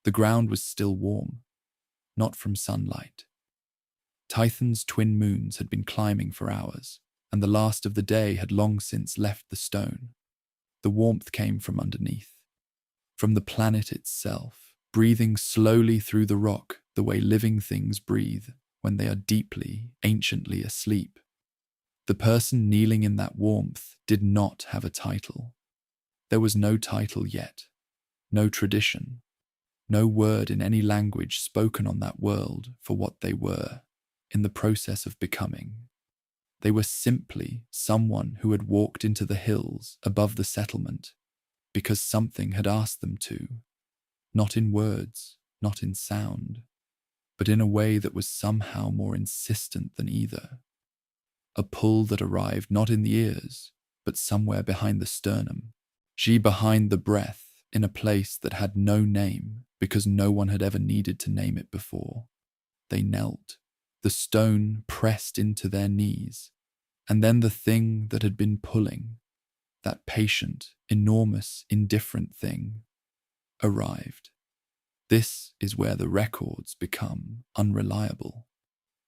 The ground was still warm, not from sunlight. Tython's twin moons had been climbing for hours, and the last of the day had long since left the stone. The warmth came from underneath, from the planet itself, breathing slowly through the rock the way living things breathe when they are deeply, anciently asleep. The person kneeling in that warmth did not have a title. There was no title yet, no tradition, no word in any language spoken on that world for what they were, in the process of becoming. They were simply someone who had walked into the hills above the settlement because something had asked them to, not in words, not in sound, but in a way that was somehow more insistent than either. A pull that arrived not in the ears, but somewhere behind the sternum, behind the breath, in a place that had no name because no one had ever needed to name it before. They knelt, the stone pressed into their knees, and then the thing that had been pulling, that patient, enormous, indifferent thing, arrived. This is where the records become unreliable.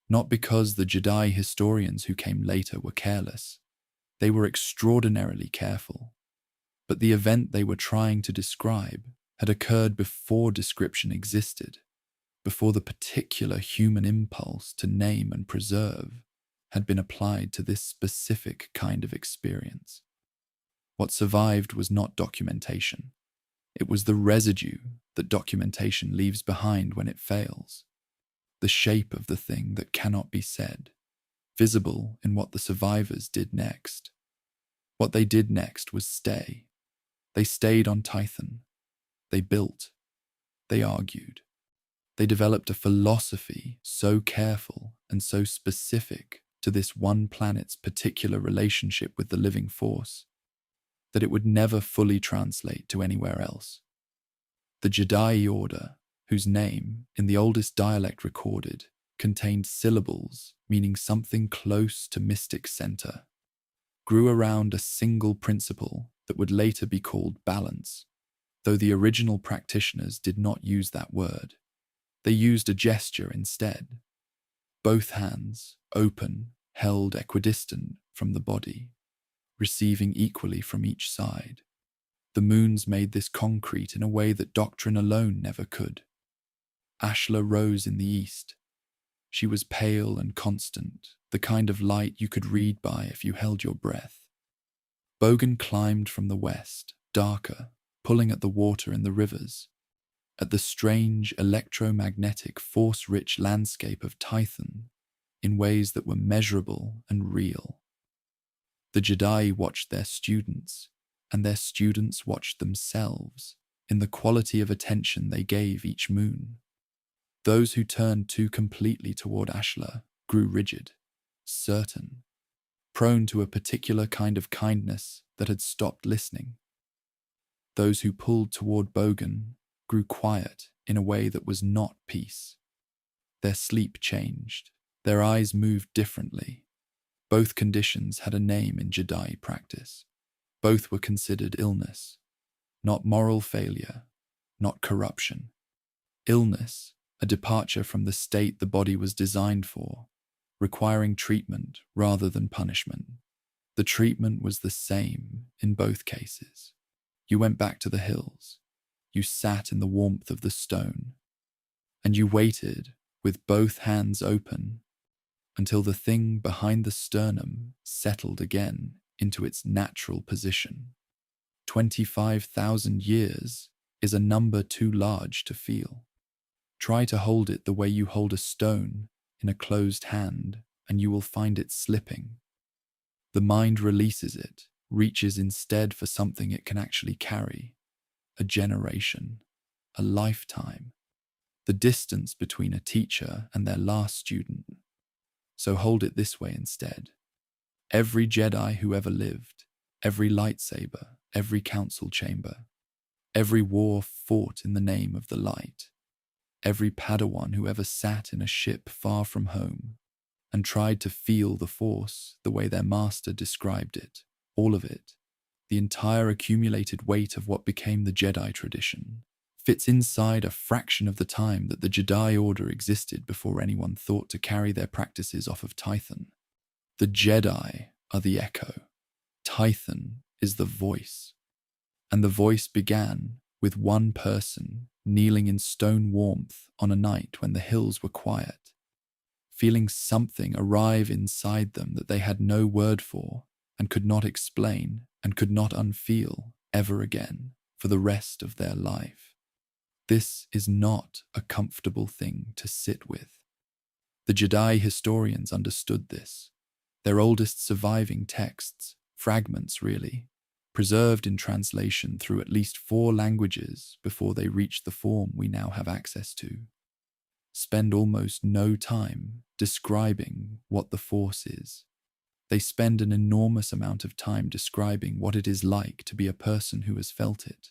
Not because the Jedi historians who came later were careless. They were extraordinarily careful. But the event they were trying to describe had occurred before description existed, before the particular human impulse to name and preserve had been applied to this specific kind of experience. What survived was not documentation. It was the residue that documentation leaves behind when it fails. The shape of the thing that cannot be said, visible in what the survivors did next. What they did next was stay. They stayed on Tython. They built. They argued. They developed a philosophy so careful and so specific to this one planet's particular relationship with the living force that it would never fully translate to anywhere else. The Jedi Order, whose name, in the oldest dialect recorded, contained syllables meaning something close to mystic center, grew around a single principle that would later be called balance, though the original practitioners did not use that word. They used a gesture instead. Both hands, open, held equidistant from the body, receiving equally from each side. The moons made this concrete in a way that doctrine alone never could. Ashla rose in the east. She was pale and constant, the kind of light you could read by if you held your breath. Bogan climbed from the west, darker, pulling at the water in the rivers, at the strange electromagnetic force-rich landscape of Tython in ways that were measurable and real. The Jedi watched their students, and their students watched themselves in the quality of attention they gave each moon. Those who turned too completely toward Ashla grew rigid, certain, prone to a particular kind of kindness that had stopped listening. Those who pulled toward Bogan grew quiet in a way that was not peace. Their sleep changed, their eyes moved differently. Both conditions had a name in Jedi practice. Both were considered illness, not moral failure, not corruption. Illness, a departure from the state the body was designed for, requiring treatment rather than punishment. The treatment was the same in both cases. You went back to the hills. You sat in the warmth of the stone, and you waited with both hands open until the thing behind the sternum settled again into its natural position. 25,000 years is a number too large to feel. Try to hold it the way you hold a stone in a closed hand, and you will find it slipping. The mind releases it, reaches instead for something it can actually carry. A generation, a lifetime, the distance between a teacher and their last student. So hold it this way instead. Every Jedi who ever lived, every lightsaber, every council chamber, every war fought in the name of the light, every Padawan who ever sat in a ship far from home and tried to feel the Force the way their master described it, all of it, the entire accumulated weight of what became the Jedi tradition, fits inside a fraction of the time that the Jedi Order existed before anyone thought to carry their practices off of Tython. The Jedi are the echo. Tython is the voice. And the voice began with one person kneeling in stone warmth on a night when the hills were quiet, feeling something arrive inside them that they had no word for and could not explain and could not unfeel ever again for the rest of their life. This is not a comfortable thing to sit with. The Jedi historians understood this. Their oldest surviving texts, fragments really, preserved in translation through at least 4 languages before they reached the form we now have access to, spend almost no time describing what the Force is. They spend an enormous amount of time describing what it is like to be a person who has felt it.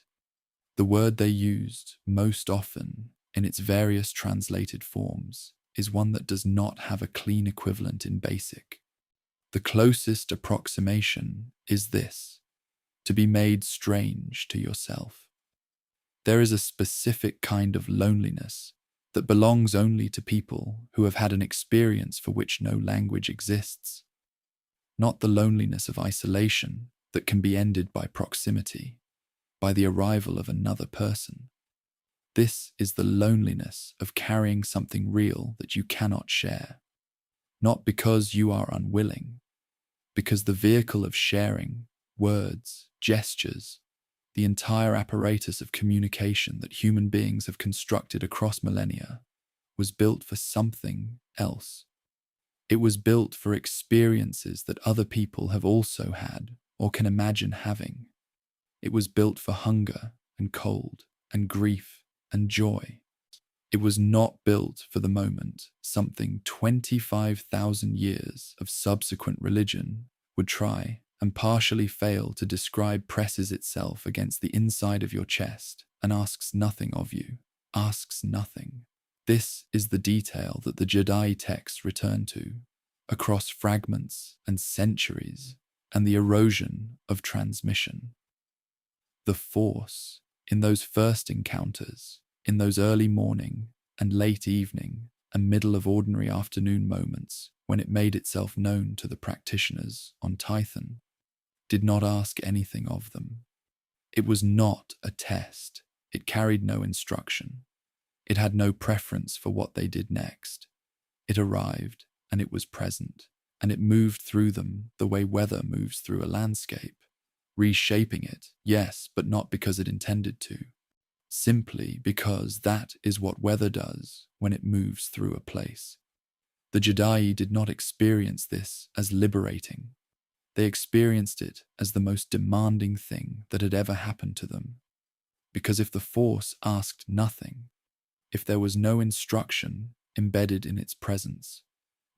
The word they used most often in its various translated forms is one that does not have a clean equivalent in basic. The closest approximation is this: to be made strange to yourself. There is a specific kind of loneliness that belongs only to people who have had an experience for which no language exists. Not the loneliness of isolation that can be ended by proximity, by the arrival of another person. This is the loneliness of carrying something real that you cannot share, not because you are unwilling, because the vehicle of sharing, words, gestures, the entire apparatus of communication that human beings have constructed across millennia, was built for something else. It was built for experiences that other people have also had or can imagine having. It was built for hunger and cold and grief and joy. It was not built for the moment something 25,000 years of subsequent religion would try and partially fail to describe, presses itself against the inside of your chest and asks nothing of you, asks nothing. This is the detail that the Jedi texts return to, across fragments and centuries, and the erosion of transmission. The Force, in those first encounters, in those early morning and late evening and middle of ordinary afternoon moments when it made itself known to the practitioners on Tython, did not ask anything of them. It was not a test. It carried no instruction. It had no preference for what they did next. It arrived, and it was present, and it moved through them the way weather moves through a landscape, reshaping it, yes, but not because it intended to, simply because that is what weather does when it moves through a place. The Jedi did not experience this as liberating. They experienced it as the most demanding thing that had ever happened to them. Because if the Force asked nothing, if there was no instruction embedded in its presence,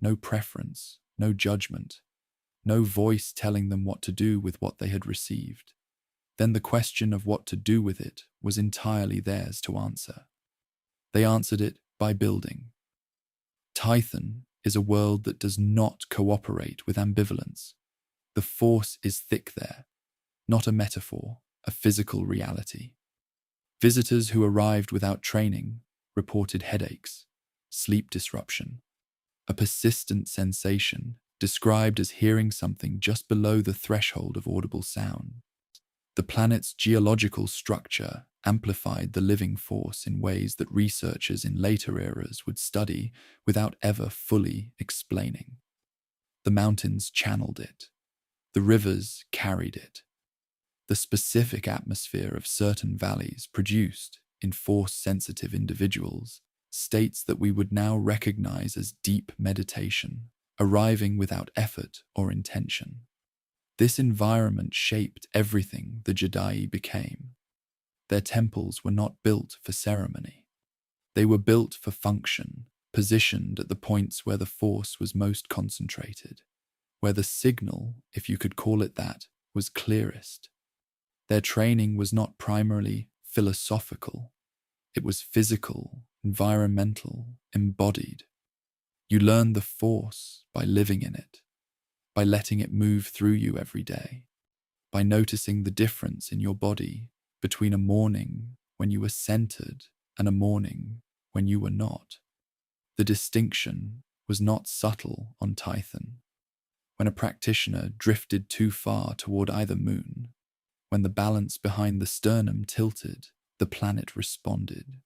no preference, no judgment, no voice telling them what to do with what they had received, then the question of what to do with it was entirely theirs to answer. They answered it by building. Tython is a world that does not cooperate with ambivalence. The Force is thick there, not a metaphor, a physical reality. Visitors who arrived without training reported headaches, sleep disruption, a persistent sensation described as hearing something just below the threshold of audible sound. The planet's geological structure amplified the living force in ways that researchers in later eras would study without ever fully explaining. The mountains channeled it. The rivers carried it. The specific atmosphere of certain valleys produced, in force-sensitive individuals, states that we would now recognize as deep meditation, arriving without effort or intention. This environment shaped everything the Jedi became. Their temples were not built for ceremony. They were built for function, positioned at the points where the Force was most concentrated, where the signal, if you could call it that, was clearest. Their training was not primarily philosophical. It was physical, environmental, embodied. You learn the Force by living in it, by letting it move through you every day, by noticing the difference in your body between a morning when you were centered and a morning when you were not. The distinction was not subtle on Tython. When a practitioner drifted too far toward either moon, when the balance behind the sternum tilted, the planet responded.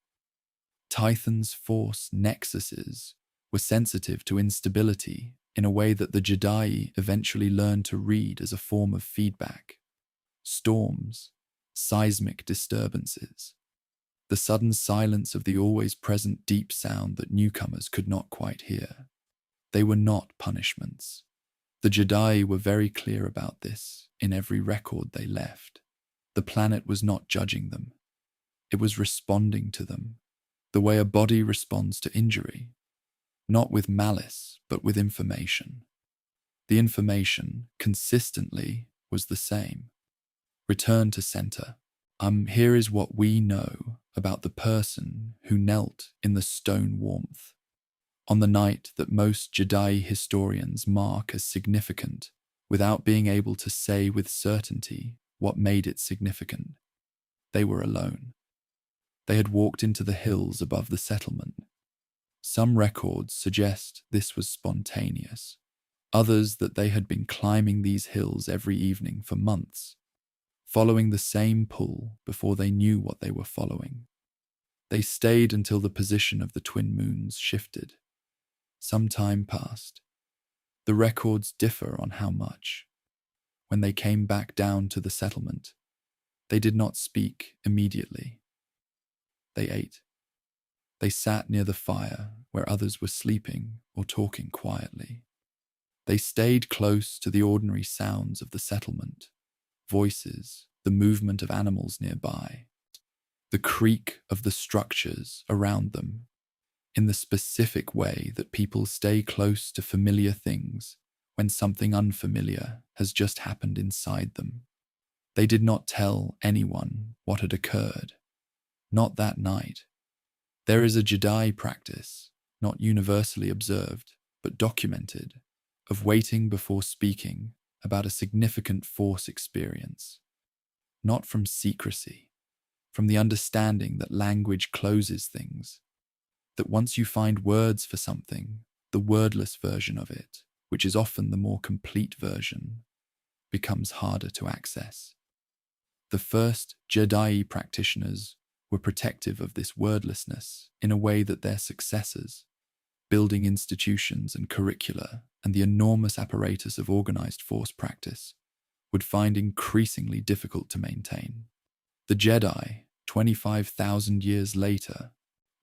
Tython's force nexuses were sensitive to instability in a way that the Jedi eventually learned to read as a form of feedback. Storms, seismic disturbances, the sudden silence of the always present deep sound that newcomers could not quite hear. They were not punishments. The Jedi were very clear about this in every record they left. The planet was not judging them. It was responding to them, the way a body responds to injury, not with malice, but with information. The information, consistently, was the same. Return to center. Here is what we know about the person who knelt in the stone warmth. On the night that most Jedi historians mark as significant, without being able to say with certainty what made it significant, they were alone. They had walked into the hills above the settlement. Some records suggest this was spontaneous, others that they had been climbing these hills every evening for months, following the same pull before they knew what they were following. They stayed until the position of the twin moons shifted. Some time passed. The records differ on how much. When they came back down to the settlement, they did not speak immediately. They ate. They sat near the fire where others were sleeping or talking quietly. They stayed close to the ordinary sounds of the settlement, voices, the movement of animals nearby, the creak of the structures around them, in the specific way that people stay close to familiar things when something unfamiliar has just happened inside them. They did not tell anyone what had occurred, not that night. There is a Jedi practice, not universally observed, but documented, of waiting before speaking about a significant Force experience. Not from secrecy, from the understanding that language closes things, that once you find words for something, the wordless version of it, which is often the more complete version, becomes harder to access. The first Jedi practitioners were protective of this wordlessness in a way that their successors, building institutions and curricula and the enormous apparatus of organized Force practice, would find increasingly difficult to maintain. The Jedi, 25,000 years later,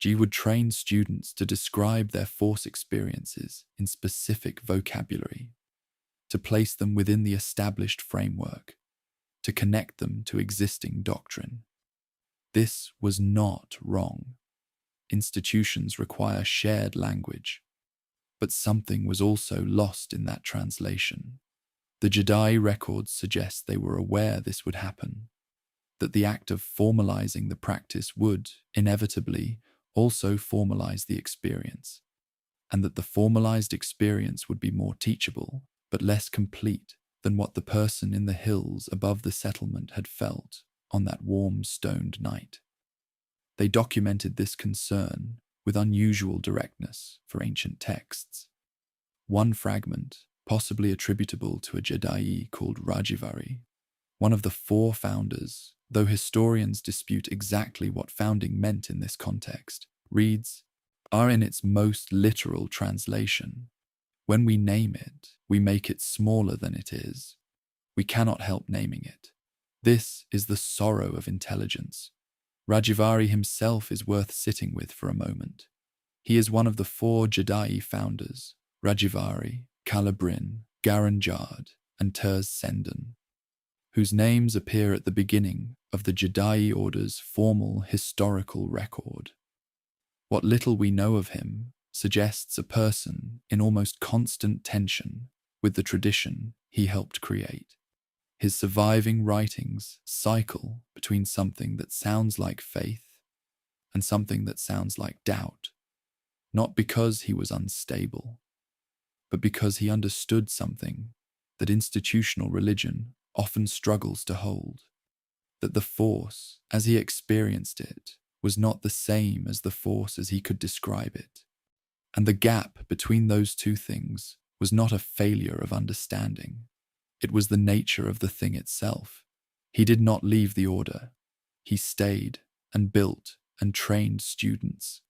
would train students to describe their Force experiences in specific vocabulary, to place them within the established framework, to connect them to existing doctrine. This was not wrong. Institutions require shared language, but something was also lost in that translation. The Jedi records suggest they were aware this would happen, that the act of formalizing the practice would, inevitably, also formalize the experience, and that the formalized experience would be more teachable, but less complete than what the person in the hills above the settlement had felt on that warm, stoned night. They documented this concern with unusual directness for ancient texts. One fragment, possibly attributable to a Jedi called Rajivari, one of the 4 founders, though historians dispute exactly what founding meant in this context, reads, are in its most literal translation. When we name it, we make it smaller than it is. We cannot help naming it. This is the sorrow of intelligence. Rajivari himself is worth sitting with for a moment. He is one of the 4 Jedi founders, Rajivari, Calibrin, Garanjard, and Terz Senden, whose names appear at the beginning of the Jedi Order's formal historical record. What little we know of him suggests a person in almost constant tension with the tradition he helped create. His surviving writings cycle between something that sounds like faith and something that sounds like doubt, not because he was unstable, but because he understood something that institutional religion often struggles to hold. that the Force, as he experienced it, was not the same as the Force as he could describe it. And the gap between those two things was not a failure of understanding. It was the nature of the thing itself. He did not leave the Order. He stayed and built and trained students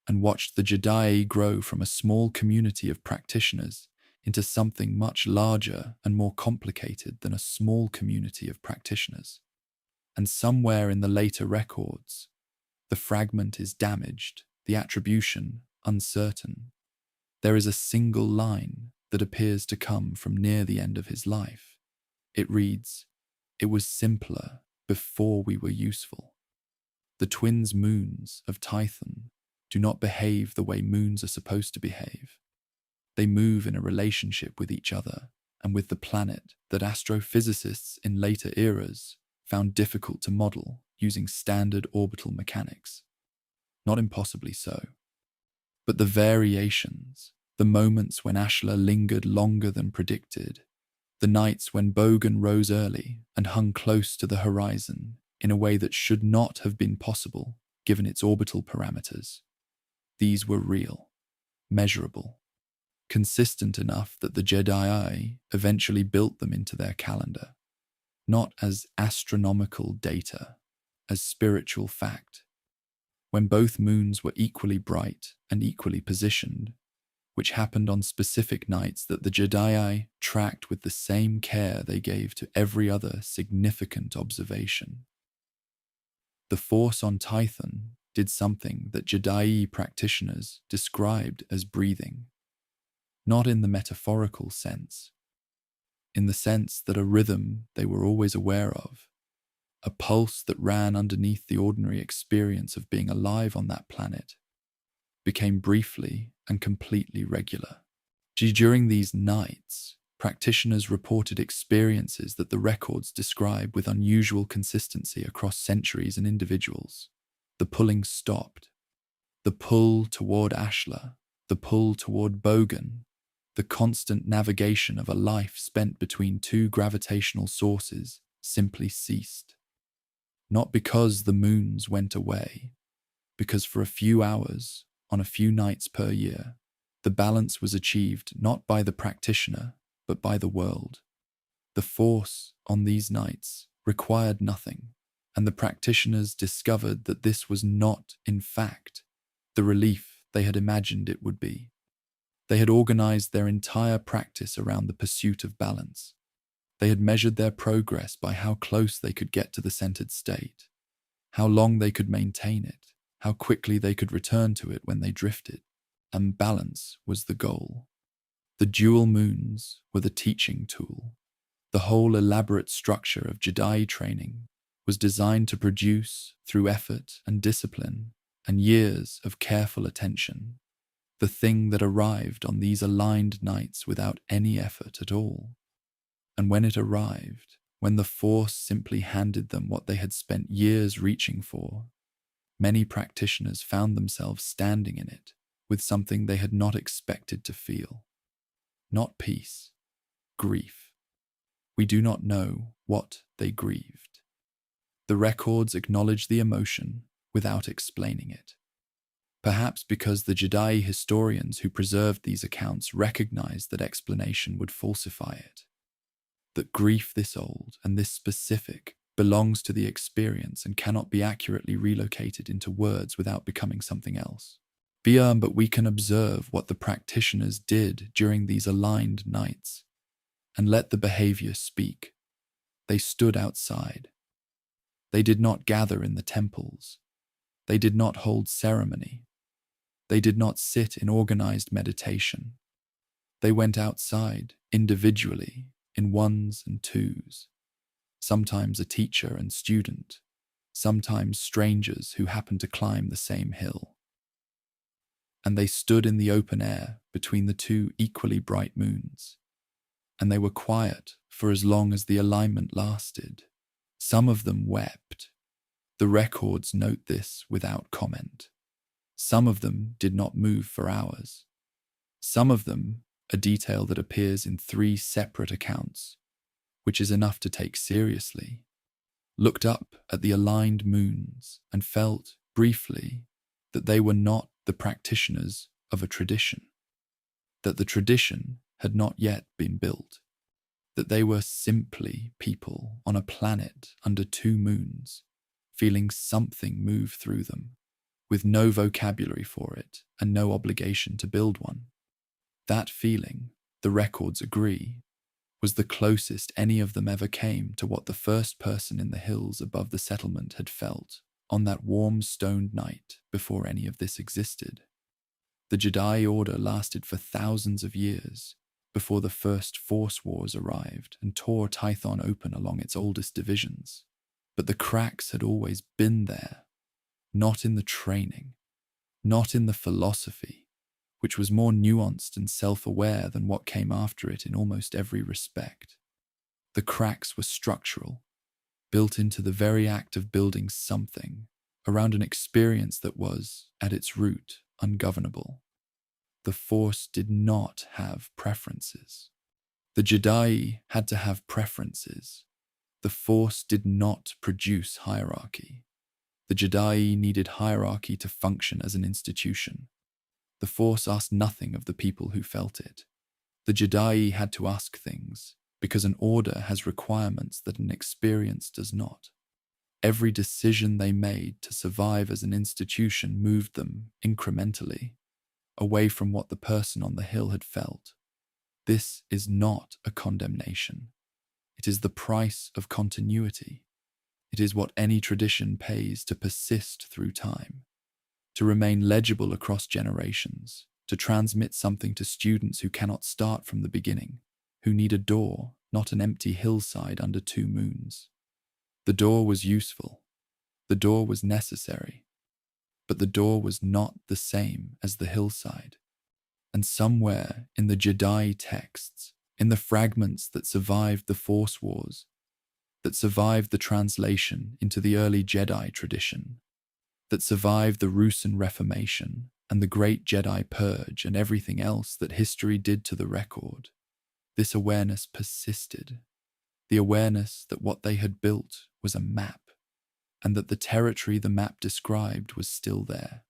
and watched the Jedi grow from a small community of practitioners into something much larger and more complicated than a small community of practitioners. And somewhere in the later records, the fragment is damaged, the attribution uncertain. There is a single line that appears to come from near the end of his life. It reads, "It was simpler before we were useful." The twins' moons of Tython do not behave the way moons are supposed to behave. They move in a relationship with each other and with the planet that astrophysicists in later eras found difficult to model using standard orbital mechanics. Not impossibly so. But the variations, the moments when Ashla lingered longer than predicted, the nights when Bogan rose early and hung close to the horizon in a way that should not have been possible given its orbital parameters, these were real, measurable, consistent enough that the Jedi eventually built them into their calendar, not as astronomical data, as spiritual fact. When both moons were equally bright and equally positioned, which happened on specific nights that the Jedi tracked with the same care they gave to every other significant observation. The Force on Tython did something that Jedi practitioners described as breathing, not in the metaphorical sense, in the sense that a rhythm they were always aware of, a pulse that ran underneath the ordinary experience of being alive on that planet, became briefly and completely regular. During these nights, practitioners reported experiences that the records describe with unusual consistency across centuries and individuals. The pulling stopped. The pull toward Ashla, the pull toward Bogan, the constant navigation of a life spent between two gravitational sources simply ceased. Not because the moons went away, because for a few hours, on a few nights per year, the balance was achieved not by the practitioner, but by the world. The Force on these nights required nothing, and the practitioners discovered that this was not, in fact, the relief they had imagined it would be. They had organized their entire practice around the pursuit of balance. They had measured their progress by how close they could get to the centered state, how long they could maintain it, how quickly they could return to it when they drifted, and balance was the goal. The dual moons were the teaching tool. The whole elaborate structure of Jedi training was designed to produce, through effort and discipline and years of careful attention, the thing that arrived on these aligned nights without any effort at all. And when it arrived, when the Force simply handed them what they had spent years reaching for, many practitioners found themselves standing in it with something they had not expected to feel. Not peace, grief. We do not know what they grieved. The records acknowledge the emotion without explaining it. Perhaps because the Jedi historians who preserved these accounts recognized that explanation would falsify it. That grief this old and this specific belongs to the experience and cannot be accurately relocated into words without becoming something else. But we can observe what the practitioners did during these aligned nights and let the behavior speak. They stood outside. They did not gather in the temples. They did not hold ceremony. They did not sit in organized meditation. They went outside individually in ones and twos, sometimes a teacher and student, sometimes strangers who happened to climb the same hill. And they stood in the open air between the two equally bright moons, and they were quiet for as long as the alignment lasted. Some of them wept. The records note this without comment. Some of them did not move for hours. Some of them, a detail that appears in 3 separate accounts, which is enough to take seriously. looked up at the aligned moons, and felt, briefly, that they were not the practitioners of a tradition, that the tradition had not yet been built, that they were simply people on a planet under two moons, feeling something move through them, with no vocabulary for it and no obligation to build one. That feeling, the records agree, was the closest any of them ever came to what the first person in the hills above the settlement had felt on that warm stoned night before any of this existed. The Jedi Order lasted for thousands of years before the first Force Wars arrived and tore Tython open along its oldest divisions. But the cracks had always been there, not in the training, not in the philosophy, which was more nuanced and self-aware than what came after it in almost every respect. The cracks were structural, built into the very act of building something around an experience that was, at its root, ungovernable. The Force did not have preferences. The Jedi had to have preferences. The Force did not produce hierarchy. The Jedi needed hierarchy to function as an institution. The Force asked nothing of the people who felt it. The Jedi had to ask things, because an order has requirements that an experience does not. Every decision they made to survive as an institution moved them, incrementally, away from what the person on the hill had felt. This is not a condemnation. It is the price of continuity. It is what any tradition pays to persist through time, to remain legible across generations, to transmit something to students who cannot start from the beginning, who need a door, not an empty hillside under two moons. The door was useful. The door was necessary. But the door was not the same as the hillside. And somewhere in the Jedi texts, in the fragments that survived the Force Wars, that survived the translation into the early Jedi tradition, that survived the Rusan Reformation and the Great Jedi Purge and everything else that history did to the record, this awareness persisted. The awareness that what they had built was a map, and that the territory the map described was still there,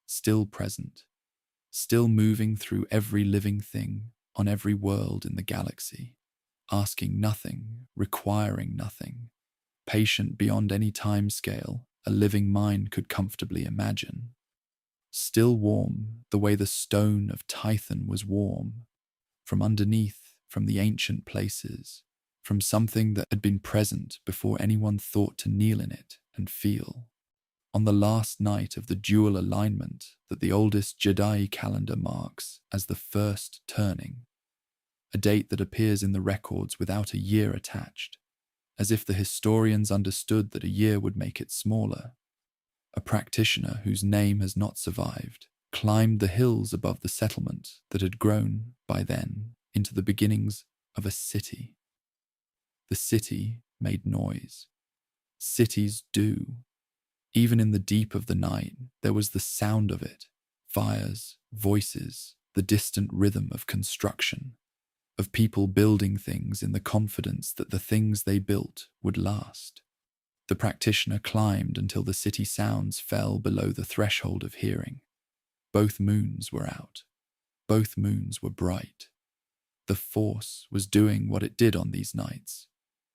still present, still moving through every living thing on every world in the galaxy, asking nothing, requiring nothing, patient beyond any time scale a living mind could comfortably imagine. Still warm the way the stone of Tython was warm, from underneath, from the ancient places, from something that had been present before anyone thought to kneel in it and feel. On the last night of the dual alignment that the oldest Jedi calendar marks as the first turning, a date that appears in the records without a year attached, as if the historians understood that a year would make it smaller, a practitioner whose name has not survived climbed the hills above the settlement that had grown, by then, into the beginnings of a city. The city made noise. Cities do. Even in the deep of the night, there was the sound of it, fires, voices, the distant rhythm of construction, of people building things in the confidence that the things they built would last. The practitioner climbed until the city sounds fell below the threshold of hearing. Both moons were out. Both moons were bright. The Force was doing what it did on these nights,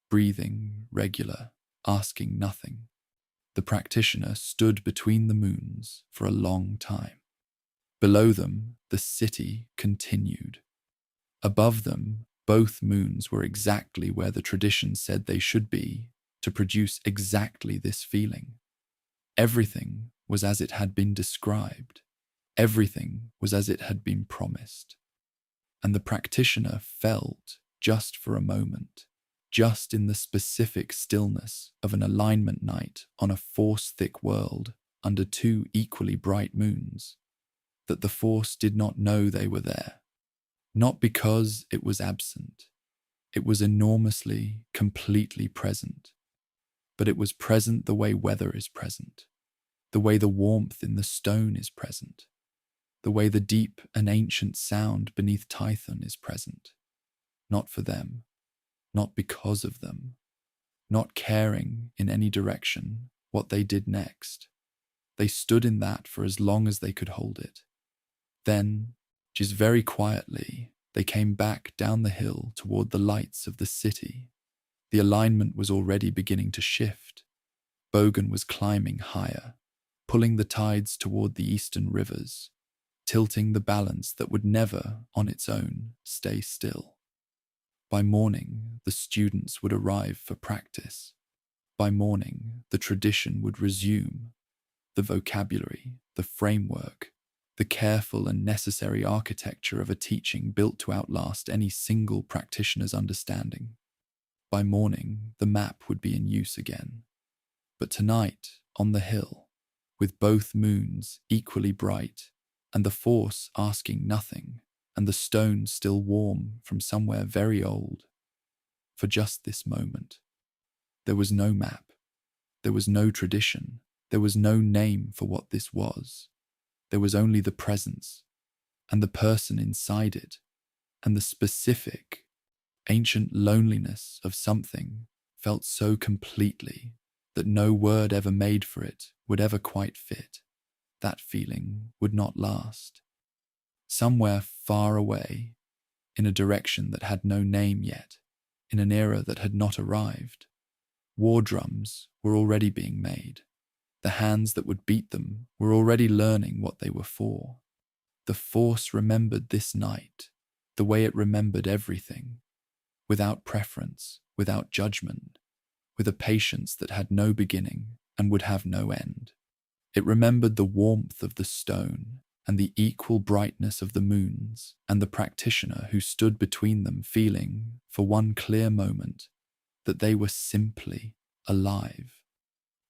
breathing, regular, asking nothing. The practitioner stood between the moons for a long time. Below them, the city continued. Above them, both moons were exactly where the tradition said they should be to produce exactly this feeling. Everything was as it had been described. Everything was as it had been promised. And the practitioner felt, just for a moment, just in the specific stillness of an alignment night on a force-thick world under two equally bright moons, that the Force did not know they were there. Not because it was absent. It was enormously, completely present. But it was present the way weather is present, the way the warmth in the stone is present, the way the deep and ancient sound beneath Tython is present. Not for them, not because of them, not caring in any direction what they did next. They stood in that for as long as they could hold it. Then, just very quietly, they came back down the hill toward the lights of the city. The alignment was already beginning to shift. Bogan was climbing higher, pulling the tides toward the eastern rivers, tilting the balance that would never, on its own, stay still. By morning, the students would arrive for practice. By morning, the tradition would resume. The vocabulary, the framework, the careful and necessary architecture of a teaching built to outlast any single practitioner's understanding. By morning, the map would be in use again. But tonight, on the hill, with both moons equally bright, and the Force asking nothing, and the stone still warm from somewhere very old, for just this moment, there was no map, there was no tradition, there was no name for what this was. There was only the presence, and the person inside it, and the specific, ancient loneliness of something felt so completely that no word ever made for it would ever quite fit. That feeling would not last. Somewhere far away, in a direction that had no name yet, in an era that had not arrived, war drums were already being made. The hands that would beat them were already learning what they were for. The Force remembered this night the way it remembered everything, without preference, without judgment, with a patience that had no beginning and would have no end. It remembered the warmth of the stone and the equal brightness of the moons, and the practitioner who stood between them feeling, for one clear moment, that they were simply alive.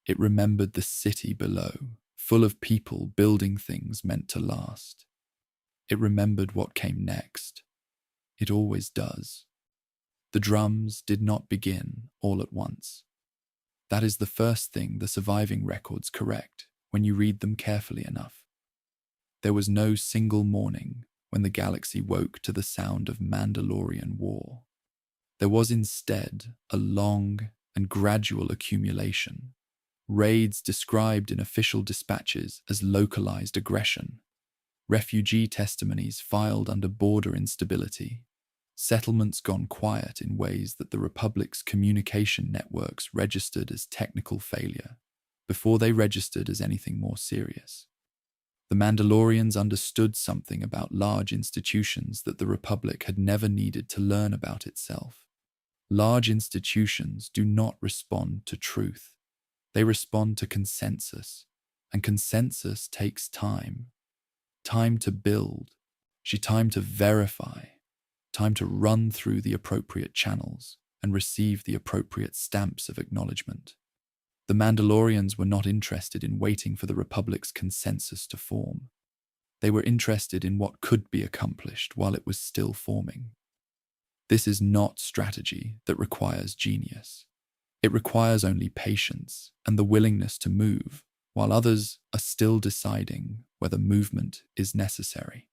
It remembered the city below, full of people building things meant to last. It remembered what came next. It always does. The drums did not begin all at once. That is the first thing the surviving records correct when you read them carefully enough. There was no single morning when the galaxy woke to the sound of Mandalorian war. There was instead a long and gradual accumulation. Raids described in official dispatches as localized aggression, refugee testimonies filed under border instability, settlements gone quiet in ways that the Republic's communication networks registered as technical failure before they registered as anything more serious. The Mandalorians understood something about large institutions that the Republic had never needed to learn about itself. Large institutions do not respond to truth. They respond to consensus, and consensus takes time. Time to build, time to verify, time to run through the appropriate channels and receive the appropriate stamps of acknowledgement. The Mandalorians were not interested in waiting for the Republic's consensus to form. They were interested in what could be accomplished while it was still forming. This is not strategy that requires genius. It requires only patience and the willingness to move, while others are still deciding whether movement is necessary.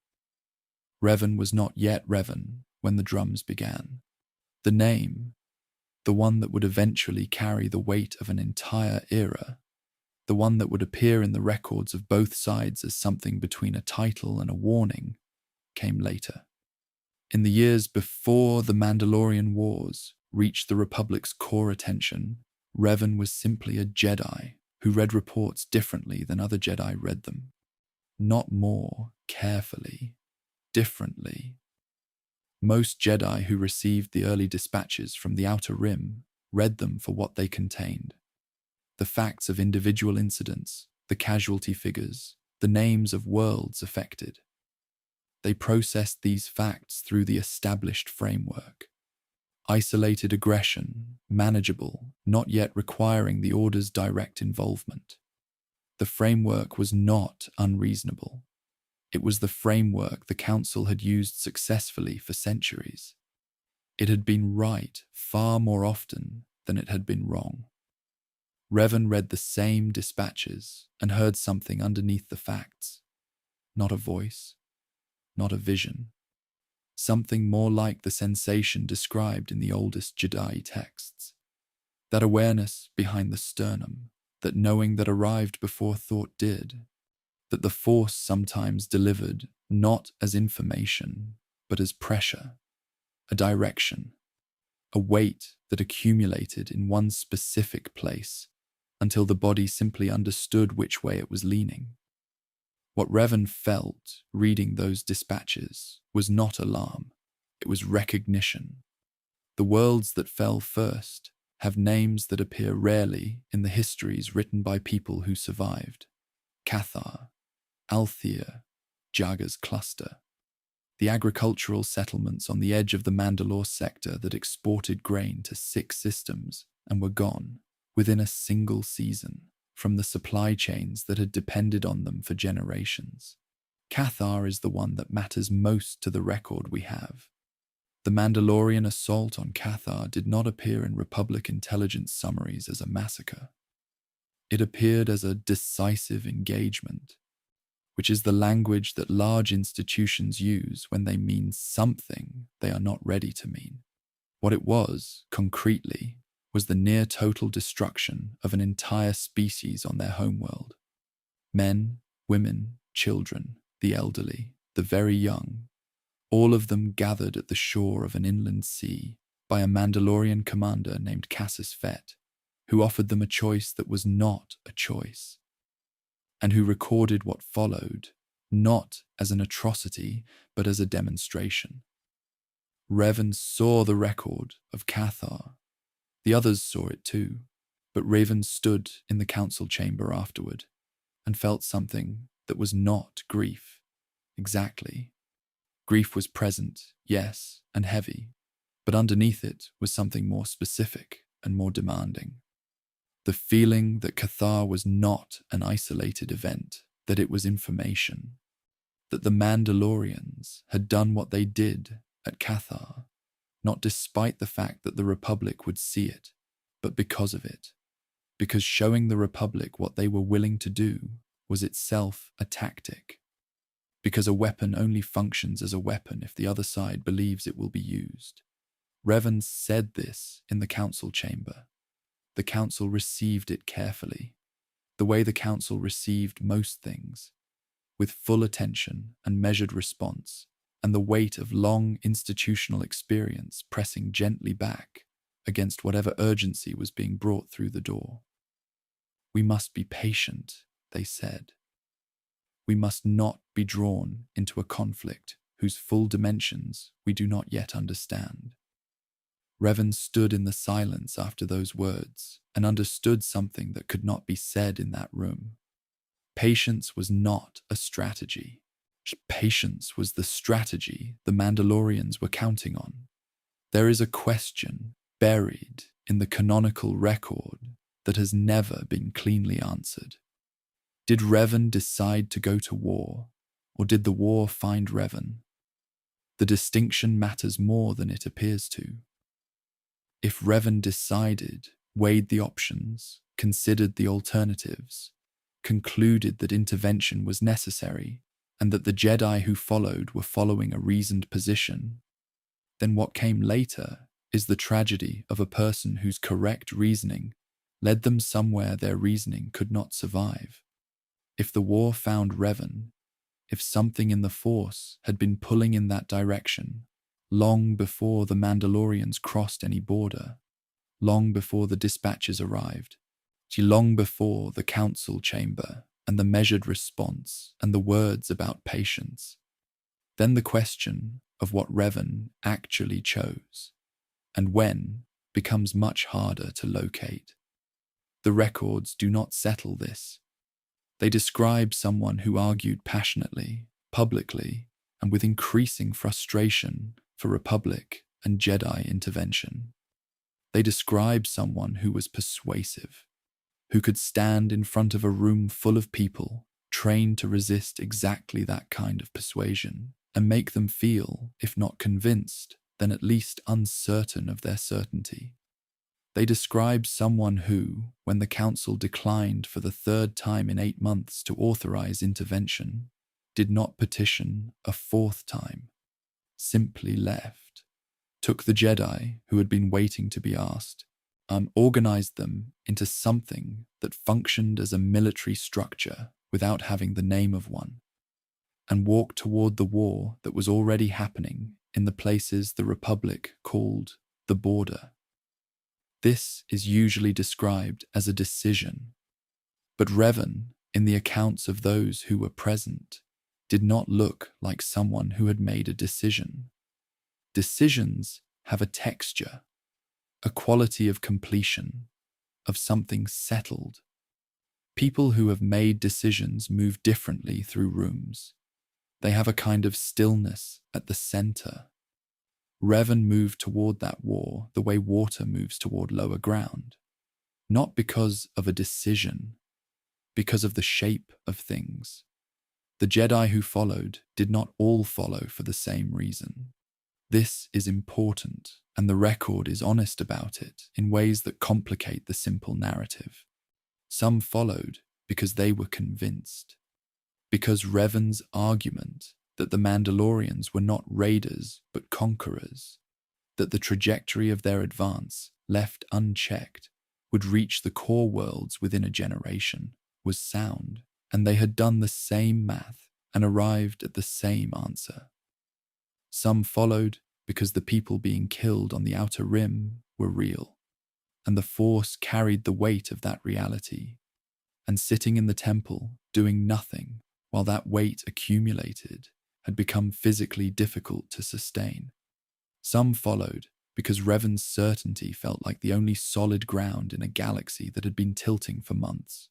Revan was not yet Revan when the drums began. The name, the one that would eventually carry the weight of an entire era, the one that would appear in the records of both sides as something between a title and a warning, came later. In the years before the Mandalorian Wars reached the Republic's core attention, Revan was simply a Jedi who read reports differently than other Jedi read them. Not more carefully, differently. Most Jedi who received the early dispatches from the Outer Rim read them for what they contained. The facts of individual incidents, the casualty figures, the names of worlds affected. They processed these facts through the established framework. Isolated aggression, manageable, not yet requiring the Order's direct involvement. The framework was not unreasonable. It was the framework the Council had used successfully for centuries. It had been right far more often than it had been wrong. Revan read the same dispatches and heard something underneath the facts. Not a voice, not a vision. Something more like the sensation described in the oldest Jedi texts. That awareness behind the sternum, that knowing that arrived before thought did, that the Force sometimes delivered not as information, but as pressure, a direction, a weight that accumulated in one specific place until the body simply understood which way it was leaning. What Revan felt reading those dispatches was not alarm, it was recognition. The worlds that fell first have names that appear rarely in the histories written by people who survived. Cathar, Althea, Jaga's cluster. The agricultural settlements on the edge of the Mandalore sector that exported grain to 6 systems and were gone within a single season from the supply chains that had depended on them for generations. Cathar is the one that matters most to the record we have. The Mandalorian assault on Cathar did not appear in Republic intelligence summaries as a massacre. It appeared as a decisive engagement, which is the language that large institutions use when they mean something they are not ready to mean. What it was, concretely, was the near total destruction of an entire species on their homeworld. Men, women, children, the elderly, the very young, all of them gathered at the shore of an inland sea by a Mandalorian commander named Cass's Fett, who offered them a choice that was not a choice, and who recorded what followed, not as an atrocity, but as a demonstration. Revan saw the record of Cathar. The others saw it too, but Revan stood in the council chamber afterward and felt something that was not grief. Exactly. Grief was present, yes, and heavy, but underneath it was something more specific and more demanding. The feeling that Cathar was not an isolated event, that it was information, that the Mandalorians had done what they did at Cathar, not despite the fact that the Republic would see it, but because of it, because showing the Republic what they were willing to do was itself a tactic, because a weapon only functions as a weapon if the other side believes it will be used. Revan said this in the council chamber. The council received it carefully, the way the council received most things, with full attention and measured response, and the weight of long institutional experience pressing gently back against whatever urgency was being brought through the door. We must be patient, they said. We must not be drawn into a conflict whose full dimensions we do not yet understand. Revan stood in the silence after those words and understood something that could not be said in that room. Patience was not a strategy. Patience was the strategy the Mandalorians were counting on. There is a question buried in the canonical record that has never been cleanly answered. Did Revan decide to go to war, or did the war find Revan? The distinction matters more than it appears to. If Revan decided, weighed the options, considered the alternatives, concluded that intervention was necessary, and that the Jedi who followed were following a reasoned position, then what came later is the tragedy of a person whose correct reasoning led them somewhere their reasoning could not survive. If the war found Revan, if something in the Force had been pulling in that direction, long before the Mandalorians crossed any border, long before the dispatches arrived, long before the council chamber and the measured response and the words about patience, then the question of what Revan actually chose, and when, becomes much harder to locate. The records do not settle this. They describe someone who argued passionately, publicly, and with increasing frustration for Republic and Jedi intervention. They describe someone who was persuasive, who could stand in front of a room full of people trained to resist exactly that kind of persuasion and make them feel, if not convinced, then at least uncertain of their certainty. They describe someone who, when the council declined for the 3rd time in 8 months to authorize intervention, did not petition a 4th time, simply left, took the Jedi who had been waiting to be asked, organized them into something that functioned as a military structure without having the name of one, and walked toward the war that was already happening in the places the Republic called the border. This is usually described as a decision, but Revan, in the accounts of those who were present, did not look like someone who had made a decision. Decisions have a texture, a quality of completion, of something settled. People who have made decisions move differently through rooms. They have a kind of stillness at the center. Revan moved toward that war the way water moves toward lower ground, not because of a decision, because of the shape of things. The Jedi who followed did not all follow for the same reason. This is important, and the record is honest about it in ways that complicate the simple narrative. Some followed because they were convinced, because Revan's argument that the Mandalorians were not raiders but conquerors, that the trajectory of their advance, left unchecked, would reach the core worlds within a generation, was sound, and they had done the same math and arrived at the same answer. Some followed because the people being killed on the outer rim were real, and the Force carried the weight of that reality, and sitting in the temple, doing nothing, while that weight accumulated, had become physically difficult to sustain. Some followed because Revan's certainty felt like the only solid ground in a galaxy that had been tilting for months.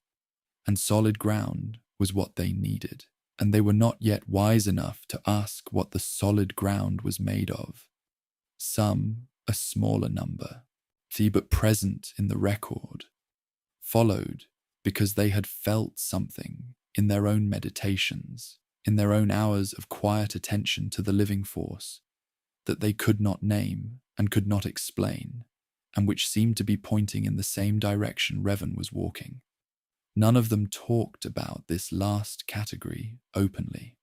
And solid ground was what they needed, and they were not yet wise enough to ask what the solid ground was made of. Some, a smaller number, but present in the record, followed because they had felt something in their own meditations, in their own hours of quiet attention to the living force, that they could not name and could not explain, and which seemed to be pointing in the same direction Revan was walking. None of them talked about this last category openly.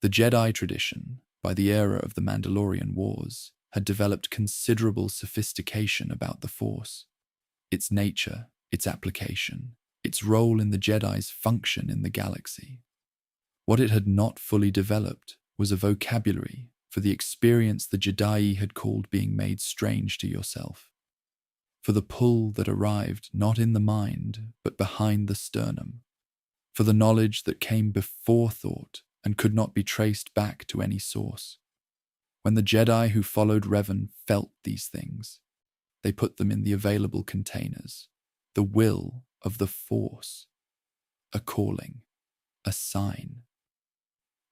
The Jedi tradition, by the era of the Mandalorian Wars, had developed considerable sophistication about the Force, its nature, its application, its role in the Jedi's function in the galaxy. What it had not fully developed was a vocabulary for the experience the Jedi had called being made strange to yourself, for the pull that arrived not in the mind but behind the sternum, for the knowledge that came before thought and could not be traced back to any source. When the Jedi who followed Revan felt these things, they put them in the available containers, the will of the Force, a calling, a sign.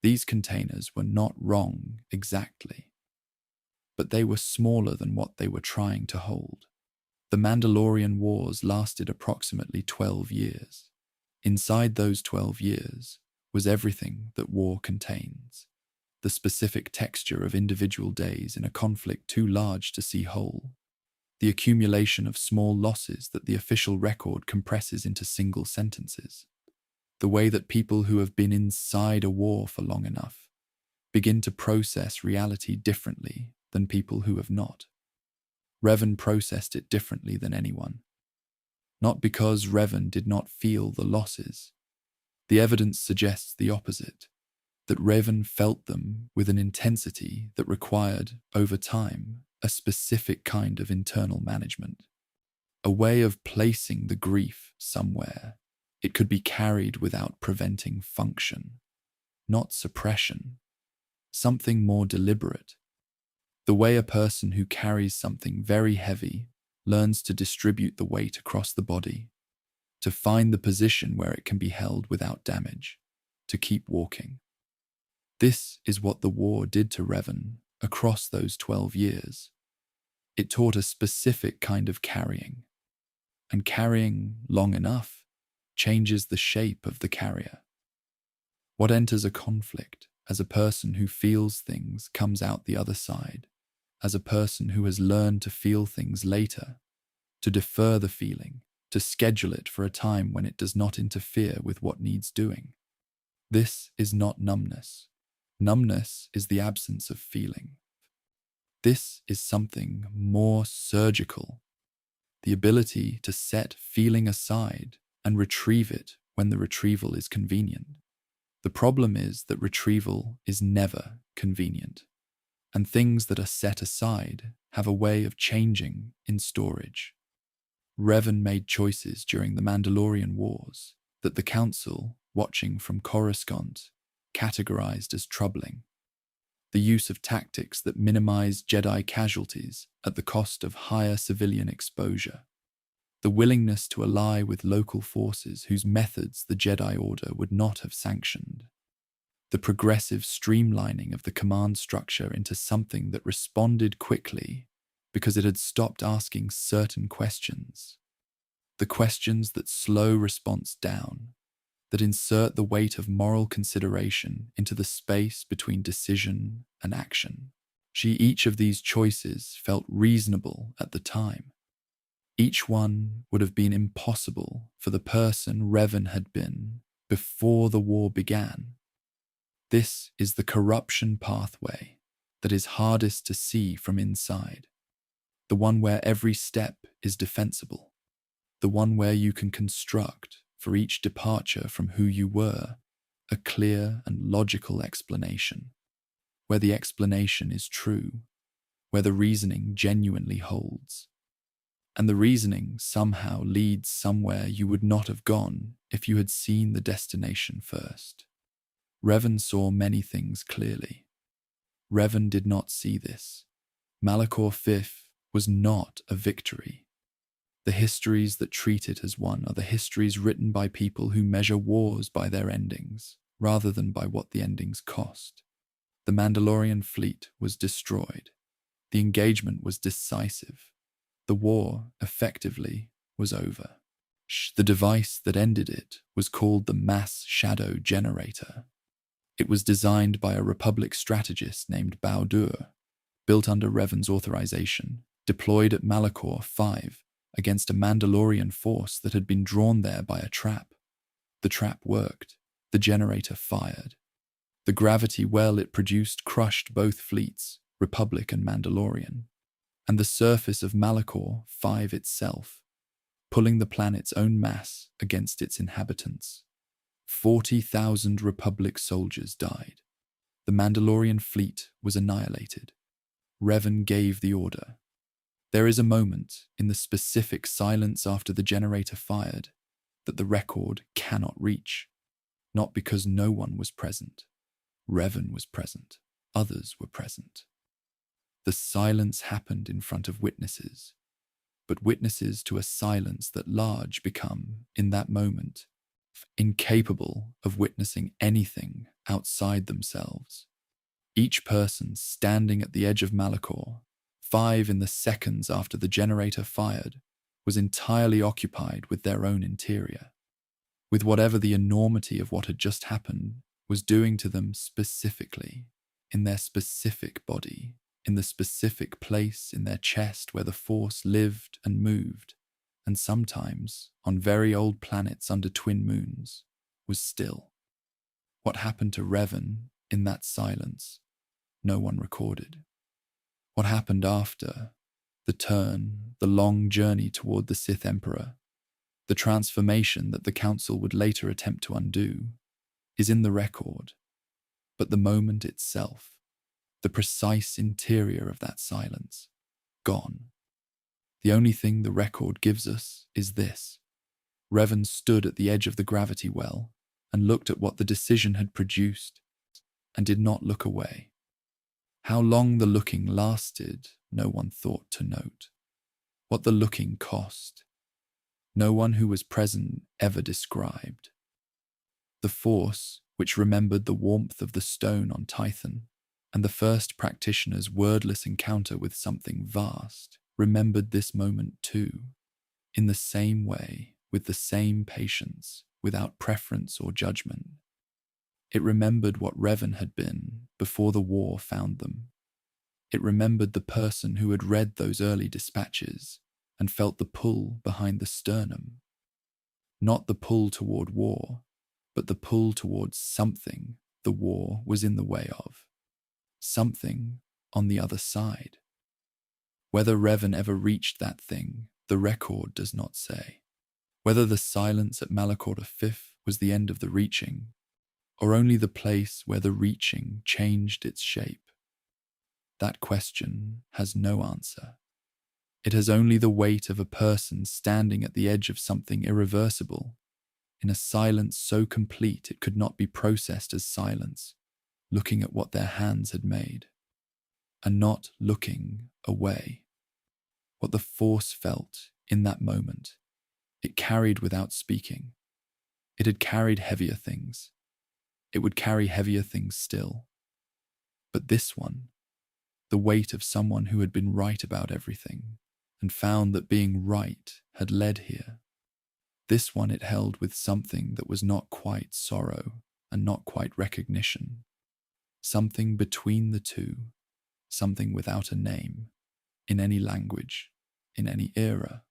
These containers were not wrong exactly, but they were smaller than what they were trying to hold. The Mandalorian Wars lasted approximately 12 years. Inside those 12 years was everything that war contains, the specific texture of individual days in a conflict too large to see whole, the accumulation of small losses that the official record compresses into single sentences, the way that people who have been inside a war for long enough begin to process reality differently than people who have not. Revan processed it differently than anyone. Not because Revan did not feel the losses. The evidence suggests the opposite, that Revan felt them with an intensity that required, over time, a specific kind of internal management, a way of placing the grief somewhere it could be carried without preventing function, not suppression, something more deliberate. The way a person who carries something very heavy learns to distribute the weight across the body, to find the position where it can be held without damage, to keep walking. This is what the war did to Revan across those 12 years. It taught a specific kind of carrying, and carrying long enough changes the shape of the carrier. What enters a conflict as a person who feels things comes out the other side, as a person who has learned to feel things later, to defer the feeling, to schedule it for a time when it does not interfere with what needs doing. This is not numbness. Numbness is the absence of feeling. This is something more surgical. the ability to set feeling aside and retrieve it when the retrieval is convenient. The problem is that retrieval is never convenient, and things that are set aside have a way of changing in storage. Revan made choices during the Mandalorian Wars that the Council, watching from Coruscant, categorized as troubling. The use of tactics that minimized Jedi casualties at the cost of higher civilian exposure. The willingness to ally with local forces whose methods the Jedi Order would not have sanctioned. The progressive streamlining of the command structure into something that responded quickly because it had stopped asking certain questions. The questions that slow response down, that insert the weight of moral consideration into the space between decision and action. Each of these choices felt reasonable at the time. Each one would have been impossible for the person Revan had been before the war began. This is the corruption pathway that is hardest to see from inside, the one where every step is defensible, the one where you can construct, for each departure from who you were, a clear and logical explanation, where the explanation is true, where the reasoning genuinely holds. And the reasoning somehow leads somewhere you would not have gone if you had seen the destination first. Revan saw many things clearly. Revan did not see this. Malachor V was not a victory. The histories that treat it as one are the histories written by people who measure wars by their endings, rather than by what the endings cost. The Mandalorian fleet was destroyed. The engagement was decisive. The war, effectively, was over. The device that ended it was called the Mass Shadow Generator. It was designed by a Republic strategist named Baudur, built under Revan's authorization, deployed at Malachor V against a Mandalorian force that had been drawn there by a trap. The trap worked. The generator fired. The gravity well it produced crushed both fleets, Republic and Mandalorian, and the surface of Malachor V itself, pulling the planet's own mass against its inhabitants. 40,000 Republic soldiers died. The Mandalorian fleet was annihilated. Revan gave the order. There is a moment in the specific silence after the generator fired that the record cannot reach, not because no one was present. Revan was present. Others were present. The silence happened in front of witnesses, but witnesses to a silence that large become, in that moment, incapable of witnessing anything outside themselves. Each person standing at the edge of Malachor, 5 in the seconds after the generator fired, was entirely occupied with their own interior, with whatever the enormity of what had just happened was doing to them specifically, in their specific body, in the specific place in their chest where the Force lived and moved, and sometimes, on very old planets under twin moons, was still. What happened to Revan in that silence, no one recorded. What happened after, the turn, the long journey toward the Sith Emperor, the transformation that the Council would later attempt to undo, is in the record, but the moment itself, the precise interior of that silence, gone. The only thing the record gives us is this. Revan stood at the edge of the gravity well and looked at what the decision had produced and did not look away. How long the looking lasted, no one thought to note. What the looking cost, no one who was present ever described. The Force, which remembered the warmth of the stone on Tython, and the first practitioner's wordless encounter with something vast, remembered this moment too, in the same way, with the same patience, without preference or judgment. It remembered what Revan had been before the war found them. It remembered the person who had read those early dispatches and felt the pull behind the sternum. Not the pull toward war, but the pull towards something the war was in the way of. Something on the other side. Whether Revan ever reached that thing, the record does not say. Whether the silence at Malachor V was the end of the reaching, or only the place where the reaching changed its shape, that question has no answer. It has only the weight of a person standing at the edge of something irreversible, in a silence so complete it could not be processed as silence, looking at what their hands had made, and not looking away. What the Force felt in that moment, it carried without speaking. It had carried heavier things. It would carry heavier things still. But this one, the weight of someone who had been right about everything, and found that being right had led here. This one it held with something that was not quite sorrow and not quite recognition. Something between the two, something without a name, in any language, in any era.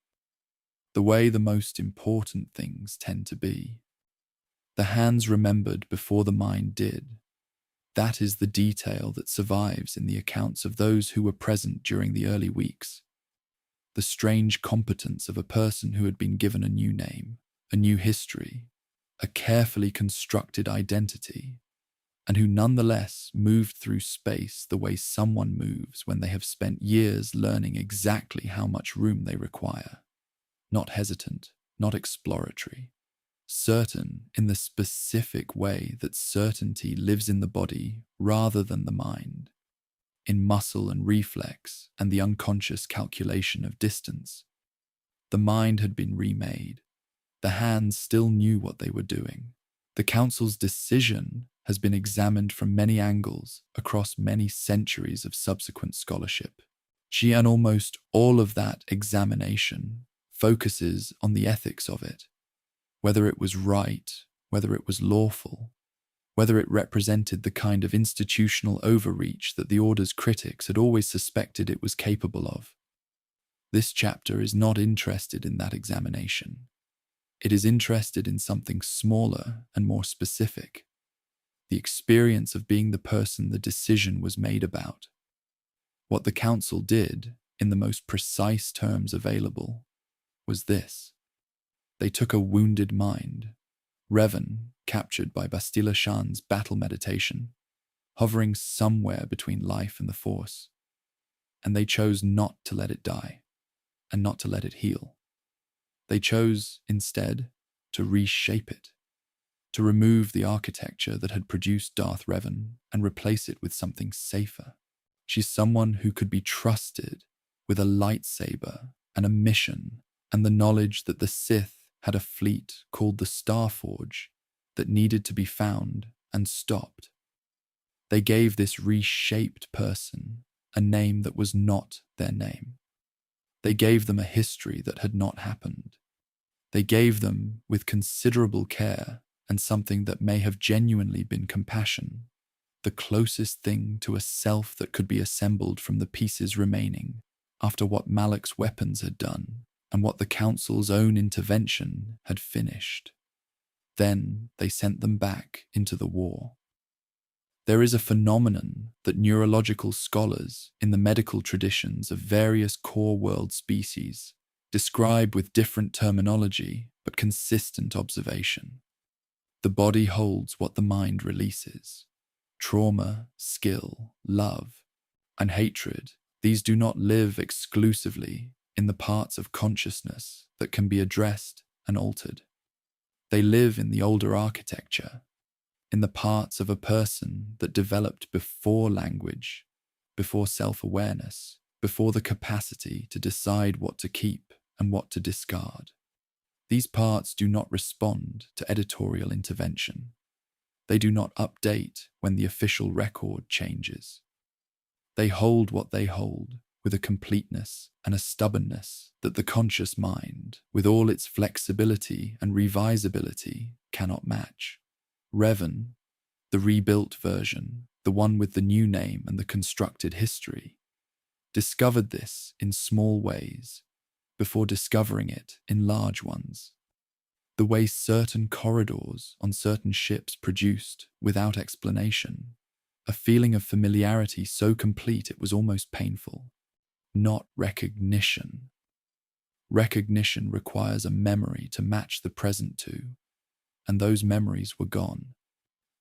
The way the most important things tend to be. The hands remembered before the mind did. That is the detail that survives in the accounts of those who were present during the early weeks. The strange competence of a person who had been given a new name, a new history, a carefully constructed identity, and who nonetheless moved through space the way someone moves when they have spent years learning exactly how much room they require. Not hesitant, not exploratory, certain in the specific way that certainty lives in the body rather than the mind, in muscle and reflex and the unconscious calculation of distance. The mind had been remade. The hands still knew what they were doing. The council's decision has been examined from many angles across many centuries of subsequent scholarship. She and almost all of that examination focuses on the ethics of it, whether it was right, whether it was lawful, whether it represented the kind of institutional overreach that the Order's critics had always suspected it was capable of. This chapter is not interested in that examination. It is interested in something smaller and more specific, the experience of being the person the decision was made about. What the council did, in the most precise terms available, was this. They took a wounded mind, Revan, captured by Bastila Shan's battle meditation, hovering somewhere between life and the Force, and they chose not to let it die, and not to let it heal. They chose, instead, to reshape it, to remove the architecture that had produced Darth Revan and replace it with something safer. She's someone who could be trusted with a lightsaber and a mission and the knowledge that the Sith had a fleet called the Starforge that needed to be found and stopped. They gave this reshaped person a name that was not their name. They gave them a history that had not happened. They gave them, with considerable care and something that may have genuinely been compassion, the closest thing to a self that could be assembled from the pieces remaining after what Malak's weapons had done and what the Council's own intervention had finished. Then they sent them back into the war. There is a phenomenon that neurological scholars in the medical traditions of various core world species describe with different terminology but consistent observation. The body holds what the mind releases. Trauma, skill, love, and hatred, these do not live exclusively in the parts of consciousness that can be addressed and altered. They live in the older architecture, in the parts of a person that developed before language, before self-awareness, before the capacity to decide what to keep and what to discard. These parts do not respond to editorial intervention. They do not update when the official record changes. They hold what they hold with a completeness and a stubbornness that the conscious mind, with all its flexibility and revisability, cannot match. Revan, the rebuilt version, the one with the new name and the constructed history, discovered this in small ways before discovering it in large ones. The way certain corridors on certain ships produced, without explanation, a feeling of familiarity so complete it was almost painful. Not recognition. Recognition requires a memory to match the present to, and those memories were gone.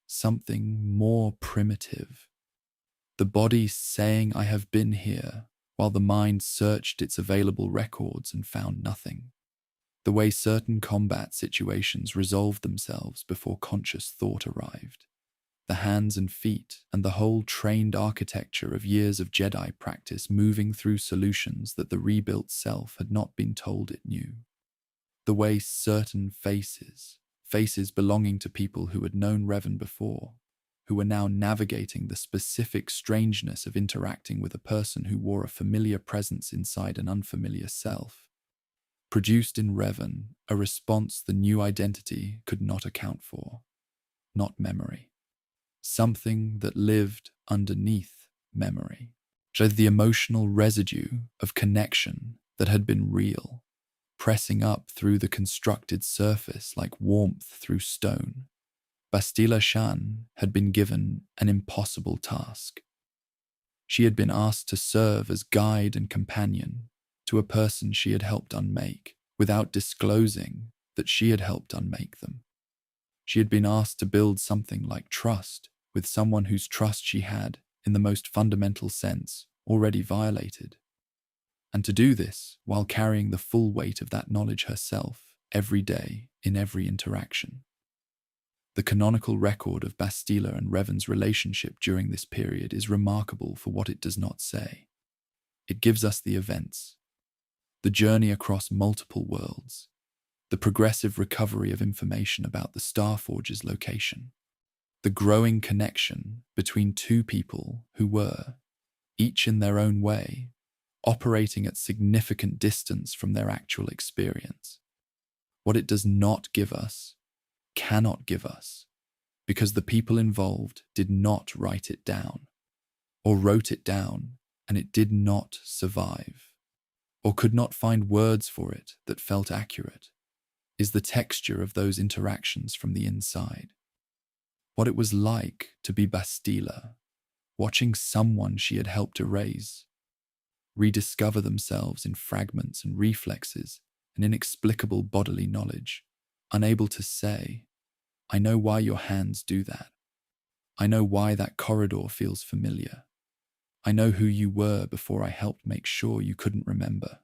Something more primitive. The body saying I have been here, while the mind searched its available records and found nothing. The way certain combat situations resolved themselves before conscious thought arrived. The hands and feet and the whole trained architecture of years of Jedi practice moving through solutions that the rebuilt self had not been told it knew. The way certain faces belonging to people who had known Revan before, who were now navigating the specific strangeness of interacting with a person who wore a familiar presence inside an unfamiliar self, produced in Revan a response the new identity could not account for, not memory. Something that lived underneath memory, showed the emotional residue of connection that had been real, pressing up through the constructed surface like warmth through stone. Bastila Shan had been given an impossible task. She had been asked to serve as guide and companion to a person she had helped unmake, without disclosing that she had helped unmake them. She had been asked to build something like trust with someone whose trust she had, in the most fundamental sense, already violated. And to do this while carrying the full weight of that knowledge herself, every day, in every interaction. The canonical record of Bastila and Revan's relationship during this period is remarkable for what it does not say. It gives us the events, the journey across multiple worlds, the progressive recovery of information about the Starforge's location, the growing connection between two people who were, each in their own way, operating at significant distance from their actual experience. What it does not give us, cannot give us, because the people involved did not write it down, or wrote it down and it did not survive, or could not find words for it that felt accurate, is the texture of those interactions from the inside. What it was like to be Bastila, watching someone she had helped erase, rediscover themselves in fragments and reflexes and inexplicable bodily knowledge, unable to say, I know why your hands do that. I know why that corridor feels familiar. I know who you were before I helped make sure you couldn't remember.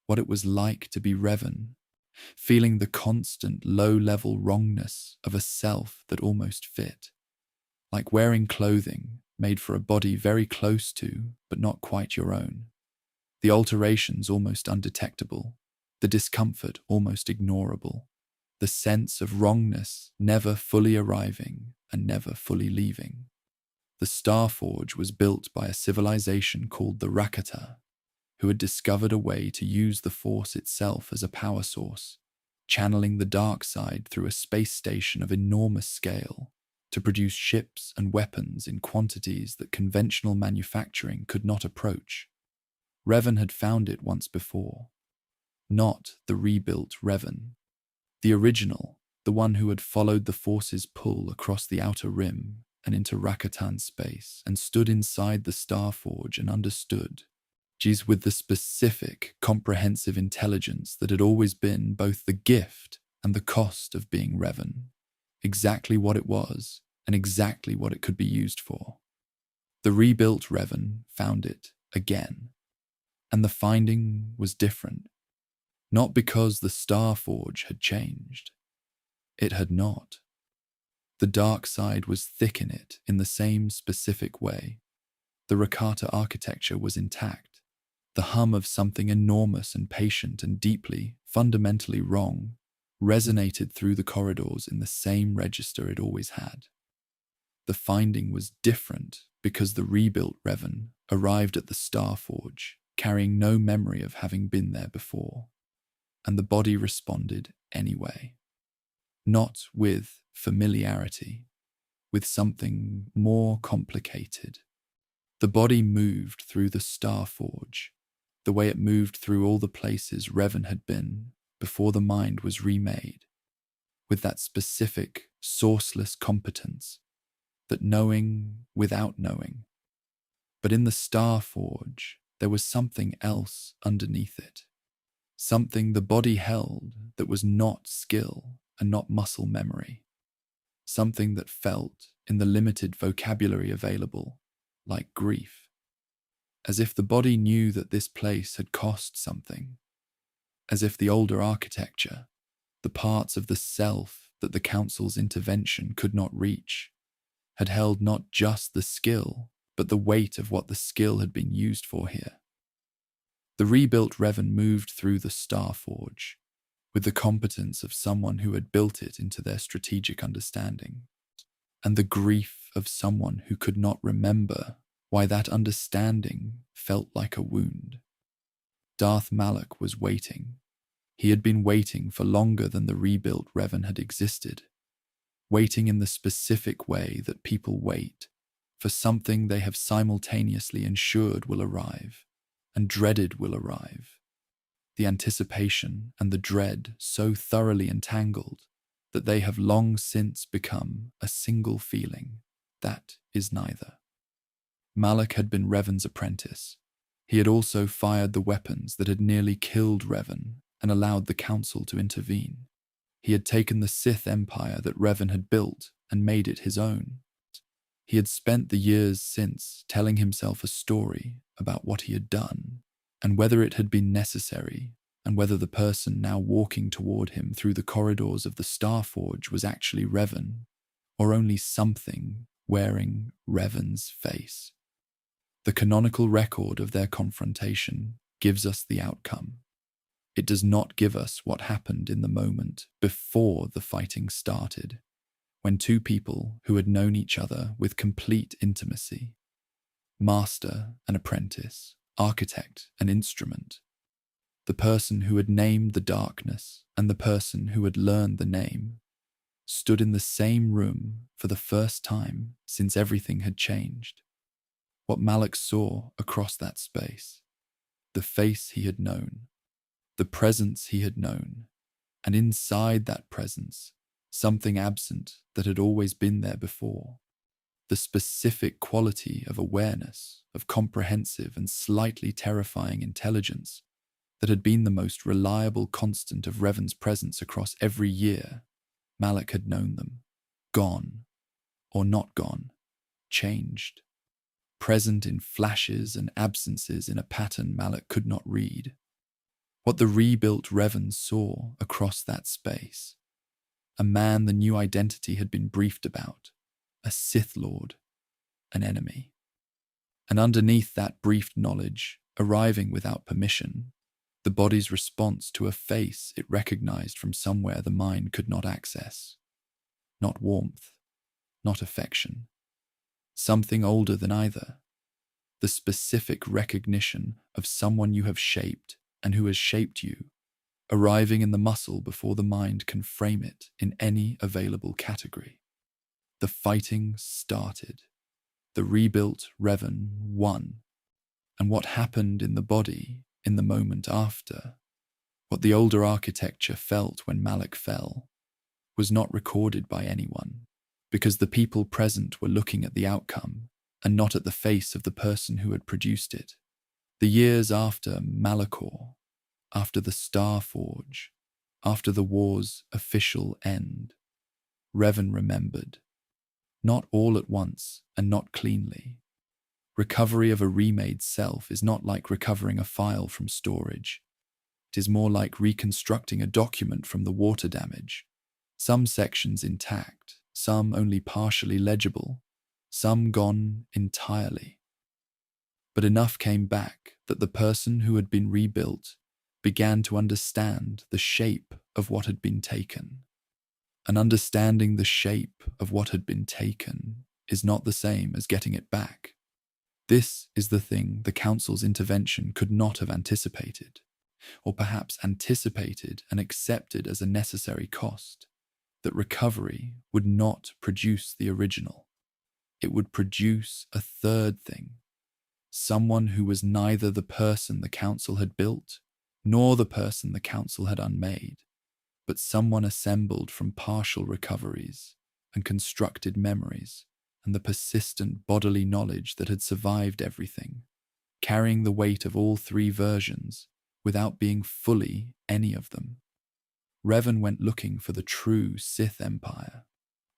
What it was like to be Revan, feeling the constant low-level wrongness of a self that almost fit, like wearing clothing made for a body very close to, but not quite your own. The alterations almost undetectable, the discomfort almost ignorable, the sense of wrongness never fully arriving and never fully leaving. The Starforge was built by a civilization called the Cathar, who had discovered a way to use the Force itself as a power source, channeling the dark side through a space station of enormous scale to produce ships and weapons in quantities that conventional manufacturing could not approach. Revan had found it once before. Not the rebuilt Revan. The original, the one who had followed the Force's pull across the outer rim and into Rakatan space and stood inside the Starforge and understood, with the specific, comprehensive intelligence that had always been both the gift and the cost of being Revan, exactly what it was and exactly what it could be used for. The rebuilt Revan found it again, and the finding was different, not because the Starforge had changed. It had not. The dark side was thick in it in the same specific way. The Rakata architecture was intact. The hum of something enormous and patient and deeply, fundamentally wrong resonated through the corridors in the same register it always had. The finding was different because the rebuilt Revan arrived at the Starforge, carrying no memory of having been there before, and the body responded anyway. Not with familiarity, with something more complicated. The body moved through the Starforge, the way it moved through all the places Revan had been before the mind was remade, with that specific, sourceless competence, that knowing without knowing. But in the Starforge, there was something else underneath it. Something the body held that was not skill and not muscle memory. Something that felt, in the limited vocabulary available, like grief. As if the body knew that this place had cost something. As if the older architecture, the parts of the self that the council's intervention could not reach, had held not just the skill, but the weight of what the skill had been used for here. The rebuilt Revan moved through the Star Forge with the competence of someone who had built it into their strategic understanding, and the grief of someone who could not remember why that understanding felt like a wound. Darth Malak was waiting. He had been waiting for longer than the rebuilt Revan had existed, waiting in the specific way that people wait for something they have simultaneously ensured will arrive and dreaded will arrive. The anticipation and the dread so thoroughly entangled that they have long since become a single feeling that is neither. Malak had been Revan's apprentice. He had also fired the weapons that had nearly killed Revan and allowed the Council to intervene. He had taken the Sith Empire that Revan had built and made it his own. He had spent the years since telling himself a story about what he had done, and whether it had been necessary, and whether the person now walking toward him through the corridors of the Star Forge was actually Revan, or only something wearing Revan's face. The canonical record of their confrontation gives us the outcome. It does not give us what happened in the moment before the fighting started, when two people who had known each other with complete intimacy, master and apprentice, architect and instrument, the person who had named the darkness and the person who had learned the name, stood in the same room for the first time since everything had changed. What Malak saw across that space, the face he had known, the presence he had known, and inside that presence, something absent that had always been there before. The specific quality of awareness, of comprehensive and slightly terrifying intelligence that had been the most reliable constant of Revan's presence across every year. Malak had known them. Gone, or not gone, changed. Present in flashes and absences in a pattern Malak could not read. What the rebuilt Revan saw across that space. A man the new identity had been briefed about. A Sith Lord. An enemy. And underneath that briefed knowledge, arriving without permission, the body's response to a face it recognized from somewhere the mind could not access. Not warmth. Not affection. Something older than either. The specific recognition of someone you have shaped and who has shaped you, arriving in the muscle before the mind can frame it in any available category. The fighting started. The rebuilt Revan won. And what happened in the body in the moment after, what the older architecture felt when Malak fell, was not recorded by anyone, because the people present were looking at the outcome and not at the face of the person who had produced it. The years after Malachor, after the Star Forge, after the war's official end, Revan remembered. Not all at once and not cleanly. Recovery of a remade self is not like recovering a file from storage. It is more like reconstructing a document from the water damage. Some sections intact, some only partially legible, some gone entirely. But enough came back that the person who had been rebuilt began to understand the shape of what had been taken. And understanding the shape of what had been taken is not the same as getting it back. This is the thing the Council's intervention could not have anticipated, or perhaps anticipated and accepted as a necessary cost, that recovery would not produce the original. It would produce a third thing, someone who was neither the person the Council had built, nor the person the Council had unmade, but someone assembled from partial recoveries and constructed memories and the persistent bodily knowledge that had survived everything, carrying the weight of all three versions without being fully any of them. Revan went looking for the true Sith Empire,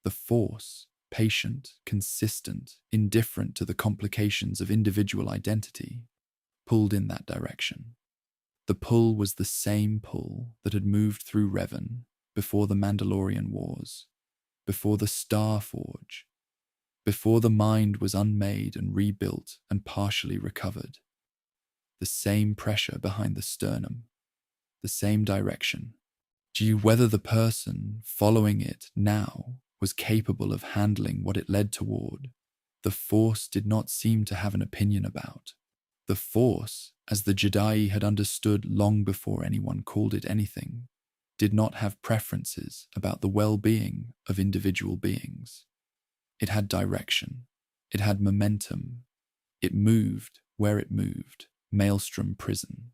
the Force, patient, consistent, indifferent to the complications of individual identity, pulled in that direction. The pull was the same pull that had moved through Revan before the Mandalorian Wars, before the Star Forge, before the mind was unmade and rebuilt and partially recovered. The same pressure behind the sternum, the same direction. Whether the person following it now was capable of handling what it led toward, the Force did not seem to have an opinion about. The Force, as the Jedi had understood long before anyone called it anything, did not have preferences about the well-being of individual beings. It had direction. It had momentum. It moved where it moved. Maelstrom prison.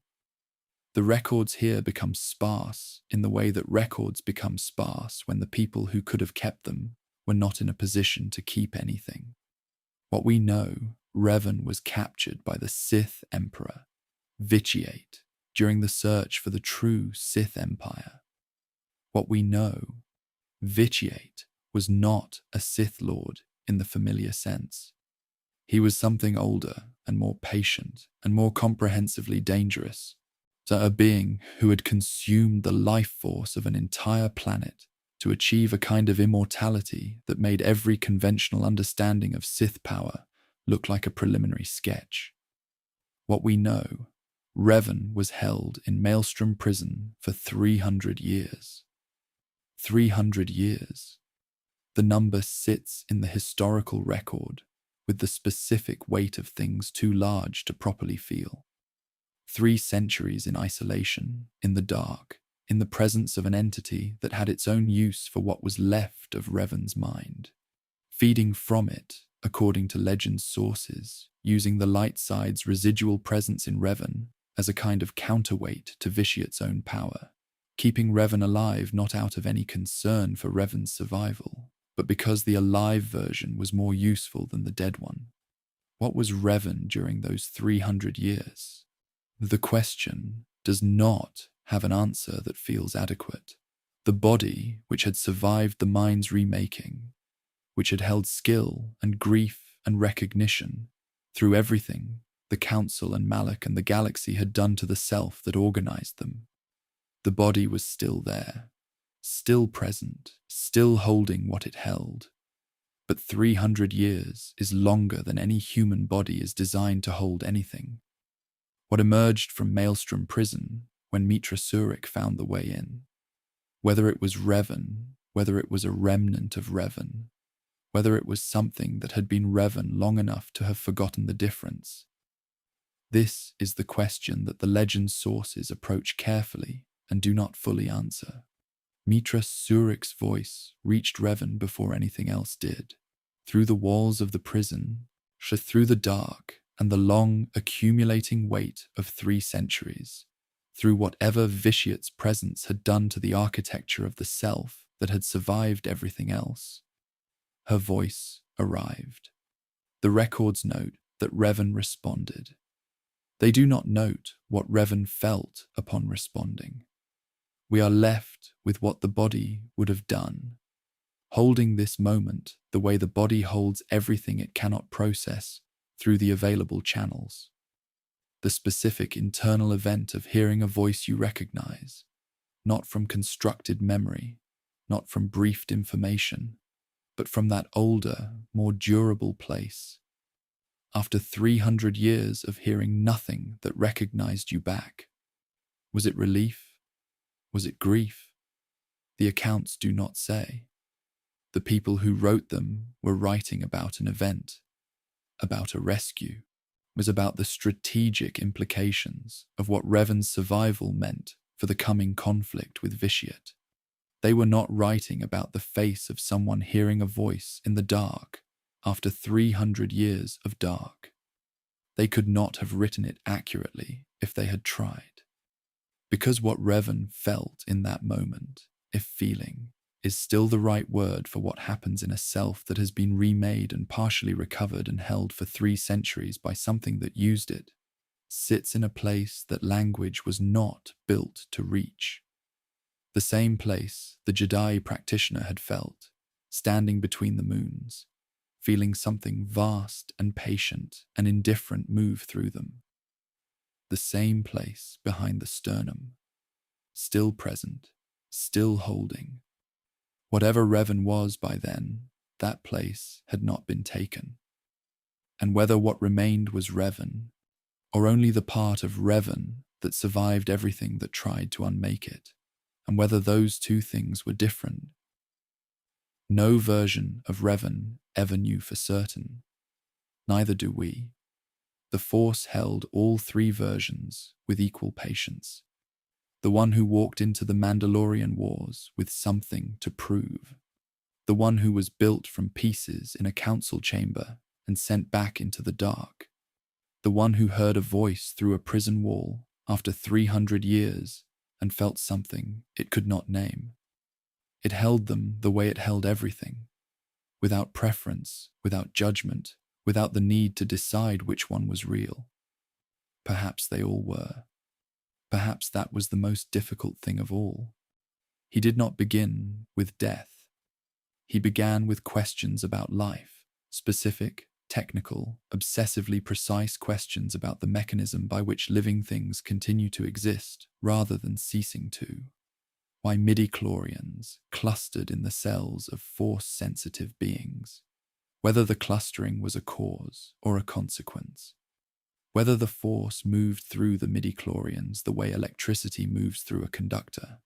The records here become sparse in the way that records become sparse when the people who could have kept them were not in a position to keep anything. What we know, Revan was captured by the Sith Emperor, Vitiate, during the search for the true Sith Empire. What we know, Vitiate was not a Sith Lord in the familiar sense. He was something older and more patient and more comprehensively dangerous, a being who had consumed the life force of an entire planet to achieve a kind of immortality that made every conventional understanding of Sith power look like a preliminary sketch. What we know, Revan was held in Maelstrom prison for 300 years. 300 years. The number sits in the historical record with the specific weight of things too large to properly feel. 3 centuries in isolation, in the dark, in the presence of an entity that had its own use for what was left of Revan's mind, feeding from it, according to legend's sources, using the light side's residual presence in Revan as a kind of counterweight to Vitiate's own power, keeping Revan alive not out of any concern for Revan's survival, but because the alive version was more useful than the dead one. What was Revan during those 300 years? The question does not have an answer that feels adequate. The body, which had survived the mind's remaking, which had held skill and grief and recognition through everything the Council and Malak and the galaxy had done to the self that organized them. The body was still there, still present, still holding what it held. But 300 years is longer than any human body is designed to hold anything. What emerged from Maelstrom prison when Mitra Surik found the way in, whether it was Revan, whether it was a remnant of Revan, whether it was something that had been Revan long enough to have forgotten the difference. This is the question that the legend's sources approach carefully and do not fully answer. Mitra Surik's voice reached Revan before anything else did, through the walls of the prison, through the dark and the long accumulating weight of 3 centuries, through whatever Vitiate's presence had done to the architecture of the self that had survived everything else. Her voice arrived. The records note that Revan responded. They do not note what Revan felt upon responding. We are left with what the body would have done, holding this moment the way the body holds everything it cannot process through the available channels. The specific internal event of hearing a voice you recognize, not from constructed memory, not from briefed information, but from that older, more durable place. After 300 years of hearing nothing that recognized you back, was it relief? Was it grief? The accounts do not say. The people who wrote them were writing about an event, about a rescue, was about the strategic implications of what Revan's survival meant for the coming conflict with Vitiate. They were not writing about the face of someone hearing a voice in the dark after 300 years of dark. They could not have written it accurately if they had tried. Because what Revan felt in that moment, if feeling, is still the right word for what happens in a self that has been remade and partially recovered and held for 3 centuries by something that used it, sits in a place that language was not built to reach. The same place the Jedi practitioner had felt, standing between the moons, feeling something vast and patient and indifferent move through them. The same place behind the sternum, still present, still holding. Whatever Revan was by then, that place had not been taken. And whether what remained was Revan, or only the part of Revan that survived everything that tried to unmake it, and whether those two things were different, no version of Revan ever knew for certain. Neither do we. The Force held all three versions with equal patience. The one who walked into the Mandalorian Wars with something to prove. The one who was built from pieces in a council chamber and sent back into the dark. The one who heard a voice through a prison wall after 300 years and felt something it could not name. It held them the way it held everything, without preference, without judgment, without the need to decide which one was real. Perhaps they all were. Perhaps that was the most difficult thing of all. He did not begin with death. He began with questions about life, specific, technical, obsessively precise questions about the mechanism by which living things continue to exist rather than ceasing to. Why midi-chlorians clustered in the cells of force-sensitive beings. Whether the clustering was a cause or a consequence. Whether the force moved through the midi-chlorians the way electricity moves through a conductor.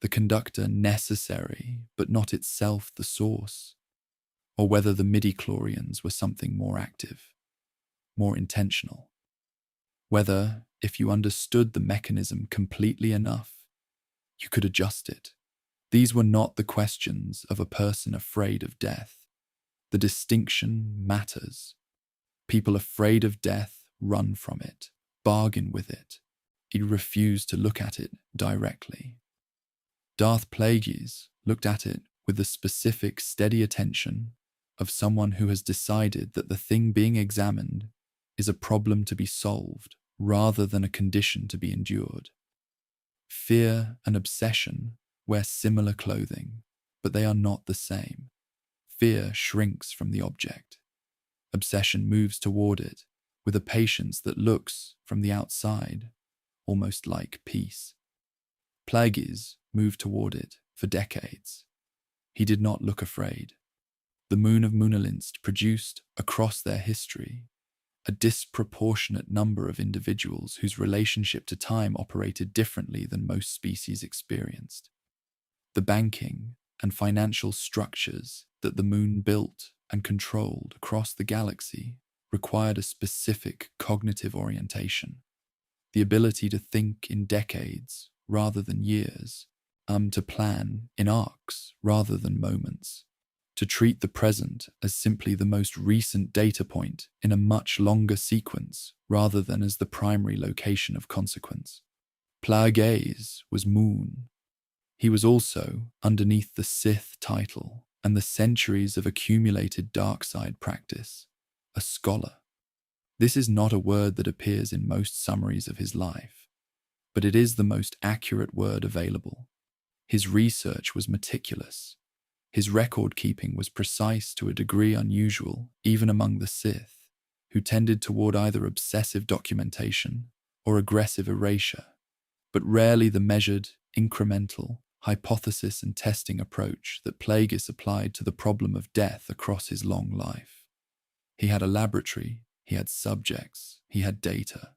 The conductor necessary, but not itself the source. Or whether the midi-chlorians were something more active, more intentional. Whether, if you understood the mechanism completely enough, you could adjust it. These were not the questions of a person afraid of death. The distinction matters. People afraid of death run from it, bargain with it. He refused to look at it directly. Darth Plagueis looked at it with the specific, steady attention of someone who has decided that the thing being examined is a problem to be solved rather than a condition to be endured. Fear and obsession wear similar clothing, but they are not the same. Fear shrinks from the object. Obsession moves toward it with a patience that looks, from the outside, almost like peace. Plagueis moved toward it for decades. He did not look afraid. The Moon of Moonalinst produced, across their history, a disproportionate number of individuals whose relationship to time operated differently than most species experienced. The banking and financial structures that the moon built and controlled across the galaxy required a specific cognitive orientation, the ability to think in decades rather than years, to plan in arcs rather than moments, to treat the present as simply the most recent data point in a much longer sequence rather than as the primary location of consequence. Plagueis was Moon. He was also, underneath the Sith title and the centuries of accumulated dark side practice, a scholar. This is not a word that appears in most summaries of his life, but it is the most accurate word available. His research was meticulous. His record-keeping was precise to a degree unusual even among the Sith, who tended toward either obsessive documentation or aggressive erasure, but rarely the measured, incremental, hypothesis and testing approach that Plagueis applied to the problem of death across his long life. He had a laboratory, he had subjects, he had data.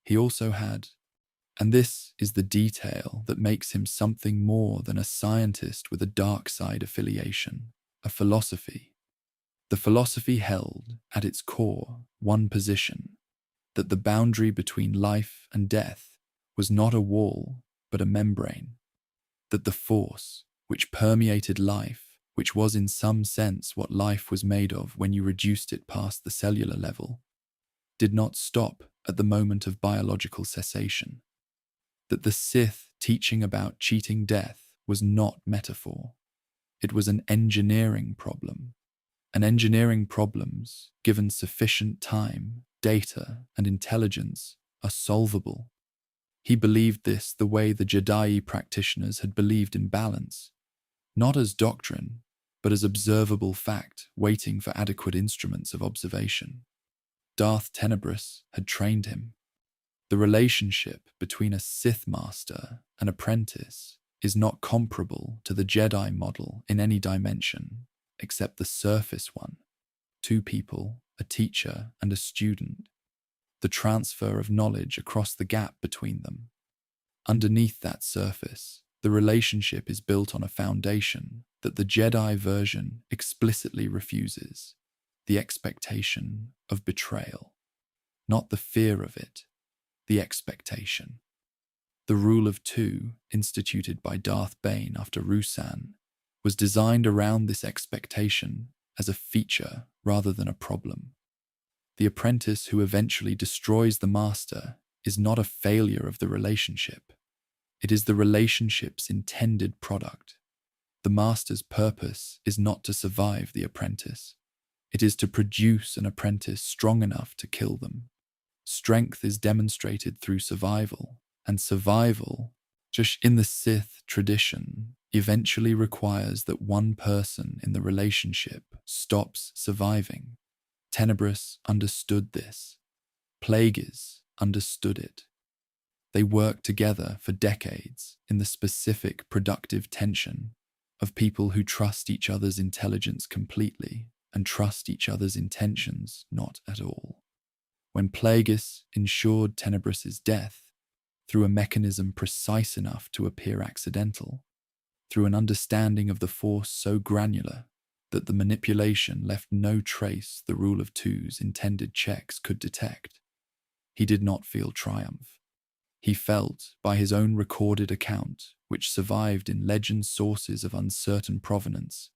He also had, and this is the detail that makes him something more than a scientist with a dark side affiliation, a philosophy. The philosophy held, at its core, one position, that the boundary between life and death was not a wall, but a membrane, that the force, which permeated life, which was in some sense what life was made of when you reduced it past the cellular level, did not stop at the moment of biological cessation. That the Sith teaching about cheating death was not metaphor. It was an engineering problem. And engineering problems, given sufficient time, data, and intelligence, are solvable. He believed this the way the Jedi practitioners had believed in balance, not as doctrine, but as observable fact waiting for adequate instruments of observation. Darth Tenebris had trained him. The relationship between a Sith master and apprentice is not comparable to the Jedi model in any dimension, except the surface one. Two people, a teacher and a student. The transfer of knowledge across the gap between them. Underneath that surface, the relationship is built on a foundation that the Jedi version explicitly refuses, the expectation of betrayal. Not the fear of it, the expectation. The rule of two, instituted by Darth Bane after Ruusan, was designed around this expectation as a feature rather than a problem. The apprentice who eventually destroys the master is not a failure of the relationship. It is the relationship's intended product. The master's purpose is not to survive the apprentice. It is to produce an apprentice strong enough to kill them. Strength is demonstrated through survival, and survival, just in the Sith tradition, eventually requires that one person in the relationship stops surviving. Tenebris understood this. Plagueis understood it. They worked together for decades in the specific productive tension of people who trust each other's intelligence completely and trust each other's intentions not at all. When Plagueis ensured Tenebris's death, through a mechanism precise enough to appear accidental, through an understanding of the Force so granular that the manipulation left no trace the rule of two's intended checks could detect, he did not feel triumph. He felt, by his own recorded account, which survived in legend sources of uncertain provenance,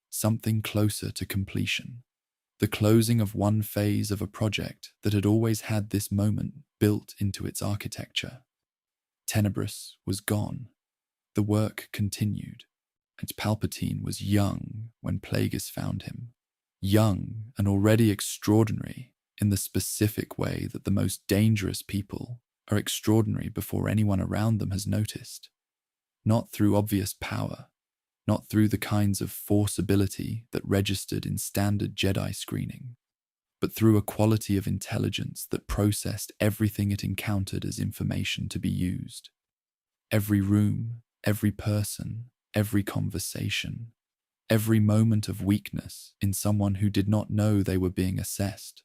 something closer to completion. The closing of one phase of a project that had always had this moment built into its architecture. Tenebris was gone. The work continued, and Palpatine was young when Plagueis found him. Young and already extraordinary in the specific way that the most dangerous people are extraordinary before anyone around them has noticed. Not through obvious power, not through the kinds of force ability that registered in standard Jedi screening, but through a quality of intelligence that processed everything it encountered as information to be used. Every room, every person, every conversation, every moment of weakness in someone who did not know they were being assessed.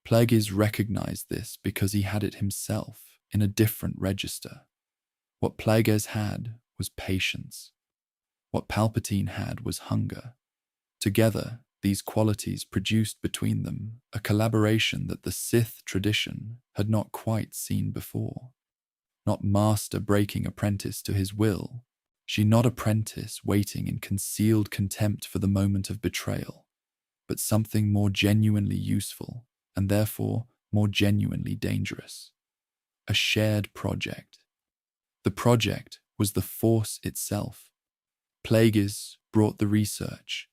Plagueis recognized this because he had it himself in a different register. What Plagueis had was patience. What Palpatine had was hunger. Together, these qualities produced between them a collaboration that the Sith tradition had not quite seen before. Not master breaking apprentice to his will, she not apprentice waiting in concealed contempt for the moment of betrayal, but something more genuinely useful, and therefore more genuinely dangerous. A shared project. The project was the Force itself. Plagueis brought the research,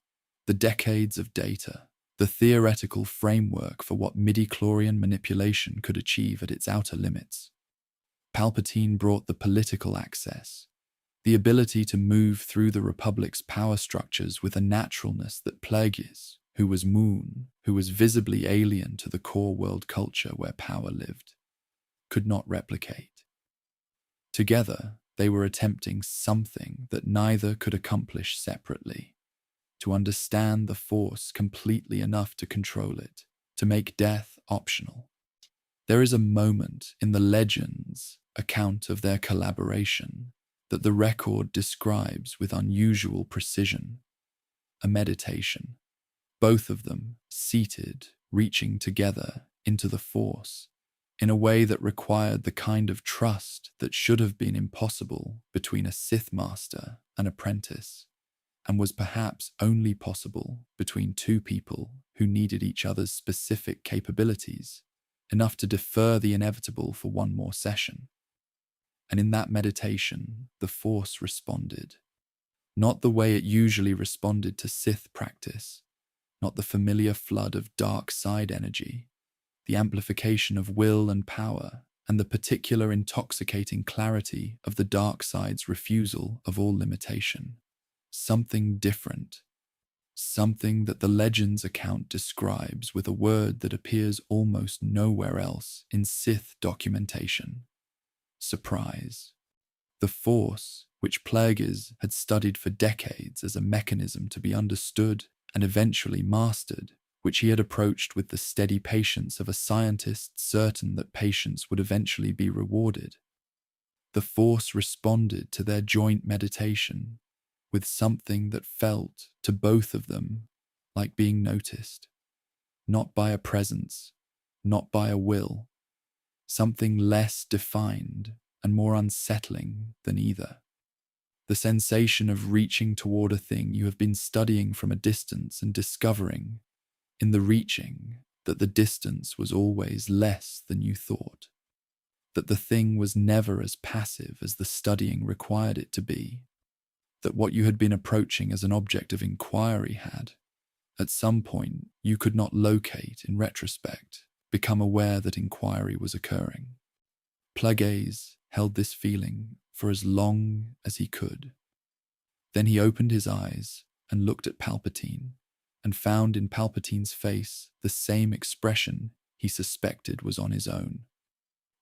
the decades of data, the theoretical framework for what midi-chlorian manipulation could achieve at its outer limits. Palpatine brought the political access, the ability to move through the Republic's power structures with a naturalness that Plagueis, who was Moon, who was visibly alien to the core world culture where power lived, could not replicate. Together, they were attempting something that neither could accomplish separately: to understand the Force completely enough to control it, to make death optional. There is a moment in the Legends account of their collaboration that the record describes with unusual precision: a meditation. Both of them seated, reaching together into the Force, in a way that required the kind of trust that should have been impossible between a Sith master and apprentice, and was perhaps only possible between two people who needed each other's specific capabilities, enough to defer the inevitable for one more session. And in that meditation, the Force responded. Not the way it usually responded to Sith practice, not the familiar flood of dark side energy, the amplification of will and power and the particular intoxicating clarity of the dark side's refusal of all limitation. Something different. Something that the Legends account describes with a word that appears almost nowhere else in Sith documentation. Surprise. The Force, which Plagueis had studied for decades as a mechanism to be understood and eventually mastered, which he had approached with the steady patience of a scientist certain that patience would eventually be rewarded. The Force responded to their joint meditation with something that felt, to both of them, like being noticed. Not by a presence, not by a will. Something less defined and more unsettling than either. The sensation of reaching toward a thing you have been studying from a distance and discovering, in the reaching, that the distance was always less than you thought. That the thing was never as passive as the studying required it to be. That what you had been approaching as an object of inquiry had, at some point you could not locate in retrospect, become aware that inquiry was occurring. Plagueis held this feeling for as long as he could. Then he opened his eyes and looked at Palpatine, and found in Palpatine's face the same expression he suspected was on his own.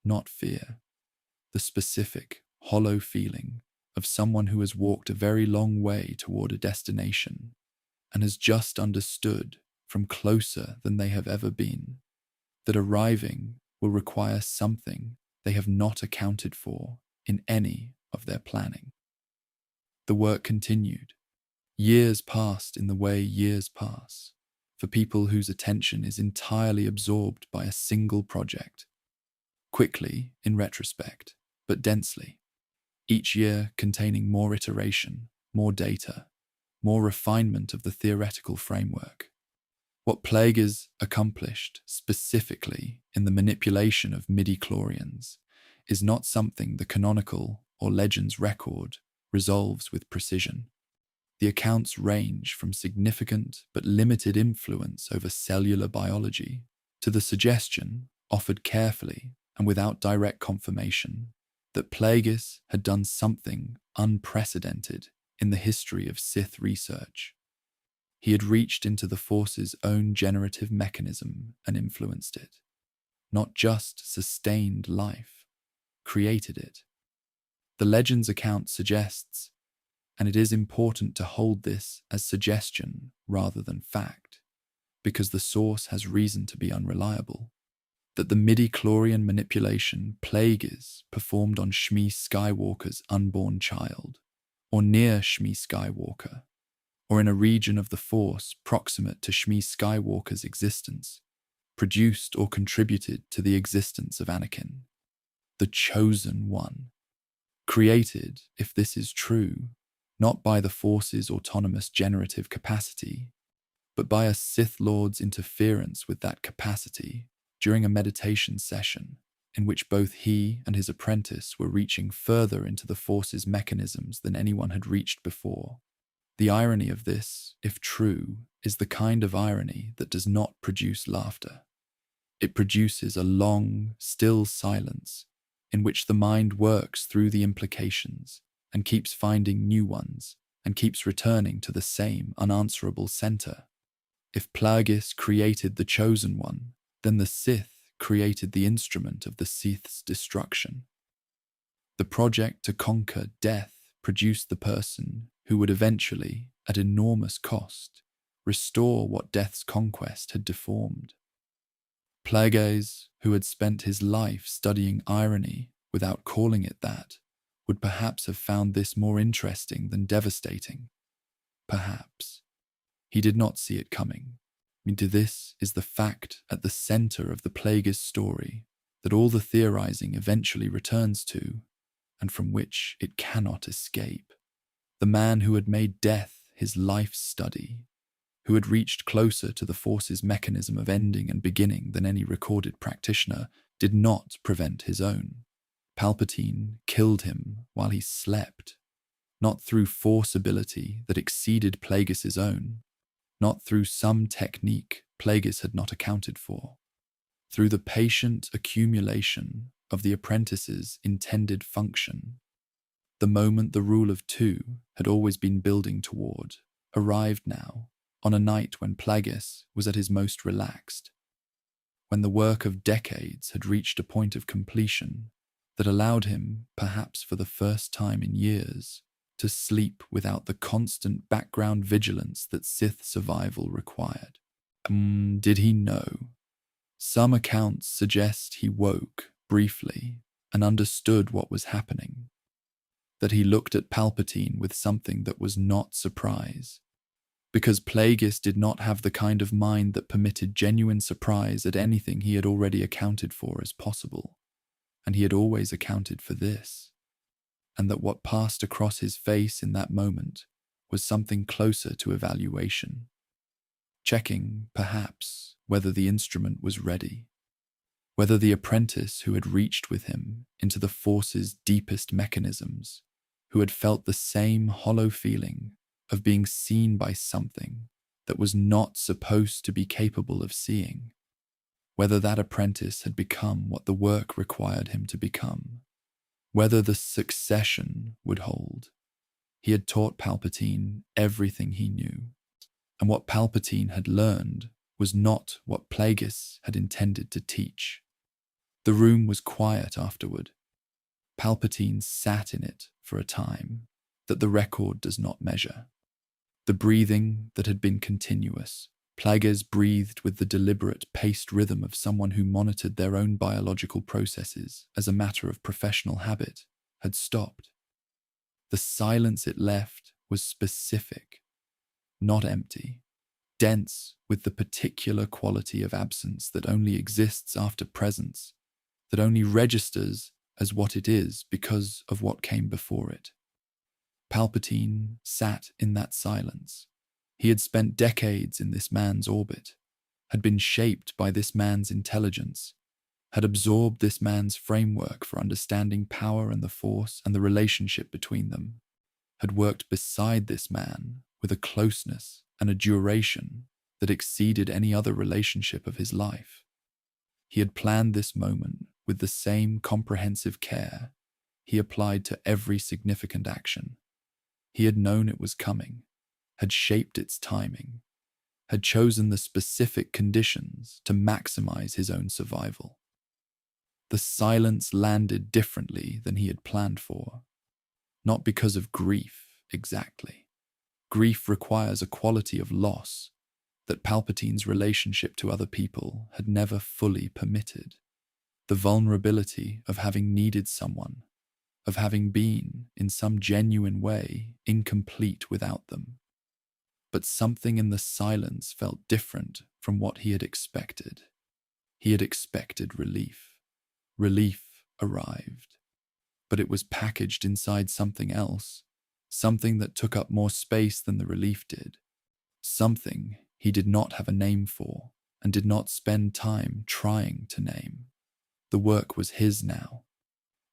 Not fear, the specific, hollow feeling of someone who has walked a very long way toward a destination and has just understood from closer than they have ever been that arriving will require something they have not accounted for in any of their planning. The work continued. Years passed in the way years pass, for people whose attention is entirely absorbed by a single project. Quickly, in retrospect, but densely. Each year containing more iteration, more data, more refinement of the theoretical framework. What Plagueis accomplished specifically in the manipulation of midi-chlorians is not something the canonical or Legends record resolves with precision. The accounts range from significant but limited influence over cellular biology to the suggestion, offered carefully and without direct confirmation, that Plagueis had done something unprecedented in the history of Sith research. He had reached into the Force's own generative mechanism and influenced it. Not just sustained life, created it. The Legends account suggests, and it is important to hold this as suggestion rather than fact, because the source has reason to be unreliable, that the midi-chlorian manipulation Plagueis performed on Shmi Skywalker's unborn child, or near Shmi Skywalker, or in a region of the Force proximate to Shmi Skywalker's existence, produced or contributed to the existence of Anakin, the Chosen One. Created, if this is true, not by the Force's autonomous generative capacity, but by a Sith Lord's interference with that capacity during a meditation session in which both he and his apprentice were reaching further into the Force's mechanisms than anyone had reached before. The irony of this, if true, is the kind of irony that does not produce laughter. It produces a long, still silence in which the mind works through the implications and keeps finding new ones and keeps returning to the same unanswerable center. If Plagueis created the Chosen One, then the Sith created the instrument of the Sith's destruction. The project to conquer death produced the person who would eventually, at enormous cost, restore what death's conquest had deformed. Plagueis, who had spent his life studying irony without calling it that, would perhaps have found this more interesting than devastating. Perhaps. He did not see it coming. This is the fact at the center of the Plagueis story that all the theorizing eventually returns to, and from which it cannot escape. The man who had made death his life's study, who had reached closer to the Force's mechanism of ending and beginning than any recorded practitioner, did not prevent his own. Palpatine killed him while he slept, not through Force ability that exceeded Plagueis' own, not through some technique Plagueis had not accounted for, through the patient accumulation of the apprentice's intended function. The moment the rule of two had always been building toward arrived now, on a night when Plagueis was at his most relaxed, when the work of decades had reached a point of completion that allowed him, perhaps for the first time in years, to sleep without the constant background vigilance that Sith survival required. Did he know? Some accounts suggest he woke briefly and understood what was happening, that he looked at Palpatine with something that was not surprise, because Plagueis did not have the kind of mind that permitted genuine surprise at anything he had already accounted for as possible, and he had always accounted for this, and that what passed across his face in that moment was something closer to evaluation, checking, perhaps, whether the instrument was ready, whether the apprentice who had reached with him into the Force's deepest mechanisms, who had felt the same hollow feeling of being seen by something that was not supposed to be capable of seeing, whether that apprentice had become what the work required him to become, whether the succession would hold. He had taught Palpatine everything he knew, and what Palpatine had learned was not what Plagueis had intended to teach. The room was quiet afterward. Palpatine sat in it for a time that the record does not measure. The breathing that had been continuous, Plagueis breathed with the deliberate, paced rhythm of someone who monitored their own biological processes as a matter of professional habit, had stopped. The silence it left was specific, not empty, dense with the particular quality of absence that only exists after presence, that only registers as what it is because of what came before it. Palpatine sat in that silence. He had spent decades in this man's orbit, had been shaped by this man's intelligence, had absorbed this man's framework for understanding power and the Force and the relationship between them, had worked beside this man with a closeness and a duration that exceeded any other relationship of his life. He had planned this moment with the same comprehensive care he applied to every significant action. He had known it was coming, had shaped its timing, had chosen the specific conditions to maximize his own survival. The silence landed differently than he had planned for, not because of grief exactly. Grief requires a quality of loss that Palpatine's relationship to other people had never fully permitted. The vulnerability of having needed someone, of having been, in some genuine way, incomplete without them. But something in the silence felt different from what he had expected. He had expected relief. Relief arrived. But it was packaged inside something else, something that took up more space than the relief did, something he did not have a name for and did not spend time trying to name. The work was his now.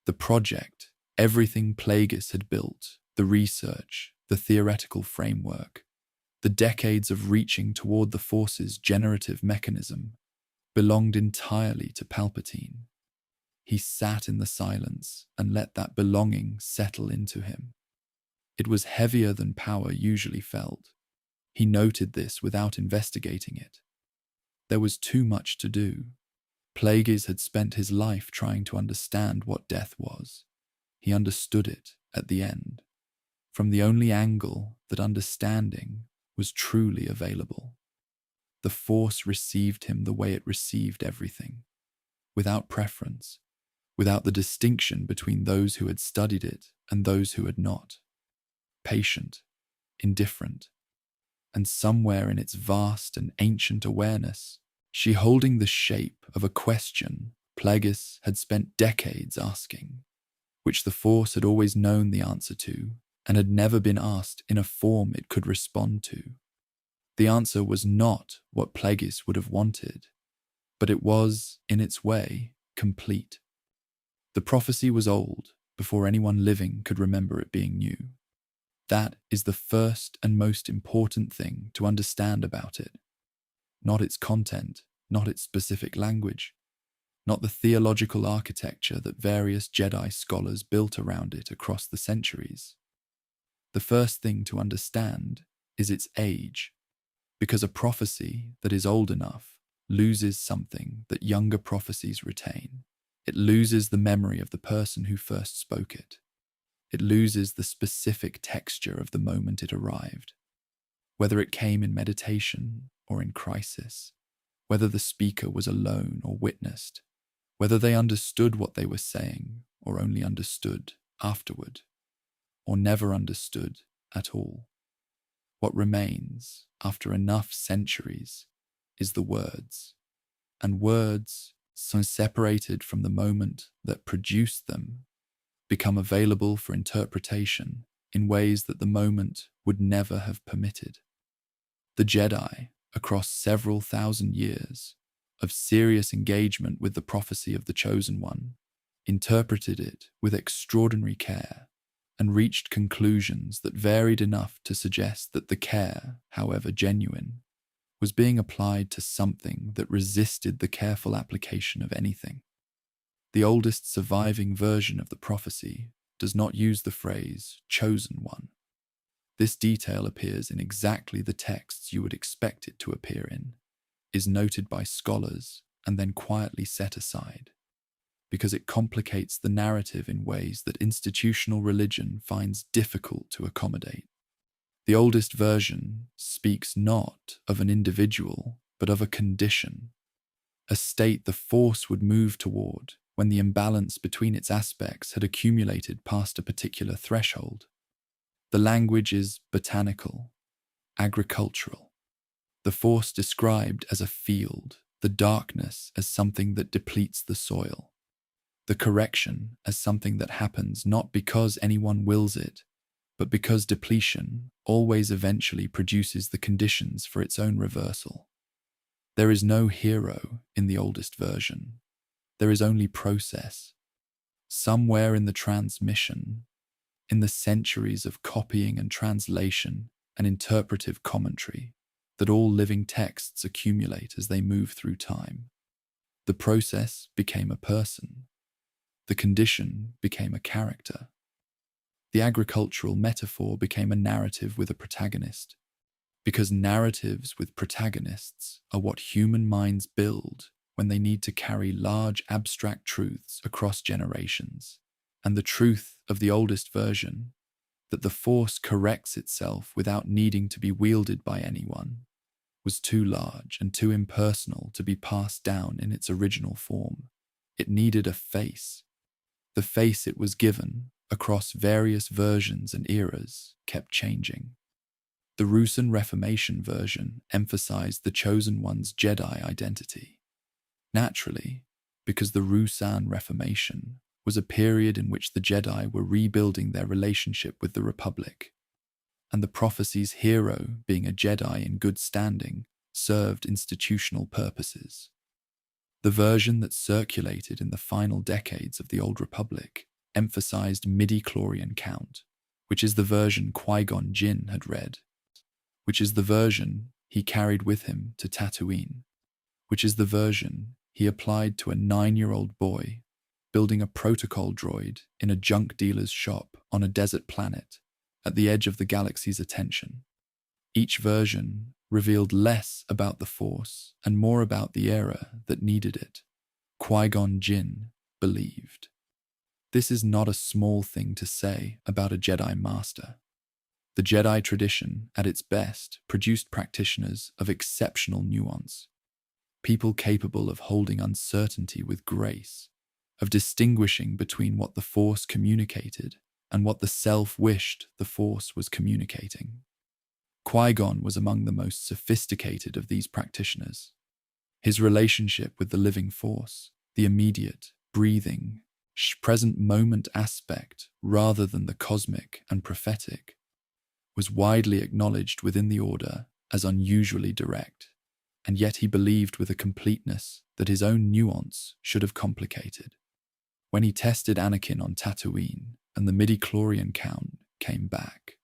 The project, everything Plagueis had built, the research, the theoretical framework, the decades of reaching toward the Force's generative mechanism, belonged entirely to Palpatine. He sat in the silence and let that belonging settle into him. It was heavier than power usually felt. He noted this without investigating it. There was too much to do. Plagueis had spent his life trying to understand what death was. He understood it at the end, from the only angle that understanding was truly available. The Force received him the way it received everything, without preference, without the distinction between those who had studied it and those who had not. Patient, indifferent, and somewhere in its vast and ancient awareness, she holding the shape of a question Plagueis had spent decades asking, which the Force had always known the answer to and had never been asked in a form it could respond to. The answer was not what Plagueis would have wanted, but it was, in its way, complete. The prophecy was old, before anyone living could remember it being new. That is the first and most important thing to understand about it. Not its content, not its specific language, not the theological architecture that various Jedi scholars built around it across the centuries. The first thing to understand is its age, because a prophecy that is old enough loses something that younger prophecies retain. It loses the memory of the person who first spoke it. It loses the specific texture of the moment it arrived. Whether it came in meditation or in crisis, whether the speaker was alone or witnessed, whether they understood what they were saying or only understood afterward, or never understood at all. What remains after enough centuries is the words, and words, so separated from the moment that produced them, become available for interpretation in ways that the moment would never have permitted. The Jedi, across several thousand years of serious engagement with the prophecy of the Chosen One, interpreted it with extraordinary care and reached conclusions that varied enough to suggest that the care, however genuine, was being applied to something that resisted the careful application of anything. The oldest surviving version of the prophecy does not use the phrase "chosen one." This detail appears in exactly the texts you would expect it to appear in, is noted by scholars and then quietly set aside, because it complicates the narrative in ways that institutional religion finds difficult to accommodate. The oldest version speaks not of an individual, but of a condition, a state the Force would move toward when the imbalance between its aspects had accumulated past a particular threshold. The language is botanical, agricultural. The Force described as a field, the darkness as something that depletes the soil, the correction as something that happens not because anyone wills it, but because depletion always eventually produces the conditions for its own reversal. There is no hero in the oldest version. There is only process. Somewhere in the transmission, in the centuries of copying and translation and interpretive commentary that all living texts accumulate as they move through time, the process became a person. The condition became a character. The agricultural metaphor became a narrative with a protagonist, because narratives with protagonists are what human minds build when they need to carry large abstract truths across generations. And the truth of the oldest version, that the Force corrects itself without needing to be wielded by anyone, was too large and too impersonal to be passed down in its original form. It needed a face. The face it was given, across various versions and eras, kept changing. The Rusan Reformation version emphasized the Chosen One's Jedi identity. Naturally, because the Rusan Reformation was a period in which the Jedi were rebuilding their relationship with the Republic, and the prophecy's hero, being a Jedi in good standing, served institutional purposes. The version that circulated in the final decades of the Old Republic emphasized midi-chlorian count, which is the version Qui-Gon Jinn had read, which is the version he carried with him to Tatooine, which is the version he applied to a 9-year-old boy building a protocol droid in a junk dealer's shop on a desert planet at the edge of the galaxy's attention. Each version revealed less about the Force and more about the era that needed it. Qui-Gon Jinn believed. This is not a small thing to say about a Jedi Master. The Jedi tradition, at its best, produced practitioners of exceptional nuance, people capable of holding uncertainty with grace, of distinguishing between what the Force communicated and what the self wished the Force was communicating. Qui-Gon was among the most sophisticated of these practitioners. His relationship with the living Force, the immediate, breathing, present moment aspect rather than the cosmic and prophetic, was widely acknowledged within the Order as unusually direct, and yet he believed with a completeness that his own nuance should have complicated. When he tested Anakin on Tatooine and the midi-chlorian count came back,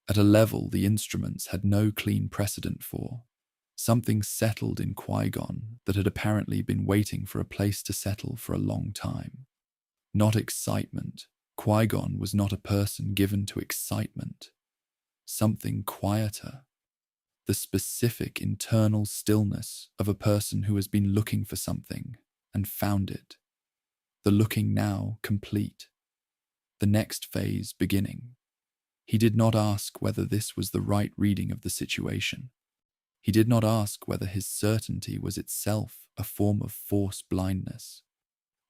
at a level the instruments had no clean precedent for, Something settled in Qui-Gon that had apparently been waiting for a place to settle for a long time. Not excitement. Qui-Gon was not a person given to excitement. Something quieter. The specific internal stillness of a person who has been looking for something and found it. The looking now complete. The next phase beginning. He did not ask whether this was the right reading of the situation. He did not ask whether his certainty was itself a form of force blindness,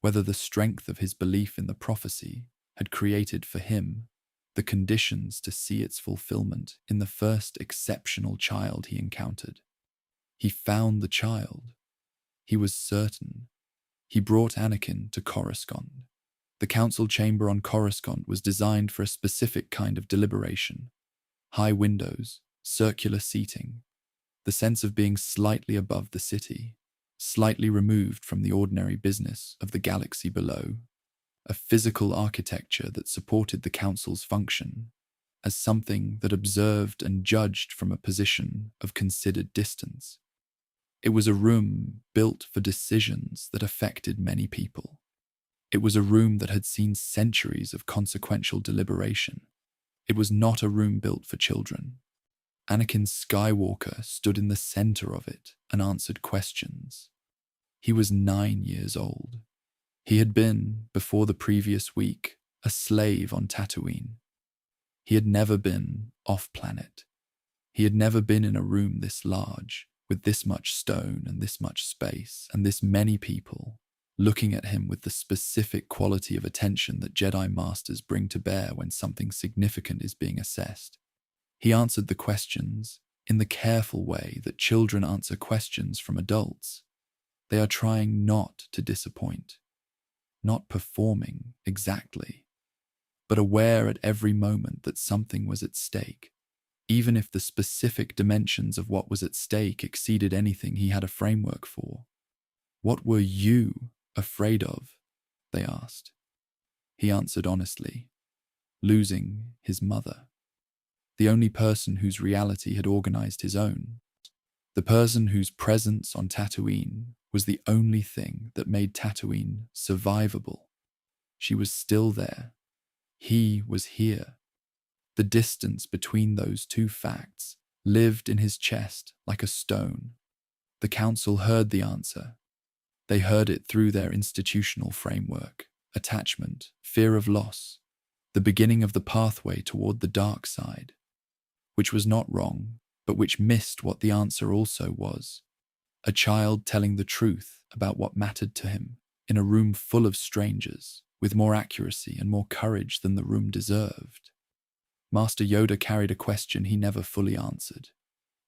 whether the strength of his belief in the prophecy had created for him the conditions to see its fulfillment in the first exceptional child he encountered. He found the child. He was certain. He brought Anakin to Coruscant. The council chamber on Coruscant was designed for a specific kind of deliberation. High windows, circular seating, the sense of being slightly above the city, slightly removed from the ordinary business of the galaxy below, a physical architecture that supported the council's function as something that observed and judged from a position of considered distance. It was a room built for decisions that affected many people. It was a room that had seen centuries of consequential deliberation. It was not a room built for children. Anakin Skywalker stood in the center of it and answered questions. He was 9 years old. He had been, before the previous week, a slave on Tatooine. He had never been off-planet. He had never been in a room this large, with this much stone and this much space, and this many people, looking at him with the specific quality of attention that Jedi Masters bring to bear when something significant is being assessed. He answered the questions in the careful way that children answer questions from adults. They are trying not to disappoint, not performing exactly, but aware at every moment that something was at stake, even if the specific dimensions of what was at stake exceeded anything he had a framework for. "What were you afraid of?" they asked. He answered honestly, losing his mother, the only person whose reality had organized his own, the person whose presence on Tatooine was the only thing that made Tatooine survivable. She was still there. He was here. The distance between those two facts lived in his chest like a stone. The council heard the answer. They heard it through their institutional framework, attachment, fear of loss, the beginning of the pathway toward the dark side, which was not wrong, but which missed what the answer also was. A child telling the truth about what mattered to him in a room full of strangers, with more accuracy and more courage than the room deserved. Master Yoda carried a question he never fully answered.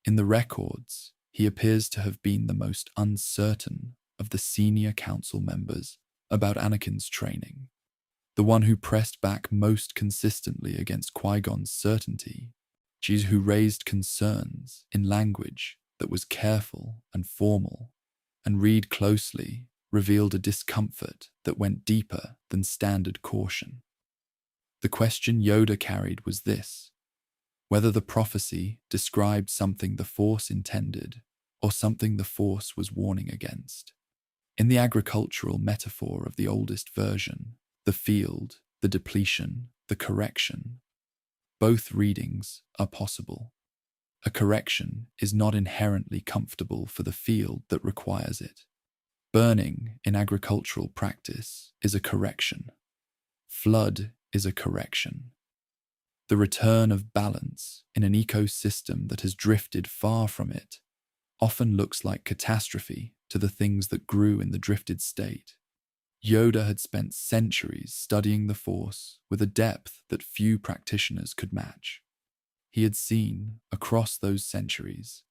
In the records, he appears to have been the most uncertain of the senior council members about Anakin's training, the one who pressed back most consistently against Qui-Gon's certainty, who raised concerns in language that was careful and formal, and read closely revealed a discomfort that went deeper than standard caution. The question Yoda carried was this: whether the prophecy described something the Force intended or something the Force was warning against. In the agricultural metaphor of the oldest version, the field, the depletion, the correction, both readings are possible. A correction is not inherently comfortable for the field that requires it. Burning in agricultural practice is a correction. Flood is a correction. The return of balance in an ecosystem that has drifted far from it often looks like catastrophe to the things that grew in the drifted state. Yoda had spent centuries studying the Force with a depth that few practitioners could match. He had seen, across those centuries,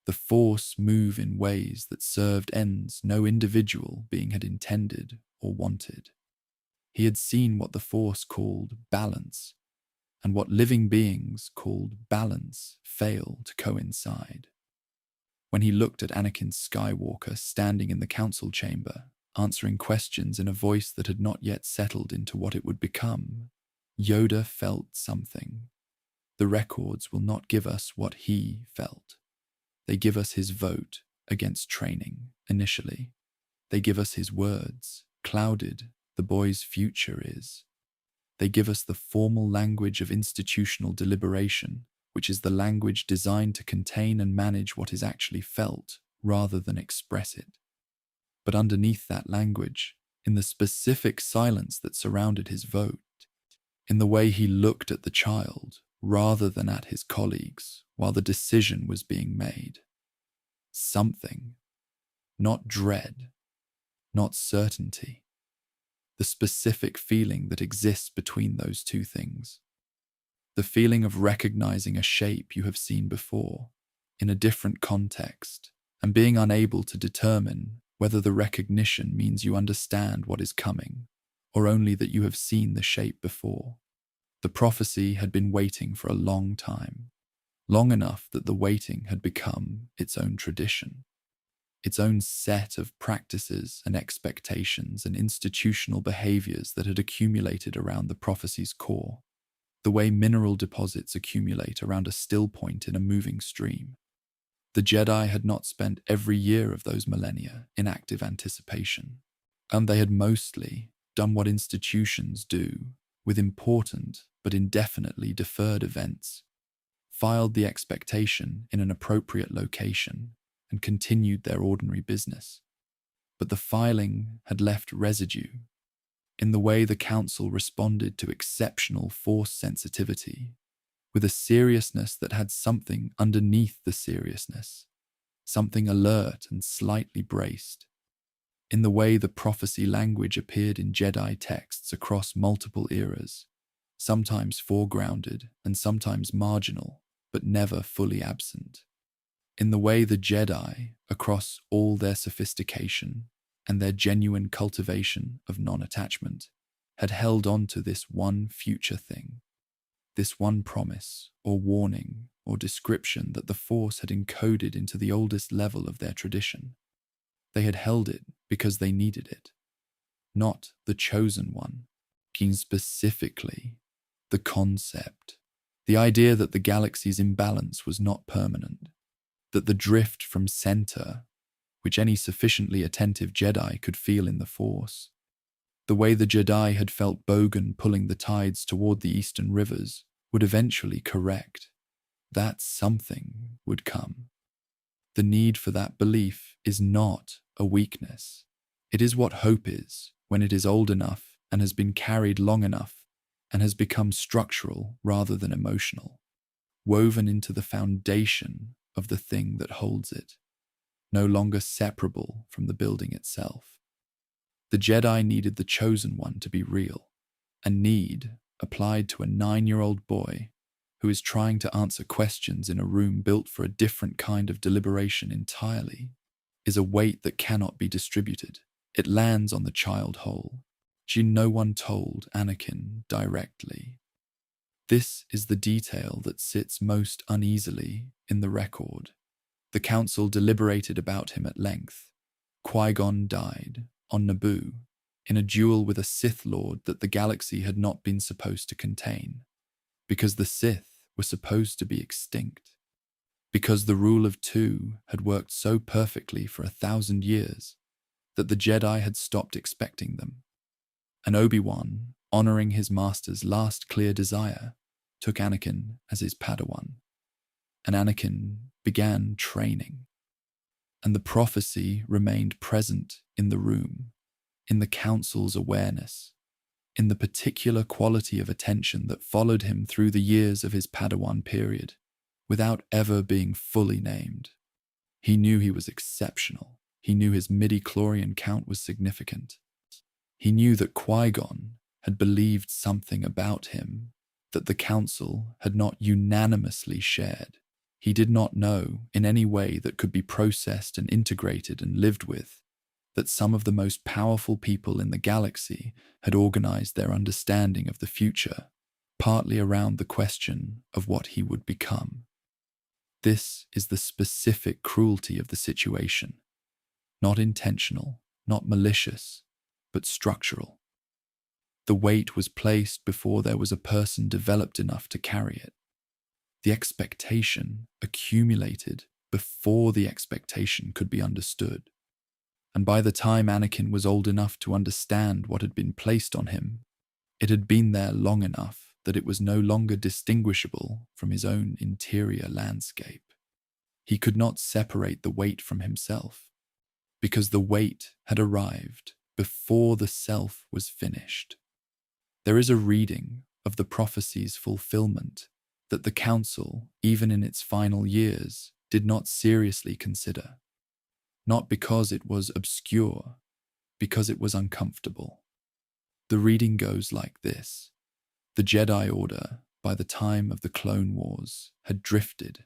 the Force move in ways that served ends no individual being had intended or wanted. He had seen what the Force called balance, and what living beings called balance fail to coincide. When he looked at Anakin Skywalker standing in the council chamber, answering questions in a voice that had not yet settled into what it would become, Yoda felt something. The records will not give us what he felt. They give us his vote against training initially. They give us his words, clouded the boy's future is. They give us the formal language of institutional deliberation, which is the language designed to contain and manage what is actually felt rather than express it. But underneath that language, in the specific silence that surrounded his vote, in the way he looked at the child rather than at his colleagues while the decision was being made, something, not dread, not certainty, the specific feeling that exists between those two things. The feeling of recognizing a shape you have seen before, in a different context, and being unable to determine whether the recognition means you understand what is coming, or only that you have seen the shape before. The prophecy had been waiting for a long time, long enough that the waiting had become its own tradition, its own set of practices and expectations and institutional behaviors that had accumulated around the prophecy's core, the way mineral deposits accumulate around a still point in a moving stream. The Jedi had not spent every year of those millennia in active anticipation, and they had mostly done what institutions do with important but indefinitely deferred events, filed the expectation in an appropriate location, and continued their ordinary business. But the filing had left residue in the way the council responded to exceptional force sensitivity, with a seriousness that had something underneath the seriousness, something alert and slightly braced, in the way the prophecy language appeared in Jedi texts across multiple eras, sometimes foregrounded and sometimes marginal, but never fully absent, in the way the Jedi, across all their sophistication and their genuine cultivation of non-attachment, had held on to this one future thing, this one promise or warning or description that the Force had encoded into the oldest level of their tradition. They had held it because they needed it, not the chosen one, specifically the concept, the idea that the galaxy's imbalance was not permanent, that the drift from center, which any sufficiently attentive Jedi could feel in the Force, the way the Jedi had felt Bogan pulling the tides toward the eastern rivers, would eventually correct. That something would come. The need for that belief is not a weakness. It is what hope is when it is old enough and has been carried long enough and has become structural rather than emotional, woven into the foundation of the thing that holds it, no longer separable from the building itself. The Jedi needed the chosen one to be real, a need applied to a 9-year-old boy who is trying to answer questions in a room built for a different kind of deliberation entirely, is a weight that cannot be distributed. It lands on the child whole. No one told Anakin directly. This is the detail that sits most uneasily in the record. The council deliberated about him at length. Qui-Gon died on Naboo in a duel with a Sith Lord that the galaxy had not been supposed to contain, because the Sith were supposed to be extinct, because the rule of two had worked so perfectly for 1,000 years that the Jedi had stopped expecting them. And Obi-Wan, honoring his master's last clear desire, took Anakin as his Padawan. And Anakin began training. And the prophecy remained present in the room, in the council's awareness, in the particular quality of attention that followed him through the years of his Padawan period, without ever being fully named. He knew he was exceptional. He knew his midi-chlorian count was significant. He knew that Qui-Gon had believed something about him that the council had not unanimously shared. He did not know, in any way that could be processed and integrated and lived with, that some of the most powerful people in the galaxy had organized their understanding of the future, partly around the question of what he would become. This is the specific cruelty of the situation. Not intentional, not malicious, but structural. The weight was placed before there was a person developed enough to carry it. The expectation accumulated before the expectation could be understood. And by the time Anakin was old enough to understand what had been placed on him, it had been there long enough that it was no longer distinguishable from his own interior landscape. He could not separate the weight from himself, because the weight had arrived before the self was finished. There is a reading of the prophecy's fulfillment that the Council, even in its final years, did not seriously consider. Not because it was obscure, because it was uncomfortable. The reading goes like this. The Jedi Order, by the time of the Clone Wars, had drifted.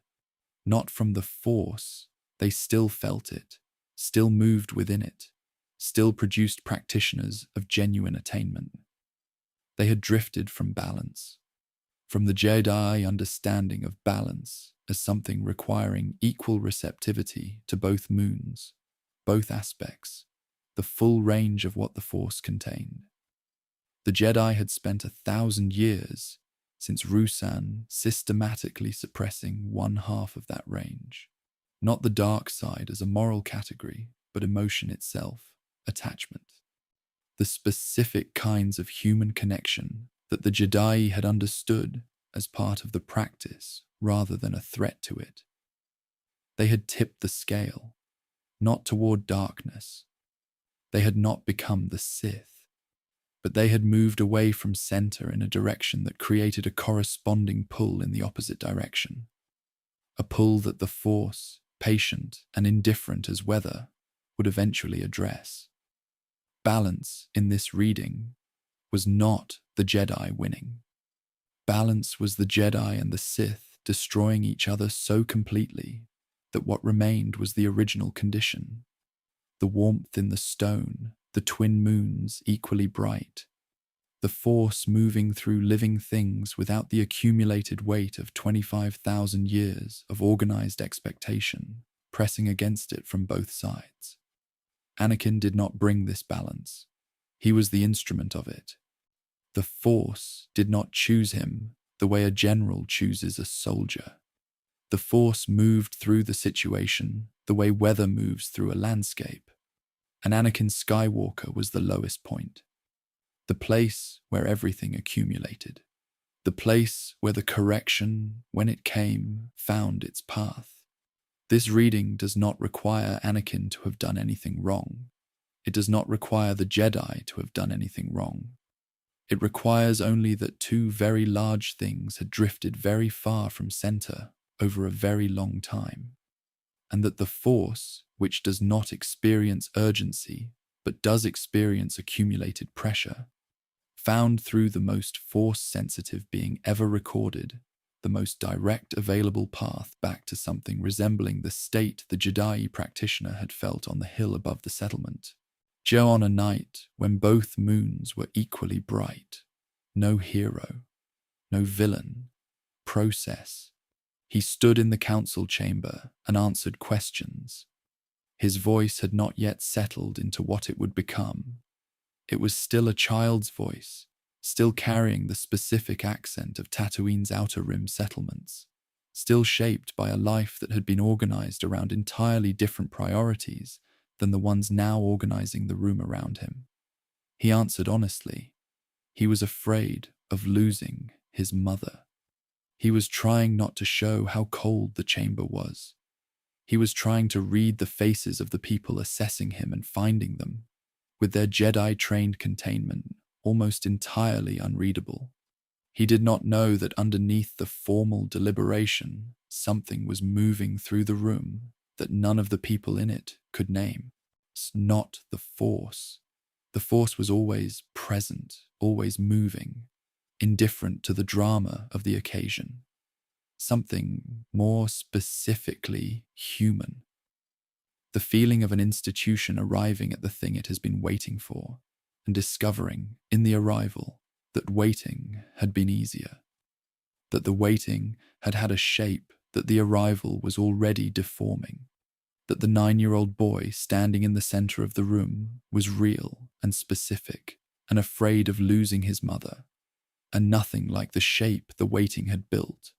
Not from the Force, they still felt it, still moved within it, still produced practitioners of genuine attainment. They had drifted from balance, from the Jedi understanding of balance as something requiring equal receptivity to both moons, both aspects, the full range of what the Force contained. The Jedi had spent 1,000 years since Ruusan systematically suppressing one half of that range. Not the dark side as a moral category, but emotion itself, attachment. The specific kinds of human connection that the Jedi had understood as part of the practice rather than a threat to it. They had tipped the scale, not toward darkness. They had not become the Sith, but they had moved away from center in a direction that created a corresponding pull in the opposite direction. A pull that the Force, patient and indifferent as weather, would eventually address. Balance in this reading was not the Jedi winning. Balance was the Jedi and the Sith destroying each other so completely that what remained was the original condition. The warmth in the stone, the twin moons equally bright, the Force moving through living things without the accumulated weight of 25,000 years of organized expectation pressing against it from both sides. Anakin did not bring this balance. He was the instrument of it. The Force did not choose him the way a general chooses a soldier. The Force moved through the situation the way weather moves through a landscape. And Anakin Skywalker was the lowest point. The place where everything accumulated. The place where the correction, when it came, found its path. This reading does not require Anakin to have done anything wrong. It does not require the Jedi to have done anything wrong. It requires only that two very large things had drifted very far from center over a very long time, and that the Force, which does not experience urgency, but does experience accumulated pressure, found through the most Force-sensitive being ever recorded, the most direct available path back to something resembling the state the Jedi practitioner had felt on the hill above the settlement. On a night when both moons were equally bright. No hero, no villain, process. He stood in the council chamber and answered questions. His voice had not yet settled into what it would become. It was still a child's voice, still carrying the specific accent of Tatooine's outer rim settlements, still shaped by a life that had been organized around entirely different priorities than the ones now organizing the room around him. He answered honestly. He was afraid of losing his mother. He was trying not to show how cold the chamber was. He was trying to read the faces of the people assessing him and finding them, with their Jedi-trained containment almost entirely unreadable. He did not know that underneath the formal deliberation, something was moving through the room that none of the people in it could name. It's not the Force. The Force was always present, always moving, indifferent to the drama of the occasion. Something more specifically human. The feeling of an institution arriving at the thing it has been waiting for, and discovering, in the arrival, that waiting had been easier. That the waiting had had a shape that the arrival was already deforming. That the 9-year-old boy standing in the center of the room was real and specific and afraid of losing his mother, and nothing like the shape the waiting had built.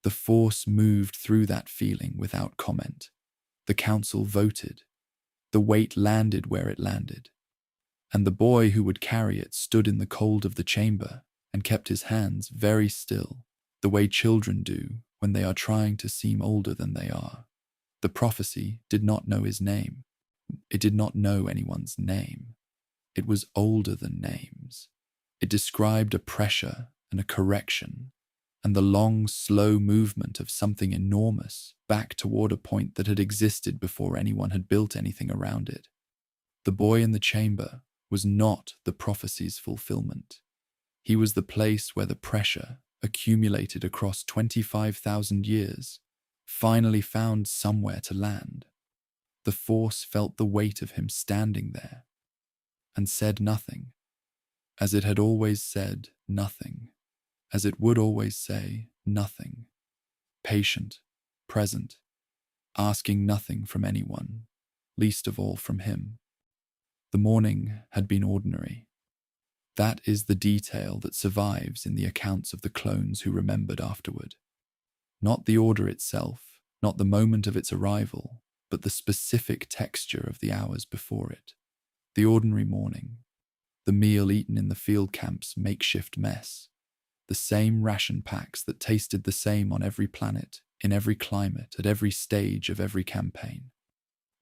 The Force moved through that feeling without comment. The council voted. The weight landed where it landed. And the boy who would carry it stood in the cold of the chamber and kept his hands very still, the way children do when they are trying to seem older than they are. The prophecy did not know his name. It did not know anyone's name. It was older than names. It described a pressure and a correction, and the long, slow movement of something enormous back toward a point that had existed before anyone had built anything around it. The boy in the chamber was not the prophecy's fulfillment. He was the place where the pressure, accumulated across 25,000 years, finally found somewhere to land. The Force felt the weight of him standing there, and said nothing, as it had always said nothing, as it would always say nothing, patient, present, asking nothing from anyone, least of all from him. The morning had been ordinary. That is the detail that survives in the accounts of the clones who remembered afterward. Not the order itself, not the moment of its arrival, but the specific texture of the hours before it. The ordinary morning, the meal eaten in the field camp's makeshift mess, the same ration packs that tasted the same on every planet, in every climate, at every stage of every campaign.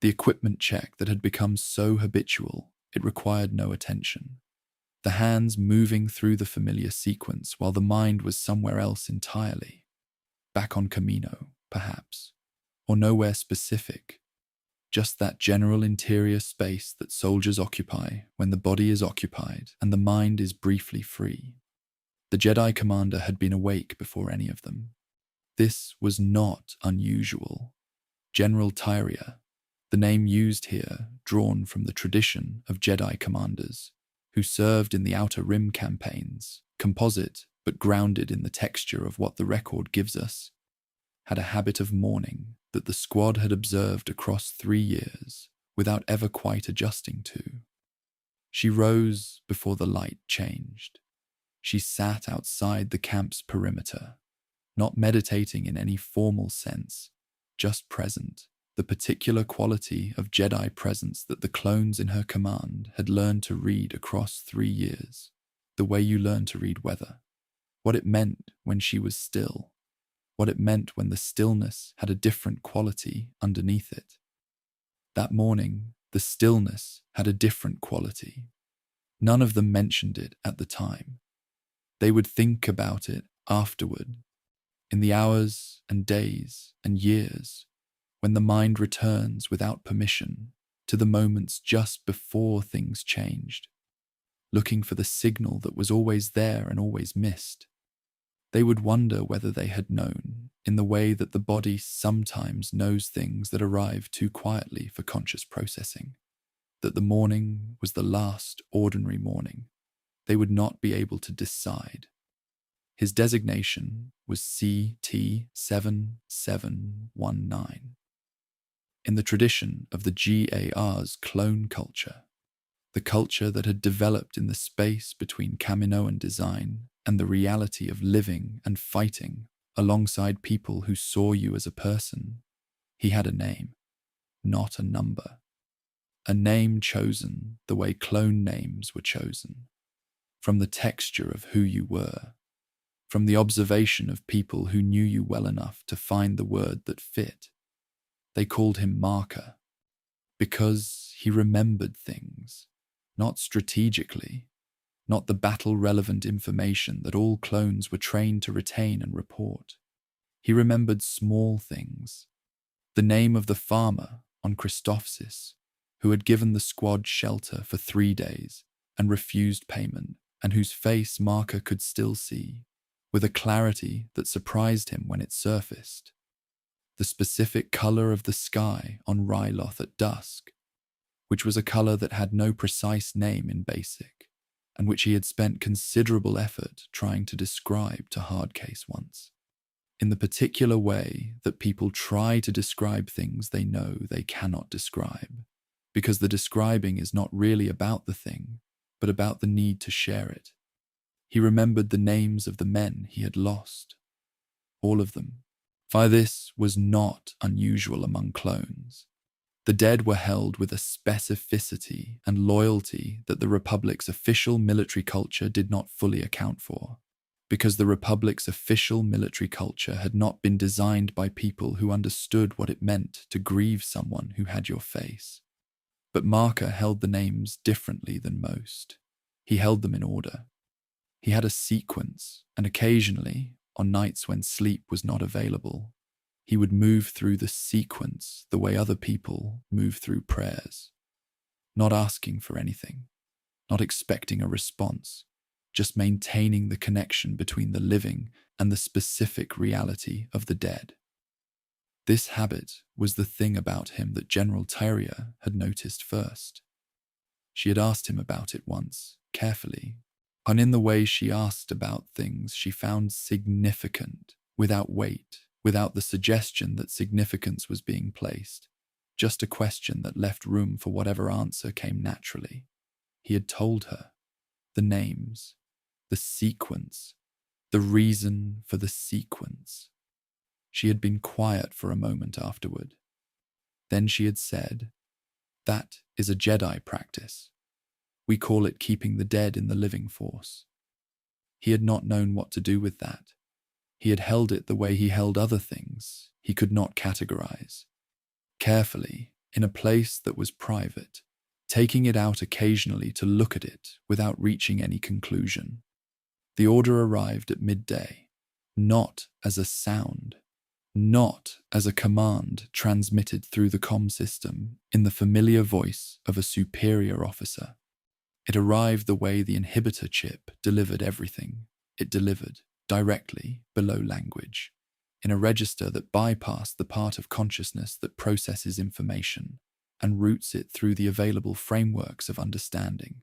The equipment check that had become so habitual it required no attention. The hands moving through the familiar sequence while the mind was somewhere else entirely. Back on Camino, perhaps, or nowhere specific. Just that general interior space that soldiers occupy when the body is occupied and the mind is briefly free. The Jedi commander had been awake before any of them. This was not unusual. General Tyria, the name used here, drawn from the tradition of Jedi commanders, who served in the Outer Rim campaigns, composite but grounded in the texture of what the record gives us, had a habit of mourning that the squad had observed across 3 years without ever quite adjusting to. She rose before the light changed. She sat outside the camp's perimeter, not meditating in any formal sense, just present, the particular quality of Jedi presence that the clones in her command had learned to read across 3 years, the way you learn to read weather, what it meant when she was still, what it meant when the stillness had a different quality underneath it. That morning, the stillness had a different quality. None of them mentioned it at the time. They would think about it afterward, in the hours and days and years, when the mind returns without permission to the moments just before things changed, looking for the signal that was always there and always missed. They would wonder whether they had known, in the way that the body sometimes knows things that arrive too quietly for conscious processing, that the morning was the last ordinary morning. They would not be able to decide. His designation was CT-7719. In the tradition of the GAR's clone culture, the culture that had developed in the space between Kaminoan design and the reality of living and fighting alongside people who saw you as a person, he had a name, not a number. A name chosen the way clone names were chosen, from the texture of who you were, from the observation of people who knew you well enough to find the word that fit. They called him Marker, because he remembered things, not strategically, not the battle-relevant information that all clones were trained to retain and report. He remembered small things. The name of the farmer on Christophsis, who had given the squad shelter for 3 days and refused payment, and whose face Marker could still see, with a clarity that surprised him when it surfaced. The specific colour of the sky on Ryloth at dusk, which was a colour that had no precise name in BASIC, and which he had spent considerable effort trying to describe to Hardcase once, in the particular way that people try to describe things they know they cannot describe, because the describing is not really about the thing, but about the need to share it. He remembered the names of the men he had lost, all of them, For this was not unusual among clones. The dead were held with a specificity and loyalty that the Republic's official military culture did not fully account for, because the Republic's official military culture had not been designed by people who understood what it meant to grieve someone who had your face. But Malachor held the names differently than most. He held them in order. He had a sequence, and occasionally, on nights when sleep was not available, he would move through the sequence the way other people move through prayers, not asking for anything, not expecting a response, just maintaining the connection between the living and the specific reality of the dead. This habit was the thing about him that General Tyria had noticed first. She had asked him about it once, carefully, and in the way she asked about things she found significant, without weight, without the suggestion that significance was being placed, just a question that left room for whatever answer came naturally. He had told her the names, the sequence, the reason for the sequence. She had been quiet for a moment afterward. Then she had said, "That is a Jedi practice. We call it keeping the dead in the living force." He had not known what to do with that. He had held it the way he held other things he could not categorize. Carefully, in a place that was private, taking it out occasionally to look at it without reaching any conclusion. The order arrived at midday, not as a sound, not as a command transmitted through the comm system in the familiar voice of a superior officer. It arrived the way the inhibitor chip delivered everything. It delivered directly below language, in a register that bypassed the part of consciousness that processes information and routes it through the available frameworks of understanding.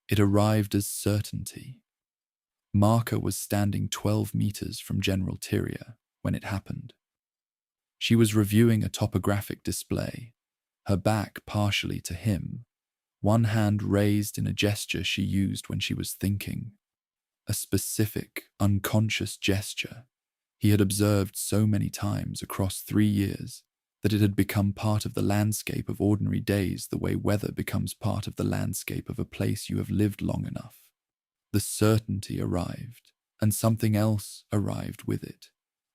It arrived as certainty. Malachor was standing 12 meters from General Tyria when it happened. She was reviewing a topographic display, her back partially to him, one hand raised in a gesture she used when she was thinking. A specific, unconscious gesture he had observed so many times across 3 years that it had become part of the landscape of ordinary days the way weather becomes part of the landscape of a place you have lived long enough. The certainty arrived, and something else arrived with it.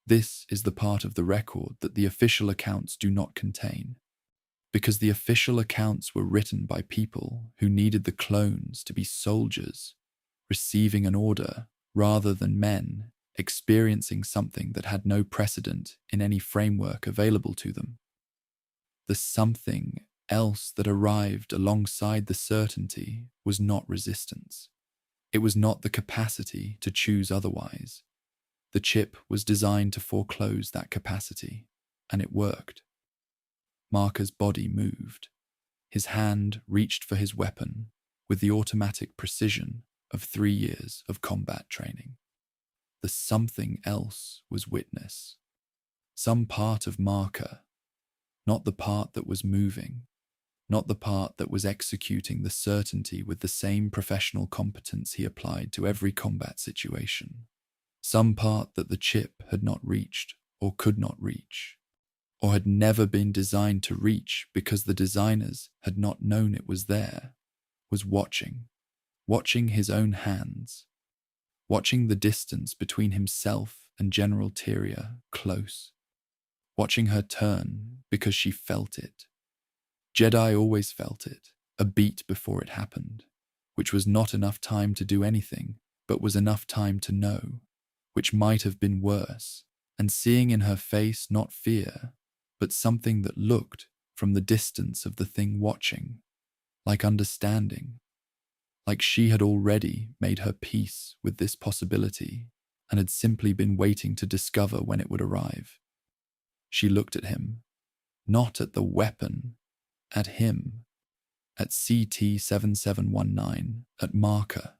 This is the part of the record that the official accounts do not contain, because the official accounts were written by people who needed the clones to be soldiers, receiving an order, rather than men experiencing something that had no precedent in any framework available to them. The something else that arrived alongside the certainty was not resistance. It was not the capacity to choose otherwise. The chip was designed to foreclose that capacity, and it worked. Malachor's body moved. His hand reached for his weapon with the automatic precision of 3 years of combat training. The something else was witness. Some part of Malachor, not the part that was moving, not the part that was executing the certainty with the same professional competence he applied to every combat situation. Some part that the chip had not reached or could not reach, or had never been designed to reach because the designers had not known it was there, was watching his own hands, watching the distance between himself and General Tyria close, watching her turn because she felt it. Jedi always felt it, a beat before it happened, which was not enough time to do anything, but was enough time to know, which might have been worse, and seeing in her face not fear, but something that looked from the distance of the thing watching, like understanding, like she had already made her peace with this possibility and had simply been waiting to discover when it would arrive. She looked at him, not at the weapon, at him, at CT-7719, at Malachor,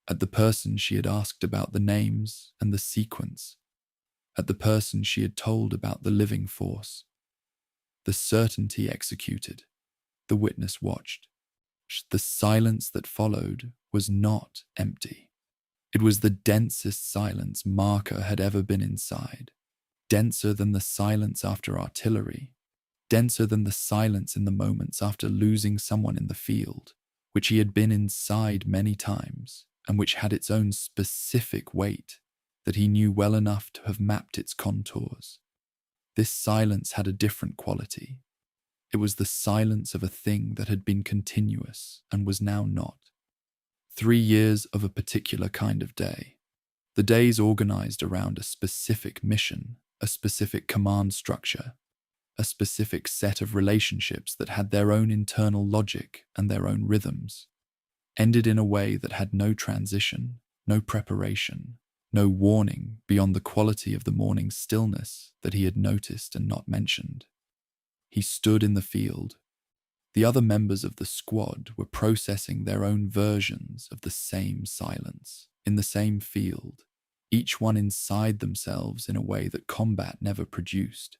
at the person she had asked about the names and the sequence, at the person she had told about the living force. The certainty executed, the witness watched. The silence that followed was not empty. It was the densest silence Malachor had ever been inside. denser than the silence after artillery, denser than the silence in the moments after losing someone in the field, which he had been inside many times, and which had its own specific weight that he knew well enough to have mapped its contours. This silence had a different quality. It was the silence of a thing that had been continuous and was now not. 3 years of a particular kind of day. The days organized around a specific mission, a specific command structure, a specific set of relationships that had their own internal logic and their own rhythms, ended in a way that had no transition, no preparation, no warning beyond the quality of the morning stillness that he had noticed and not mentioned. He stood in the field. The other members of the squad were processing their own versions of the same silence, in the same field, each one inside themselves in a way that combat never produced.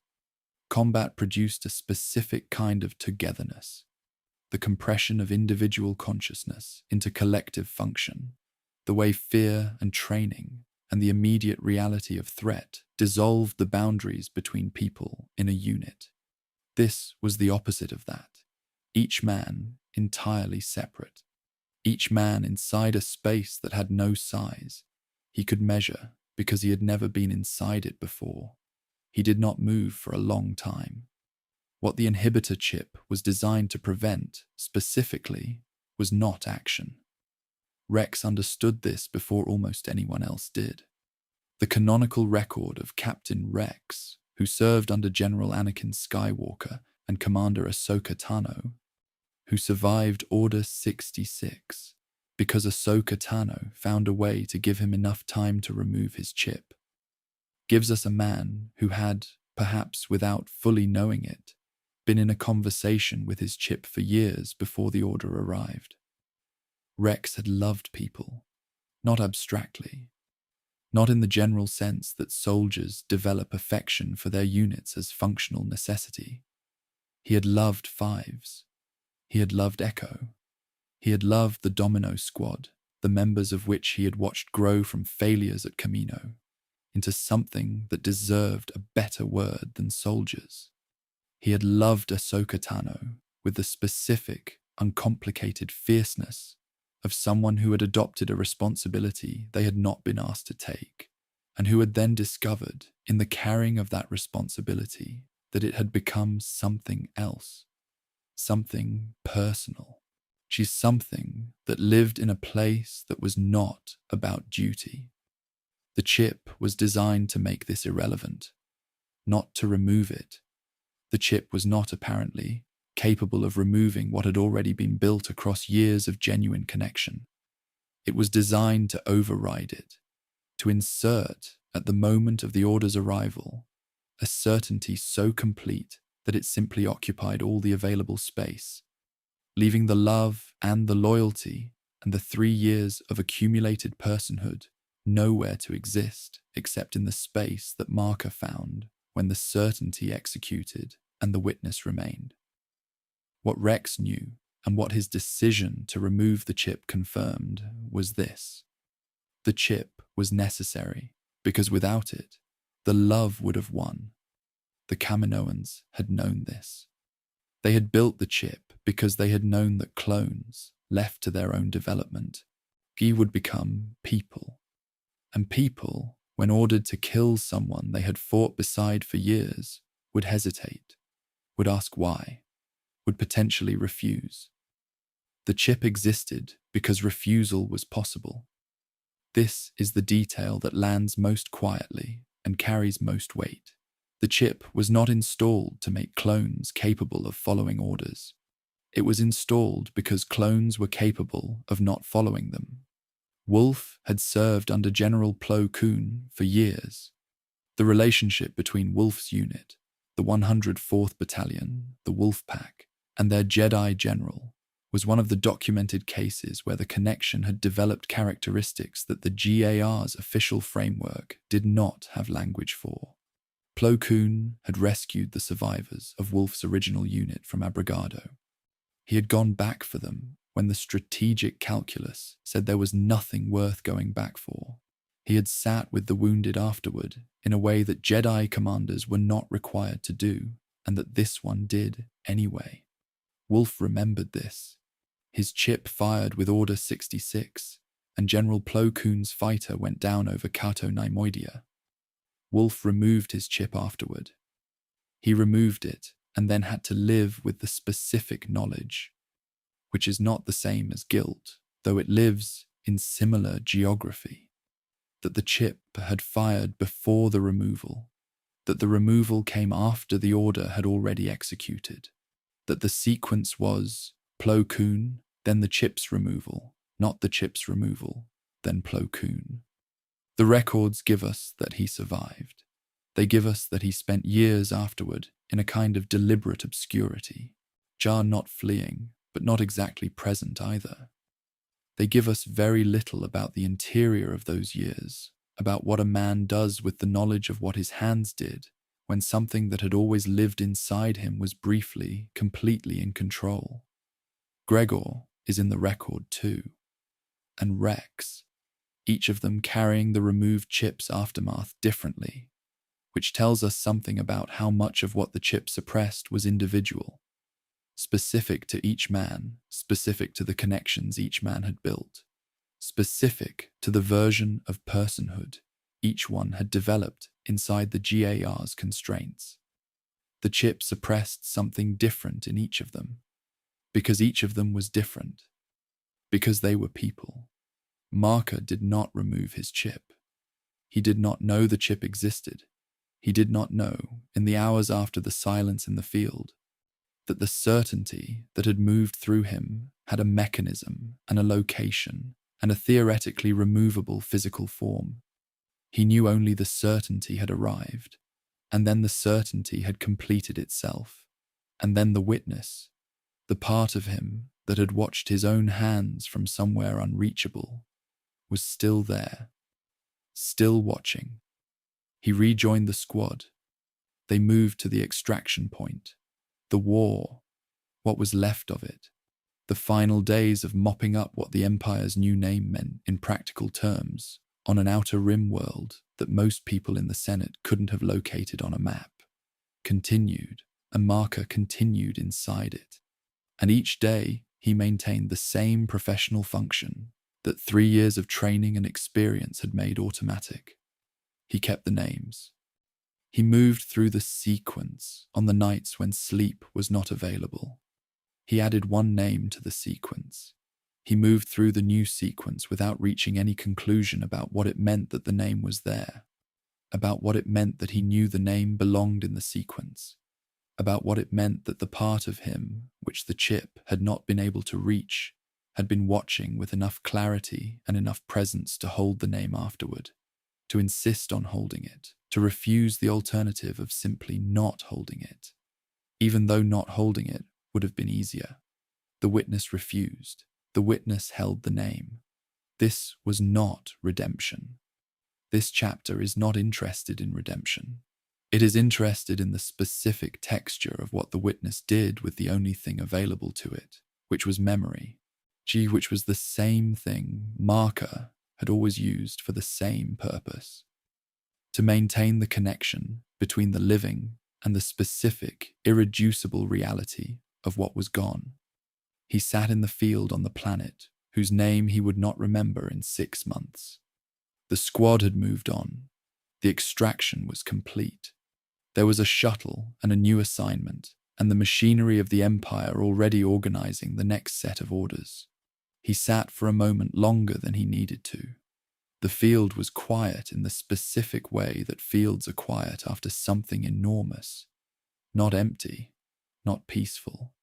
Combat produced a specific kind of togetherness, the compression of individual consciousness into collective function, the way fear and training and the immediate reality of threat dissolved the boundaries between people in a unit. This was the opposite of that. Each man entirely separate. Each man inside a space that had no size. He could measure because he had never been inside it before. He did not move for a long time. What the inhibitor chip was designed to prevent, specifically, was not action. Rex understood this before almost anyone else did. The canonical record of Captain Rex, who served under General Anakin Skywalker and Commander Ahsoka Tano, who survived Order 66 because Ahsoka Tano found a way to give him enough time to remove his chip, gives us a man who had, perhaps without fully knowing it, been in a conversation with his chip for years before the order arrived. Rex had loved people, not abstractly, not in the general sense that soldiers develop affection for their units as functional necessity. He had loved Fives. He had loved Echo. He had loved the Domino Squad, the members of which he had watched grow from failures at Camino into something that deserved a better word than soldiers. He had loved Ahsoka Tano with the specific, uncomplicated fierceness of someone who had adopted a responsibility they had not been asked to take, and who had then discovered, in the carrying of that responsibility, that it had become something else, something personal. She's something that lived in a place that was not about duty. The chip was designed to make this irrelevant, not to remove it. The chip was not, apparently, capable of removing what had already been built across years of genuine connection. It was designed to override it, to insert, at the moment of the order's arrival, a certainty so complete that it simply occupied all the available space, leaving the love and the loyalty and the 3 years of accumulated personhood nowhere to exist except in the space that Marker found when the certainty executed and the witness remained. What Rex knew, and what his decision to remove the chip confirmed, was this. The chip was necessary, because without it, the love would have won. The Kaminoans had known this. They had built the chip because they had known that clones, left to their own development, would become people. And people, when ordered to kill someone they had fought beside for years, would hesitate, would ask why, would potentially refuse. The chip existed because refusal was possible. This is the detail that lands most quietly and carries most weight. The chip was not installed to make clones capable of following orders. It was installed because clones were capable of not following them. Wolf had served under General Plo Koon for years. The relationship between Wolf's unit, the 104th Battalion, the Wolf Pack, and their Jedi general was one of the documented cases where the connection had developed characteristics that the GAR's official framework did not have language for. Plo Koon had rescued the survivors of Wolf's original unit from Abrigado. He had gone back for them when the strategic calculus said there was nothing worth going back for. He had sat with the wounded afterward in a way that Jedi commanders were not required to do, and that this one did anyway. Wolf remembered this. His chip fired with Order 66, and General Plo Koon's fighter went down over Cato Neimoidia. Wolf removed his chip afterward. He removed it and then had to live with the specific knowledge, which is not the same as guilt, though it lives in similar geography, that the chip had fired before the removal, that the removal came after the order had already executed, that the sequence was Plo Koon, then the chip's removal, not the chip's removal, then Plo Koon. The records give us that he survived. They give us that he spent years afterward in a kind of deliberate obscurity, Jar not fleeing, but not exactly present either. They give us very little about the interior of those years, about what a man does with the knowledge of what his hands did when something that had always lived inside him was briefly, completely in control. Gregor is in the record too, and Rex, each of them carrying the removed chip's aftermath differently, which tells us something about how much of what the chip suppressed was individual, specific to each man, specific to the connections each man had built, specific to the version of personhood each one had developed inside the GAR's constraints. The chip suppressed something different in each of them, because each of them was different, because they were people. Marker did not remove his chip. He did not know the chip existed. He did not know, in the hours after the silence in the field, that the certainty that had moved through him had a mechanism and a location and a theoretically removable physical form. He knew only the certainty had arrived, and then the certainty had completed itself, and then the witness, the part of him that had watched his own hands from somewhere unreachable, was still there, still watching. He rejoined the squad. They moved to the extraction point. The war, what was left of it, the final days of mopping up what the Empire's new name meant in practical terms on an outer rim world that most people in the Senate couldn't have located on a map, continued, and Marker continued inside it. And each day he maintained the same professional function that 3 years of training and experience had made automatic. He kept the names. He moved through the sequence on the nights when sleep was not available. He added one name to the sequence. He moved through the new sequence without reaching any conclusion about what it meant that the name was there, about what it meant that he knew the name belonged in the sequence, about what it meant that the part of him which the chip had not been able to reach had been watching with enough clarity and enough presence to hold the name afterward, to insist on holding it, to refuse the alternative of simply not holding it, even though not holding it would have been easier. The witness refused. The witness held the name. This was not redemption. This chapter is not interested in redemption. It is interested in the specific texture of what the witness did with the only thing available to it, which was memory, which was the same thing Marker had always used for the same purpose, to maintain the connection between the living and the specific, irreducible reality of what was gone. He sat in the field on the planet whose name he would not remember in 6 months. The squad had moved on. The extraction was complete. There was a shuttle and a new assignment, and the machinery of the Empire already organizing the next set of orders. He sat for a moment longer than he needed to. The field was quiet in the specific way that fields are quiet after something enormous, not empty, not peaceful,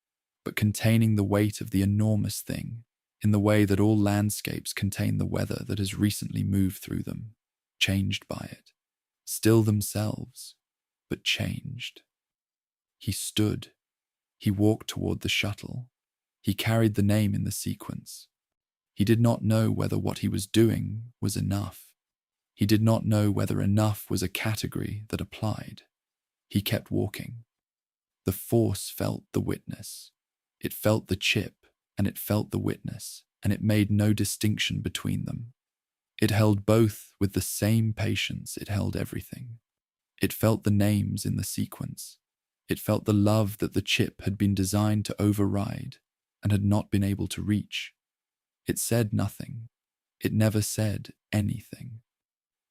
but containing the weight of the enormous thing in the way that all landscapes contain the weather that has recently moved through them, changed by it, still themselves, but changed. He stood. He walked toward the shuttle. He carried the name in the sequence. He did not know whether what he was doing was enough. He did not know whether enough was a category that applied. He kept walking. The Force felt the witness. It felt the chip, and it felt the witness, and it made no distinction between them. It held both with the same patience it held everything. It felt the names in the sequence. It felt the love that the chip had been designed to override and had not been able to reach. It said nothing. It never said anything.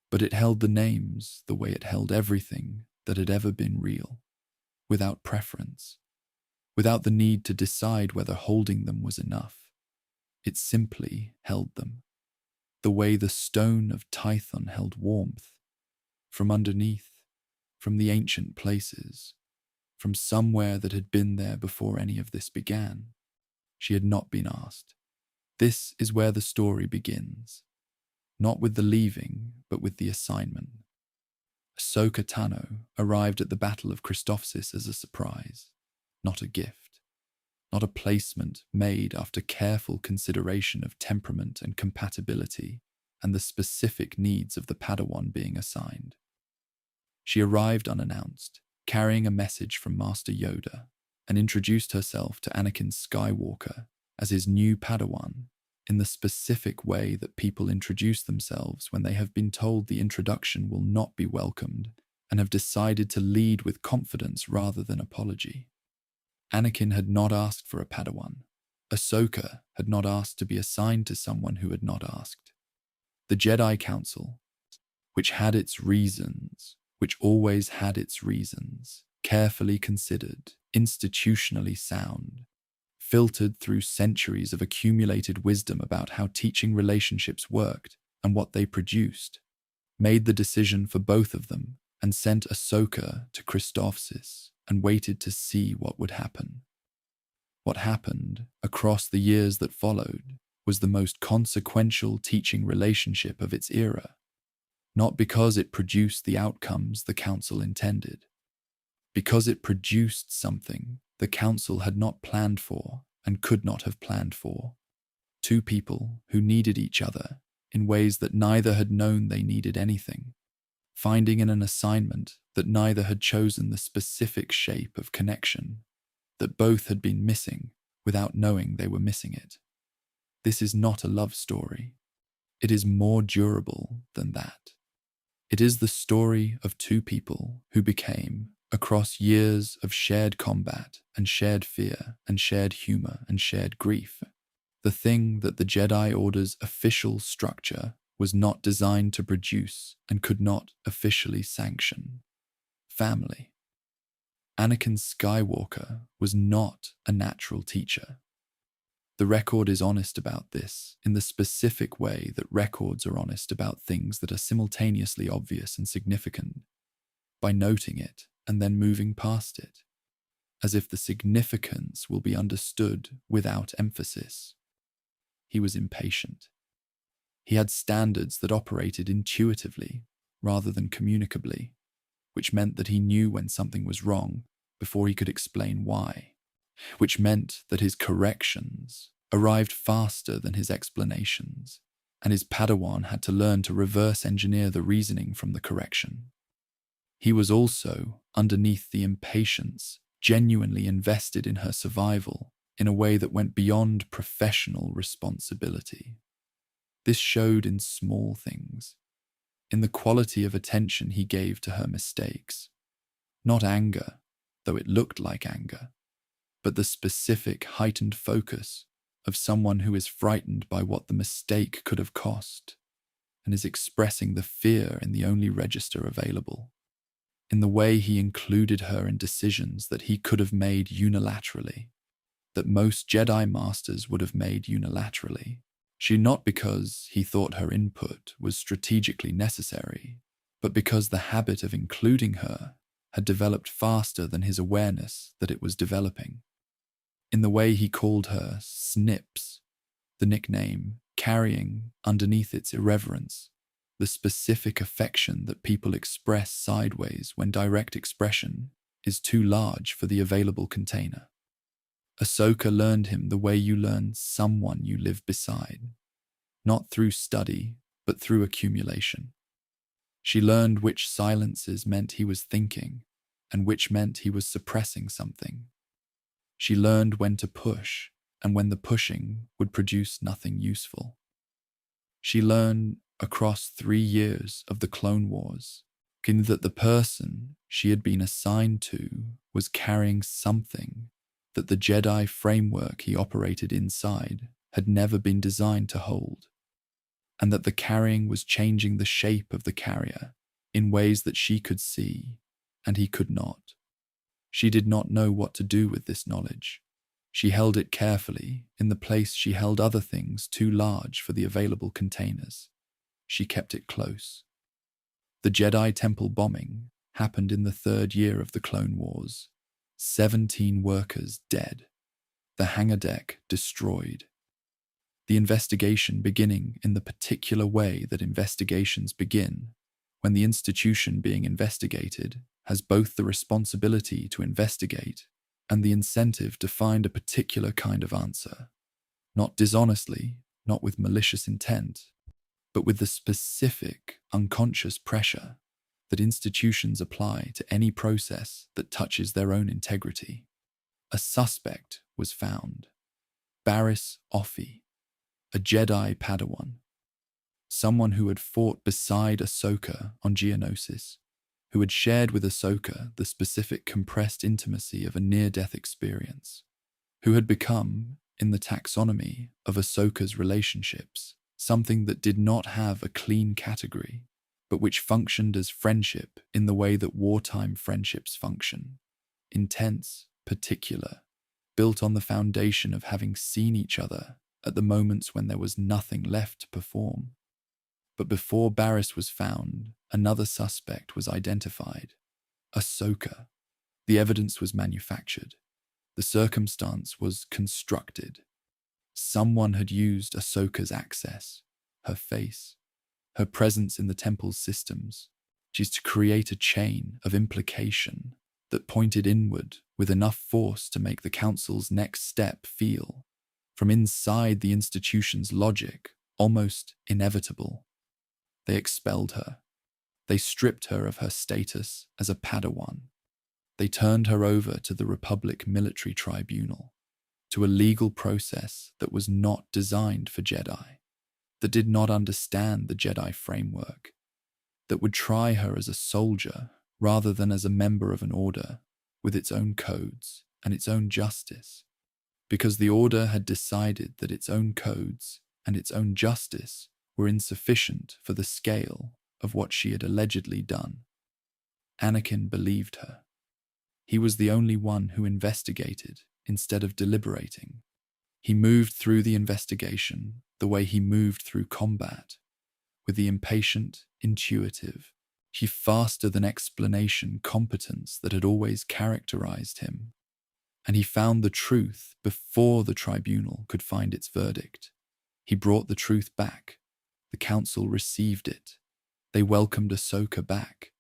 But it held the names the way it held everything that had ever been real, without preference, without the need to decide whether holding them was enough. It simply held them, the way the stone of Tython held warmth, from underneath, from the ancient places, from somewhere that had been there before any of this began. She had not been asked. This is where the story begins, not with the leaving, but with the assignment. Ahsoka Tano arrived at the Battle of Christophsis as a surprise, not a gift, not a placement made after careful consideration of temperament and compatibility and the specific needs of the Padawan being assigned. She arrived unannounced, carrying a message from Master Yoda, and introduced herself to Anakin Skywalker as his new Padawan in the specific way that people introduce themselves when they have been told the introduction will not be welcomed and have decided to lead with confidence rather than apology. Anakin had not asked for a Padawan. Ahsoka had not asked to be assigned to someone who had not asked. The Jedi Council, which had its reasons, which always had its reasons, carefully considered, institutionally sound, filtered through centuries of accumulated wisdom about how teaching relationships worked and what they produced, made the decision for both of them and sent Ahsoka to Christophsis and waited to see what would happen. What happened across the years that followed was the most consequential teaching relationship of its era, not because it produced the outcomes the Council intended, because it produced something the Council had not planned for and could not have planned for. Two people who needed each other in ways that neither had known they needed anything, finding in an assignment that neither had chosen the specific shape of connection that both had been missing without knowing they were missing it. This is not a love story. It is more durable than that. It is the story of two people who became, across years of shared combat and shared fear and shared humor and shared grief, the thing that the Jedi Order's official structure was not designed to produce and could not officially sanction: family. Anakin Skywalker was not a natural teacher. The record is honest about this in the specific way that records are honest about things that are simultaneously obvious and significant, by noting it and then moving past it, as if the significance will be understood without emphasis. He was impatient. He had standards that operated intuitively rather than communicably, which meant that he knew when something was wrong before he could explain why, which meant that his corrections arrived faster than his explanations, and his Padawan had to learn to reverse engineer the reasoning from the correction. He was also, underneath the impatience, genuinely invested in her survival in a way that went beyond professional responsibility. This showed in small things, in the quality of attention he gave to her mistakes. Not anger, though it looked like anger, but the specific heightened focus of someone who is frightened by what the mistake could have cost and is expressing the fear in the only register available. In the way he included her in decisions that he could have made unilaterally, that most Jedi Masters would have made unilaterally. She not because he thought her input was strategically necessary, but because the habit of including her had developed faster than his awareness that it was developing. In the way he called her Snips, the nickname carrying underneath its irreverence the specific affection that people express sideways when direct expression is too large for the available container. Ahsoka learned him the way you learn someone you live beside, not through study, but through accumulation. She learned which silences meant he was thinking and which meant he was suppressing something. She learned when to push and when the pushing would produce nothing useful. She learned across 3 years of the Clone Wars, in that the person she had been assigned to was carrying something that the Jedi framework he operated inside had never been designed to hold, and that the carrying was changing the shape of the carrier in ways that she could see and he could not. She did not know what to do with this knowledge. She held it carefully in the place she held other things too large for the available containers. She kept it close. The Jedi Temple bombing happened in the 3rd year of the Clone Wars. 17 workers dead. The hangar deck destroyed. The investigation beginning in the particular way that investigations begin, when the institution being investigated has both the responsibility to investigate and the incentive to find a particular kind of answer, not dishonestly, not with malicious intent, but with the specific, unconscious pressure that institutions apply to any process that touches their own integrity. A suspect was found. Barriss Offee, a Jedi Padawan, someone who had fought beside Ahsoka on Geonosis, who had shared with Ahsoka the specific compressed intimacy of a near-death experience, who had become, in the taxonomy of Ahsoka's relationships, something that did not have a clean category, but which functioned as friendship in the way that wartime friendships function, intense, particular, built on the foundation of having seen each other at the moments when there was nothing left to perform. But before Barriss was found, another suspect was identified. Ahsoka. The evidence was manufactured. The circumstance was constructed. Someone had used Ahsoka's access, her face, her presence in the temple's systems, to create a chain of implication that pointed inward with enough force to make the Council's next step feel, from inside the institution's logic, almost inevitable. They expelled her. They stripped her of her status as a Padawan. They turned her over to the Republic Military Tribunal, to a legal process that was not designed for Jedi, that did not understand the Jedi framework, that would try her as a soldier rather than as a member of an order with its own codes and its own justice, because the order had decided that its own codes and its own justice were insufficient for the scale of what she had allegedly done. Anakin believed her. He was the only one who investigated instead of deliberating. He moved through the investigation the way he moved through combat, with the impatient, intuitive, faster than explanation competence that had always characterized him. And he found the truth before the tribunal could find its verdict. He brought the truth back. The council received it. They welcomed Ahsoka back.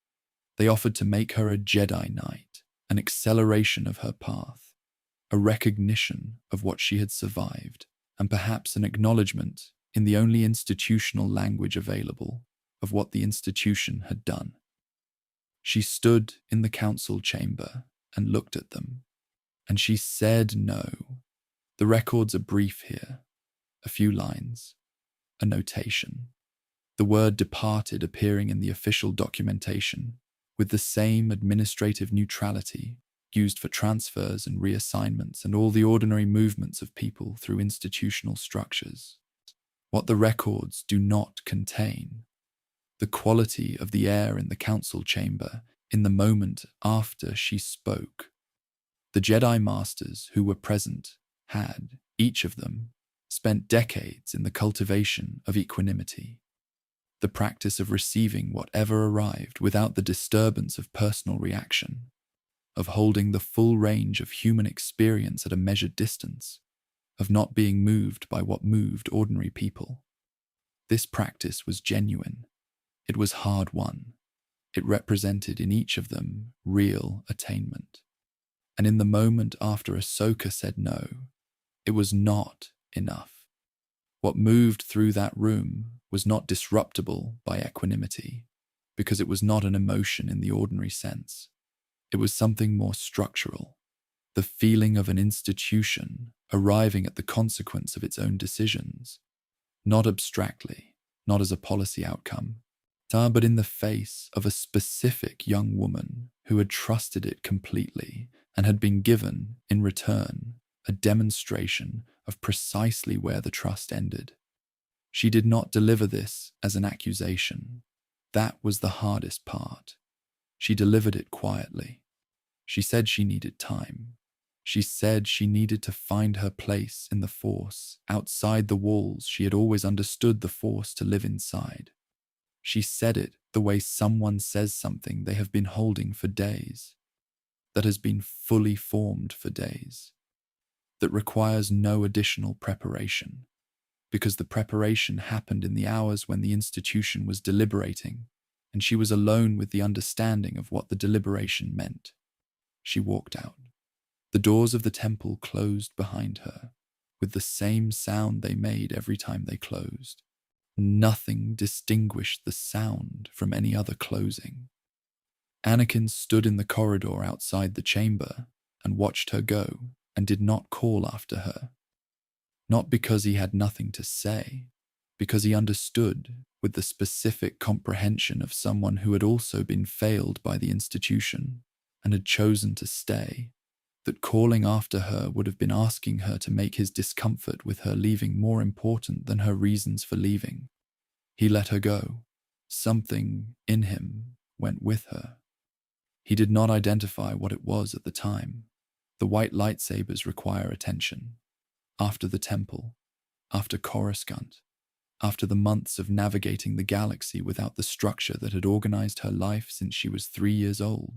They offered to make her a Jedi Knight, an acceleration of her path, a recognition of what she had survived, and perhaps an acknowledgement, in the only institutional language available, of what the institution had done. She stood in the council chamber and looked at them, and she said no. The records are brief here, a few lines, a notation. The word departed appearing in the official documentation, with the same administrative neutrality used for transfers and reassignments and all the ordinary movements of people through institutional structures. What the records do not contain: the quality of the air in the council chamber in the moment after she spoke. The Jedi Masters who were present had, each of them, spent decades in the cultivation of equanimity, the practice of receiving whatever arrived without the disturbance of personal reaction, of holding the full range of human experience at a measured distance, of not being moved by what moved ordinary people. This practice was genuine. It was hard-won. It represented in each of them real attainment. And in the moment after Ahsoka said no, it was not enough. What moved through that room was not disruptible by equanimity, because it was not an emotion in the ordinary sense. It was something more structural, the feeling of an institution arriving at the consequence of its own decisions, not abstractly, not as a policy outcome, but in the face of a specific young woman who had trusted it completely and had been given, in return, a demonstration of precisely where the trust ended. She did not deliver this as an accusation. That was the hardest part. She delivered it quietly. She said she needed time. She said she needed to find her place in the Force, outside the walls she had always understood the Force to live inside. She said it the way someone says something they have been holding for days, that has been fully formed for days, that requires no additional preparation, because the preparation happened in the hours when the institution was deliberating, and she was alone with the understanding of what the deliberation meant. She walked out. The doors of the temple closed behind her, with the same sound they made every time they closed. Nothing distinguished the sound from any other closing. Anakin stood in the corridor outside the chamber and watched her go and did not call after her. Not because he had nothing to say, because he understood with the specific comprehension of someone who had also been failed by the institution and had chosen to stay, that calling after her would have been asking her to make his discomfort with her leaving more important than her reasons for leaving. He let her go. Something in him went with her. He did not identify what it was at the time. The white lightsabers require attention. After the temple, after Coruscant, after the months of navigating the galaxy without the structure that had organized her life since she was 3 years old,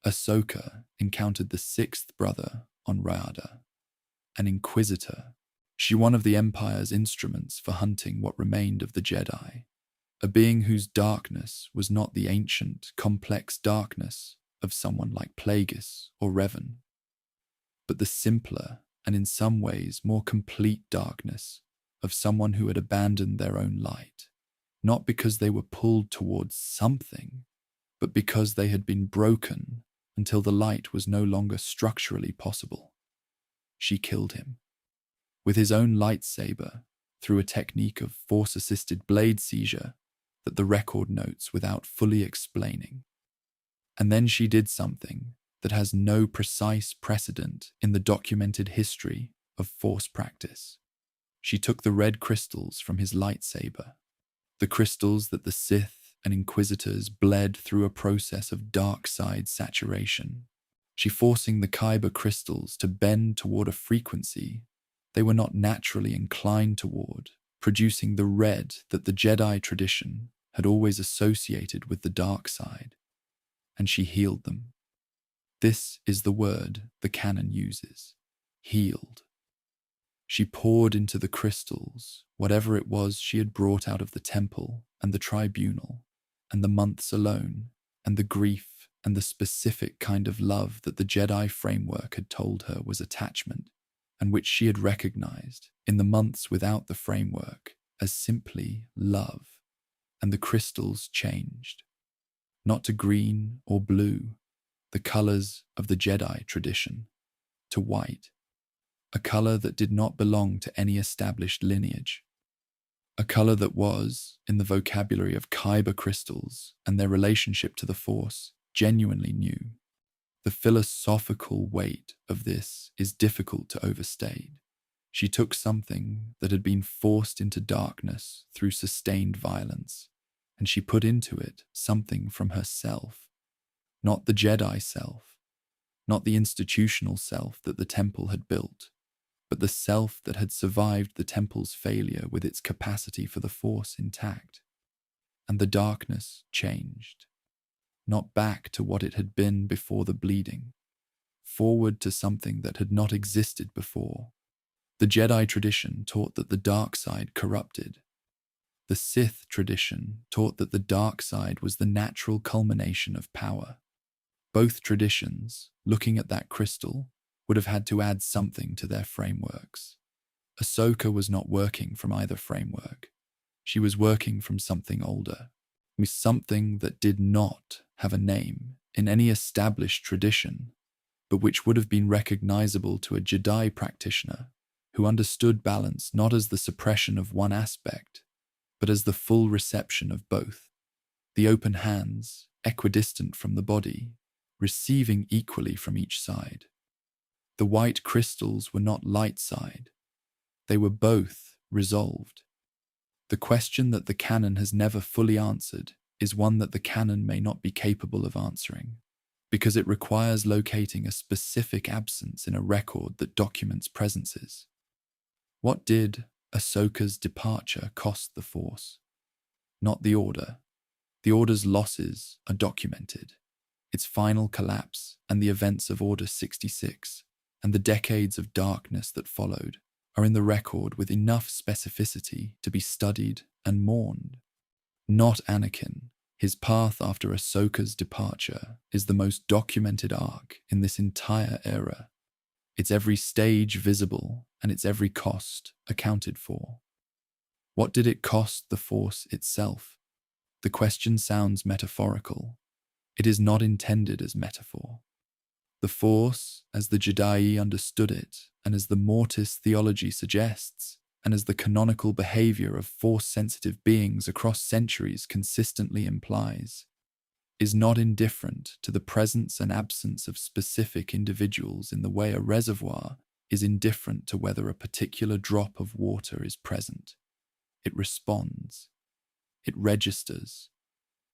Ahsoka encountered the sixth brother on Rayada, an inquisitor. She one of the Empire's instruments for hunting what remained of the Jedi, a being whose darkness was not the ancient, complex darkness of someone like Plagueis or Revan, but the simpler and in some ways more complete darkness of someone who had abandoned their own light, not because they were pulled towards something, but because they had been broken until the light was no longer structurally possible. She killed him. With his own lightsaber, through a technique of force-assisted blade seizure that the record notes without fully explaining. And then she did something that has no precise precedent in the documented history of force practice. She took the red crystals from his lightsaber, the crystals that the Sith and Inquisitors bled through a process of dark side saturation. She forcing the kyber crystals to bend toward a frequency they were not naturally inclined toward, producing the red that the Jedi tradition had always associated with the dark side. And she healed them. This is the word the canon uses, healed. She poured into the crystals whatever it was she had brought out of the temple and the tribunal, and the months alone, and the grief and the specific kind of love that the Jedi framework had told her was attachment, and which she had recognized in the months without the framework as simply love. And the crystals changed, not to green or blue, the colors of the Jedi tradition, to white, a color that did not belong to any established lineage, a color that was, in the vocabulary of kyber crystals and their relationship to the Force, genuinely new. The philosophical weight of this is difficult to overstate. She took something that had been forced into darkness through sustained violence, and she put into it something from herself, not the Jedi self, not the institutional self that the temple had built, but the self that had survived the temple's failure with its capacity for the Force intact. And the darkness changed, not back to what it had been before the bleeding, forward to something that had not existed before. The Jedi tradition taught that the dark side corrupted. The Sith tradition taught that the dark side was the natural culmination of power. Both traditions, looking at that crystal, would have had to add something to their frameworks. Ahsoka was not working from either framework. She was working from something older, something that did not have a name in any established tradition, but which would have been recognizable to a Jedi practitioner who understood balance not as the suppression of one aspect, but as the full reception of both. The open hands, equidistant from the body, receiving equally from each side. The white crystals were not light side. They were both resolved. The question that the canon has never fully answered is one that the canon may not be capable of answering, because it requires locating a specific absence in a record that documents presences. What did Ahsoka's departure cost the Force? Not the Order. The Order's losses are documented. Its final collapse and the events of Order 66 and the decades of darkness that followed are in the record with enough specificity to be studied and mourned. Not Anakin. His path after Ahsoka's departure is the most documented arc in this entire era. Its every stage visible and its every cost accounted for. What did it cost the Force itself? The question sounds metaphorical. It is not intended as metaphor. The Force, as the Jedi understood it, and as the Mortis theology suggests, and as the canonical behavior of Force-sensitive beings across centuries consistently implies, is not indifferent to the presence and absence of specific individuals in the way a reservoir is indifferent to whether a particular drop of water is present. It responds. It registers.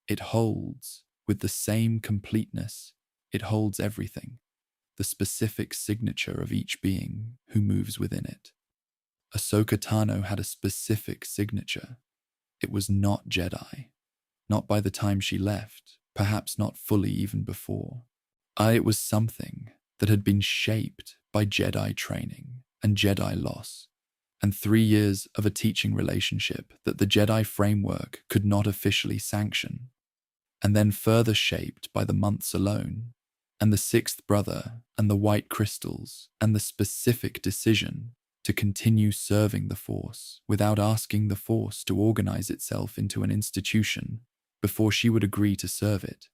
It holds, with the same completeness, it holds everything, the specific signature of each being who moves within it. Ahsoka Tano had a specific signature. It was not Jedi. Not by the time she left, perhaps not fully even before. It was something that had been shaped by Jedi training and Jedi loss, and 3 years of a teaching relationship that the Jedi framework could not officially sanction, and then further shaped by the months alone, and the sixth brother, and the white crystals, and the specific decision to continue serving the Force without asking the Force to organize itself into an institution before she would agree to serve it.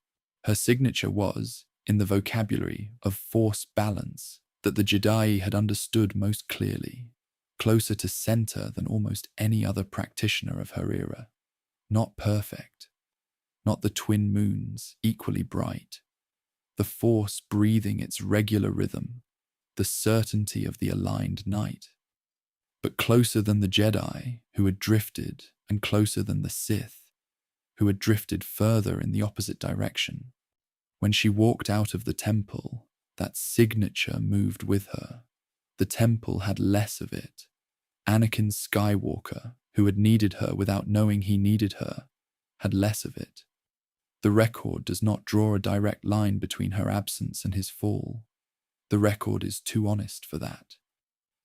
Her signature was, in the vocabulary of Force balance, that the Jedi had understood most clearly, closer to center than almost any other practitioner of her era. Not perfect, not the twin moons equally bright, the Force breathing its regular rhythm, the certainty of the aligned night, but closer than the Jedi who had drifted, and closer than the Sith who had drifted further in the opposite direction. When she walked out of the temple, that signature moved with her. The temple had less of it. Anakin Skywalker, who had needed her without knowing he needed her, had less of it. The record does not draw a direct line between her absence and his fall. The record is too honest for that.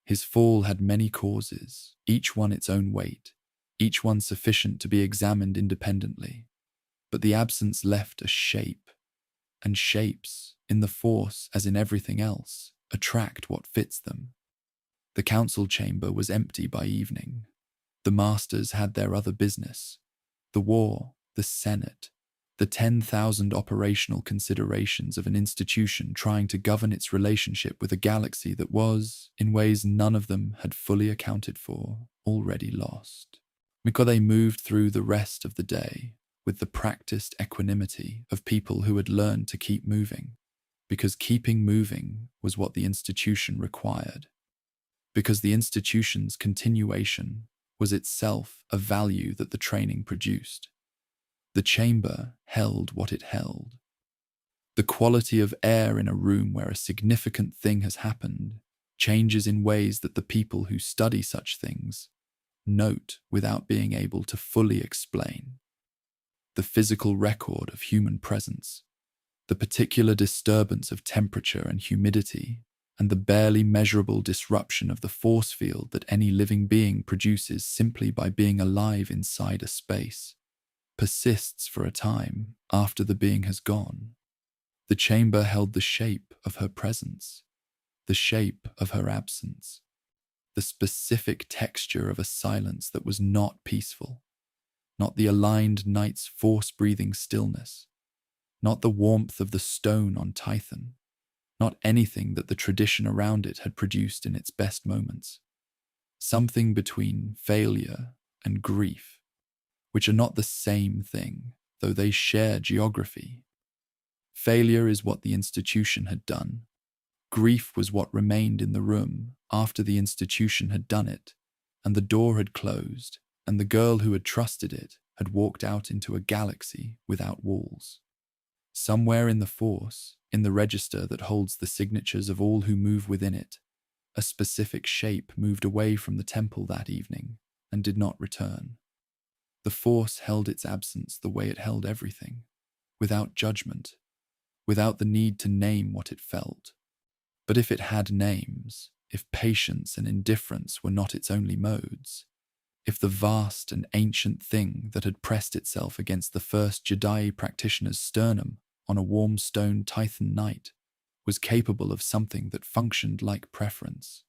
His fall had many causes, each one its own weight, each one sufficient to be examined independently. But the absence left a shape, and shapes, in the Force as in everything else, attract what fits them. The council chamber was empty by evening. The masters had their other business. The war, the Senate, the 10,000 operational considerations of an institution trying to govern its relationship with a galaxy that was, in ways none of them had fully accounted for, already lost. Mikode moved through the rest of the day with the practiced equanimity of people who had learned to keep moving, because keeping moving was what the institution required, because the institution's continuation was itself a value that the training produced. The chamber held what it held. The quality of air in a room where a significant thing has happened changes in ways that the people who study such things note without being able to fully explain. The physical record of human presence, the particular disturbance of temperature and humidity, and the barely measurable disruption of the force field that any living being produces simply by being alive inside a space, persists for a time after the being has gone. The chamber held the shape of her presence, the shape of her absence, the specific texture of a silence that was not peaceful, not the aligned night's force-breathing stillness, not the warmth of the stone on Tython, not anything that the tradition around it had produced in its best moments. Something between failure and grief, which are not the same thing, though they share geography. Failure is what the institution had done. Grief was what remained in the room after the institution had done it, and the door had closed, and the girl who had trusted it had walked out into a galaxy without walls. Somewhere in the Force, in the register that holds the signatures of all who move within it, a specific shape moved away from the temple that evening and did not return. The Force held its absence the way it held everything, without judgment, without the need to name what it felt. But if it had names, if patience and indifference were not its only modes, if the vast and ancient thing that had pressed itself against the first Jedi practitioner's sternum on a warm stone Tython night was capable of something that functioned like preference,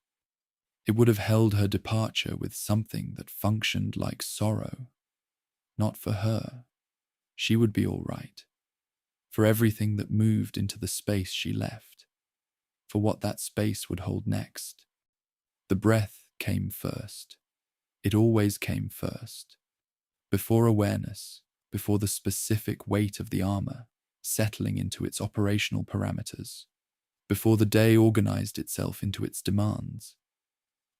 it would have held her departure with something that functioned like sorrow. Not for her. She would be all right. For everything that moved into the space she left. For what that space would hold next. The breath came first. It always came first. Before awareness, before the specific weight of the armor settling into its operational parameters, before the day organized itself into its demands,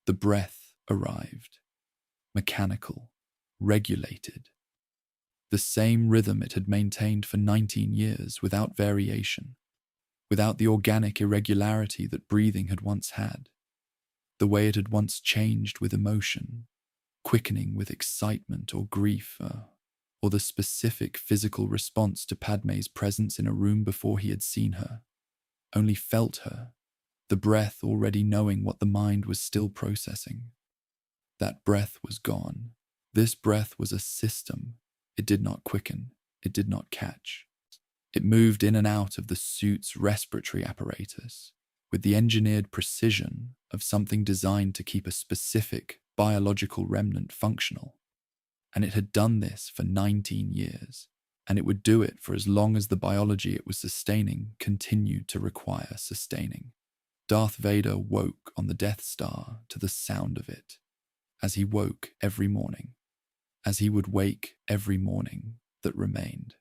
the breath arrived. Mechanical, regulated. The same rhythm it had maintained for 19 years without variation, without the organic irregularity that breathing had once had, the way it had once changed with emotion, quickening with excitement or grief, or the specific physical response to Padmé's presence in a room before he had seen her, only felt her, the breath already knowing what the mind was still processing. That breath was gone. This breath was a system. It did not quicken. It did not catch. It moved in and out of the suit's respiratory apparatus with the engineered precision of something designed to keep a specific biological remnant functional. And it had done this for 19 years, and it would do it for as long as the biology it was sustaining continued to require sustaining. Darth Vader woke on the Death Star to the sound of it, as he woke every morning, as he would wake every morning that remained.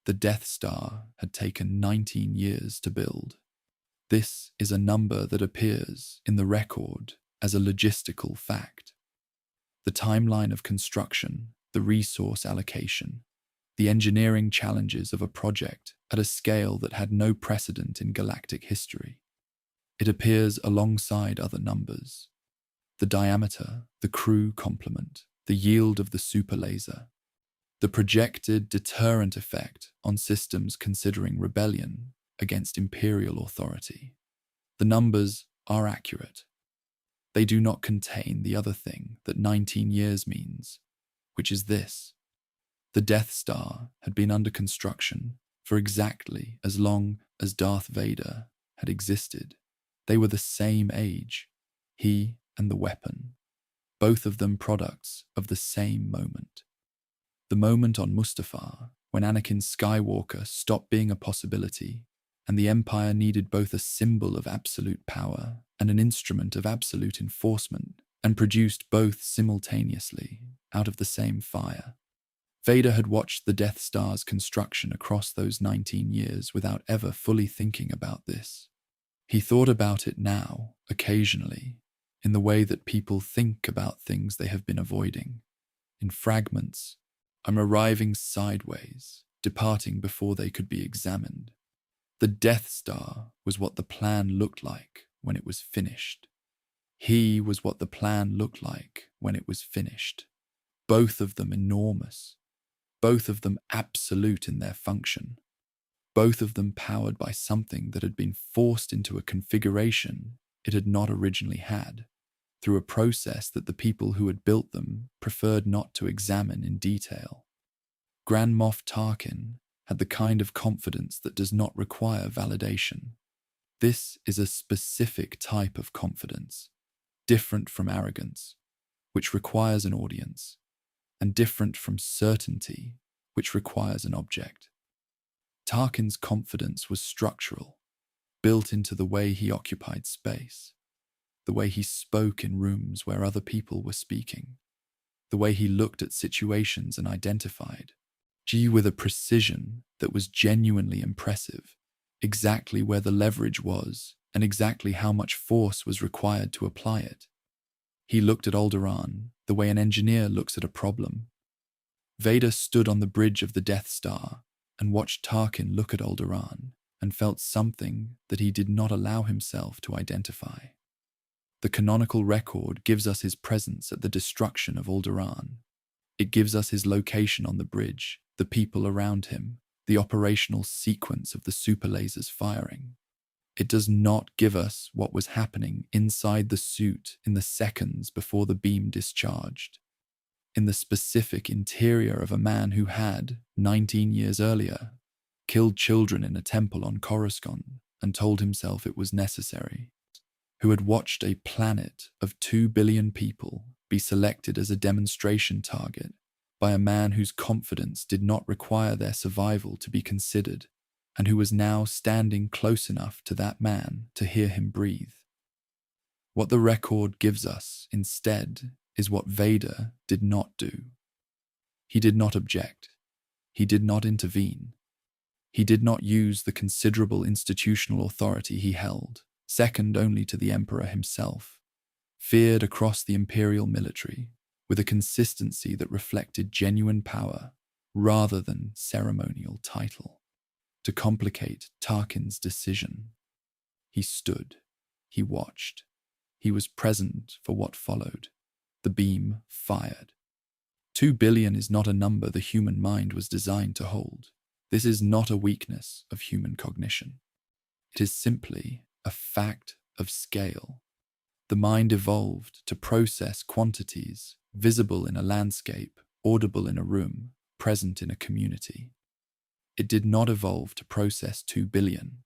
The Death Star had taken 19 years to build. This is a number that appears in the record as a logistical fact. The timeline of construction, the resource allocation, the engineering challenges of a project at a scale that had no precedent in galactic history. It appears alongside other numbers. The diameter, the crew complement, the yield of the super laser, the projected deterrent effect on systems considering rebellion against imperial authority. The numbers are accurate. They do not contain the other thing that 19 years means, which is this. The Death Star had been under construction for exactly as long as Darth Vader had existed. They were the same age, he and the weapon, both of them products of the same moment. The moment on Mustafar, when Anakin Skywalker stopped being a possibility, and the Empire needed both a symbol of absolute power and an instrument of absolute enforcement, and produced both simultaneously out of the same fire. Vader had watched the Death Star's construction across those 19 years without ever fully thinking about this. He thought about it now, occasionally, in the way that people think about things they have been avoiding, in fragments. I'm arriving sideways, departing before they could be examined. The Death Star was what the plan looked like when it was finished. He was what the plan looked like when it was finished. Both of them enormous. Both of them absolute in their function. Both of them powered by something that had been forced into a configuration it had not originally had, through a process that the people who had built them preferred not to examine in detail. Grand Moff Tarkin had the kind of confidence that does not require validation. This is a specific type of confidence, different from arrogance, which requires an audience, and different from certainty, which requires an object. Tarkin's confidence was structural, built into the way he occupied space, the way he spoke in rooms where other people were speaking, the way he looked at situations and identified, with a precision that was genuinely impressive, exactly where the leverage was and exactly how much force was required to apply it. He looked at Alderaan the way an engineer looks at a problem. Vader stood on the bridge of the Death Star and watched Tarkin look at Alderaan and felt something that he did not allow himself to identify. The canonical record gives us his presence at the destruction of Alderaan. It gives us his location on the bridge, the people around him, the operational sequence of the super lasers firing. It does not give us what was happening inside the suit in the seconds before the beam discharged, in the specific interior of a man who had, 19 years earlier, killed children in a temple on Coruscant and told himself it was necessary, who had watched a planet of 2 billion people be selected as a demonstration target by a man whose confidence did not require their survival to be considered, and who was now standing close enough to that man to hear him breathe. What the record gives us, instead, is what Vader did not do. He did not object. He did not intervene. He did not use the considerable institutional authority he held, second only to the Emperor himself, feared across the Imperial military, with a consistency that reflected genuine power rather than ceremonial title, to complicate Tarkin's decision. He stood. He watched. He was present for what followed. The beam fired. 2 billion is not a number the human mind was designed to hold. This is not a weakness of human cognition. It is simply a fact of scale. The mind evolved to process quantities visible in a landscape, audible in a room, present in a community. It did not evolve to process 2 billion.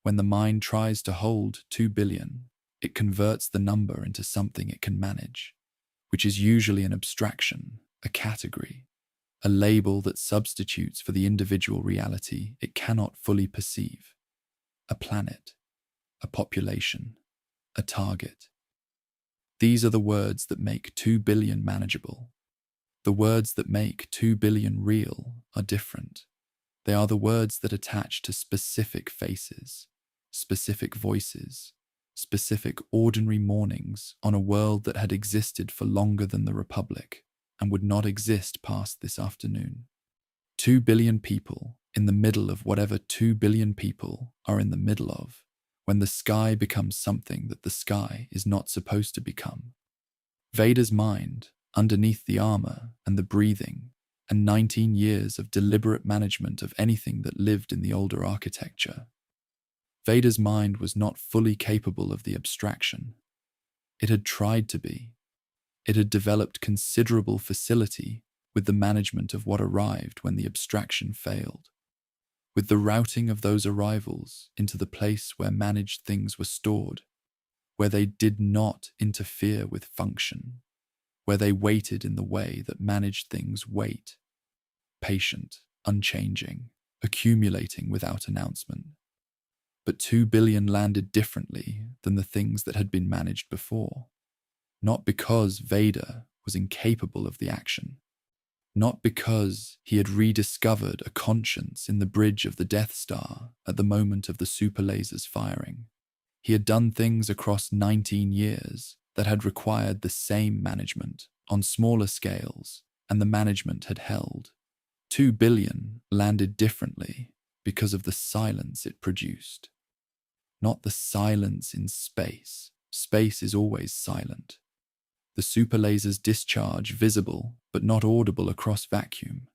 When the mind tries to hold 2 billion, it converts the number into something it can manage, which is usually an abstraction, a category, a label that substitutes for the individual reality it cannot fully perceive. A planet, a population, a target. These are the words that make 2 billion manageable. The words that make 2 billion real are different. They are the words that attach to specific faces, specific voices, specific ordinary mornings on a world that had existed for longer than the Republic and would not exist past this afternoon. 2 billion people in the middle of whatever 2 billion people are in the middle of, when the sky becomes something that the sky is not supposed to become. Vader's mind, underneath the armor and the breathing, and 19 years of deliberate management of anything that lived in the older architecture. Vader's mind was not fully capable of the abstraction. It had tried to be. It had developed considerable facility with the management of what arrived when the abstraction failed, with the routing of those arrivals into the place where managed things were stored, where they did not interfere with function, where they waited in the way that managed things wait, patient, unchanging, accumulating without announcement. But 2 billion landed differently than the things that had been managed before, not because Vader was incapable of the action, not because he had rediscovered a conscience in the bridge of the Death Star at the moment of the super lasers firing. He had done things across 19 years that had required the same management on smaller scales, and the management had held. 2 billion landed differently because of the silence it produced. Not the silence in space. Space is always silent. The super lasers discharge visible but not audible across vacuum.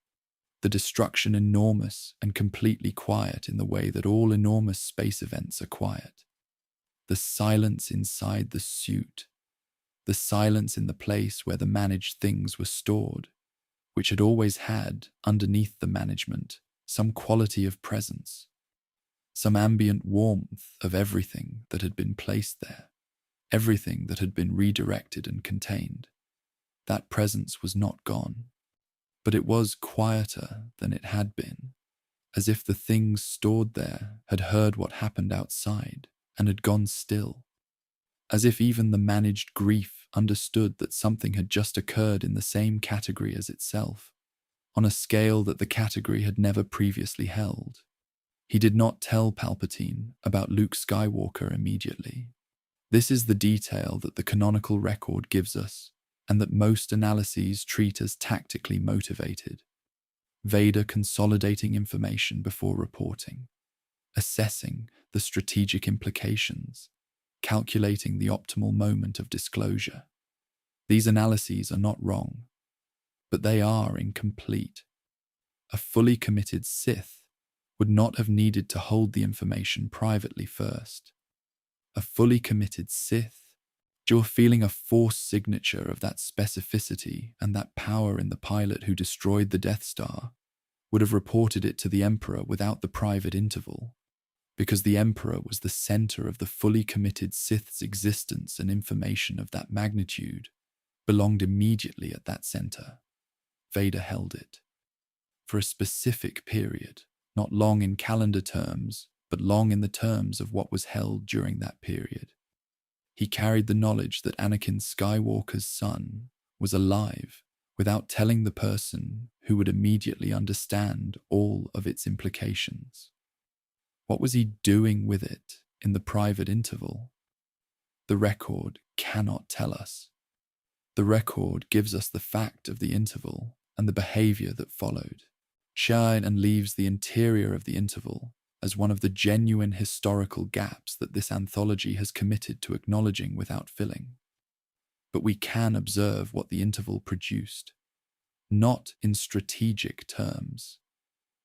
The destruction enormous and completely quiet in the way that all enormous space events are quiet. The silence inside the suit. The silence in the place where the managed things were stored, which had always had, underneath the management, some quality of presence, some ambient warmth of everything that had been placed there, everything that had been redirected and contained. That presence was not gone, but it was quieter than it had been, as if the things stored there had heard what happened outside and had gone still, as if even the managed grief understood that something had just occurred in the same category as itself, on a scale that the category had never previously held. He did not tell Palpatine about Luke Skywalker immediately. This is the detail that the canonical record gives us, and that most analyses treat as tactically motivated. Vader consolidating information before reporting, assessing the strategic implications, calculating the optimal moment of disclosure. These analyses are not wrong, but they are incomplete. A fully committed Sith would not have needed to hold the information privately first. A fully committed Sith, you're feeling a forced signature of that specificity and that power in the pilot who destroyed the Death Star, would have reported it to the Emperor without the private interval, because the Emperor was the center of the fully committed Sith's existence, and information of that magnitude belonged immediately at that center. Vader held it. For a specific period, not long in calendar terms, but long in the terms of what was held during that period. He carried the knowledge that Anakin Skywalker's son was alive without telling the person who would immediately understand all of its implications. What was he doing with it in the private interval? The record cannot tell us. The record gives us the fact of the interval and the behavior that followed, shine and leaves the interior of the interval as one of the genuine historical gaps that this anthology has committed to acknowledging without filling. But we can observe what the interval produced, not in strategic terms,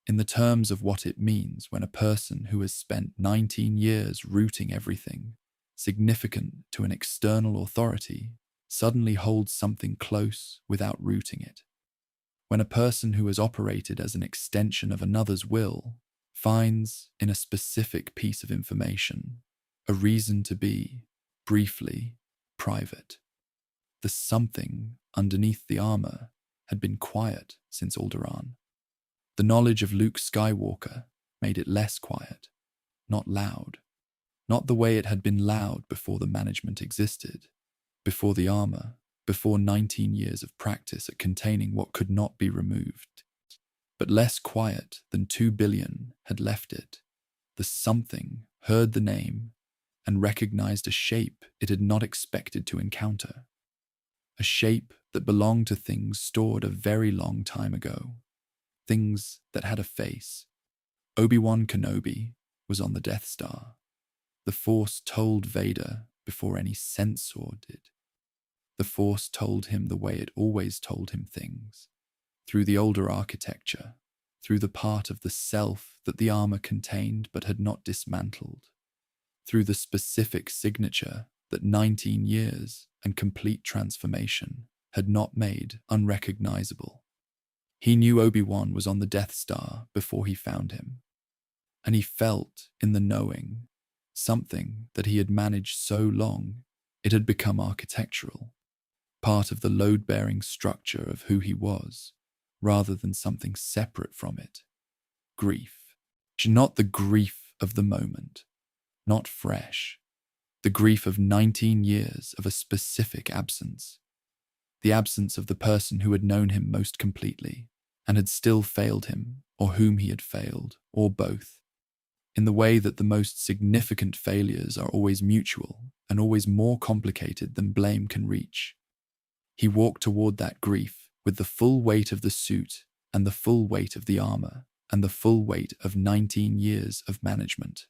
in the terms of what it means when a person who has spent 19 years rooting everything significant to an external authority suddenly holds something close without rooting it. When a person who has operated as an extension of another's will finds in a specific piece of information a reason to be, briefly, private. The something underneath the armor had been quiet since Alderaan. The knowledge of Luke Skywalker made it less quiet, not loud. Not the way it had been loud before the management existed, before the armor, before 19 years of practice at containing what could not be removed, but less quiet than 2 billion had left it. The something heard the name and recognized a shape it had not expected to encounter. A shape that belonged to things stored a very long time ago. Things that had a face. Obi-Wan Kenobi was on the Death Star. The Force told Vader before any censor did. The Force told him the way it always told him things, through the older architecture, through the part of the self that the armor contained but had not dismantled, through the specific signature that 19 years and complete transformation had not made unrecognizable. He knew Obi-Wan was on the Death Star before he found him, and he felt in the knowing something that he had managed so long it had become architectural, part of the load-bearing structure of who he was, rather than something separate from it. Grief. Not the grief of the moment, not fresh. The grief of 19 years of a specific absence. The absence of the person who had known him most completely, and had still failed him, or whom he had failed, or both. In the way that the most significant failures are always mutual, and always more complicated than blame can reach. He walked toward that grief with the full weight of the suit, and the full weight of the armor, and the full weight of 19 years of management.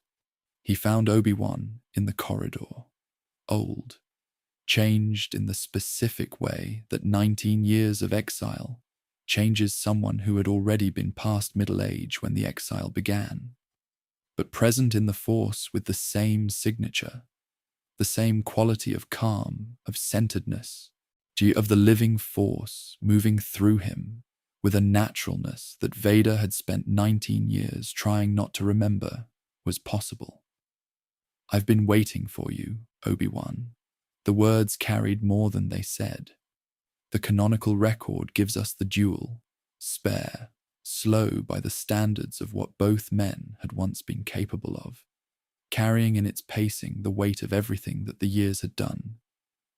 He found Obi-Wan in the corridor, old, changed in the specific way that 19 years of exile changes someone who had already been past middle age when the exile began, but present in the Force with the same signature, the same quality of calm, of centeredness, of the living Force moving through him with a naturalness that Vader had spent 19 years trying not to remember was possible. "I've been waiting for you, Obi-Wan." The words carried more than they said. The canonical record gives us the duel, spare, slow by the standards of what both men had once been capable of. carrying in its pacing the weight of everything that the years had done,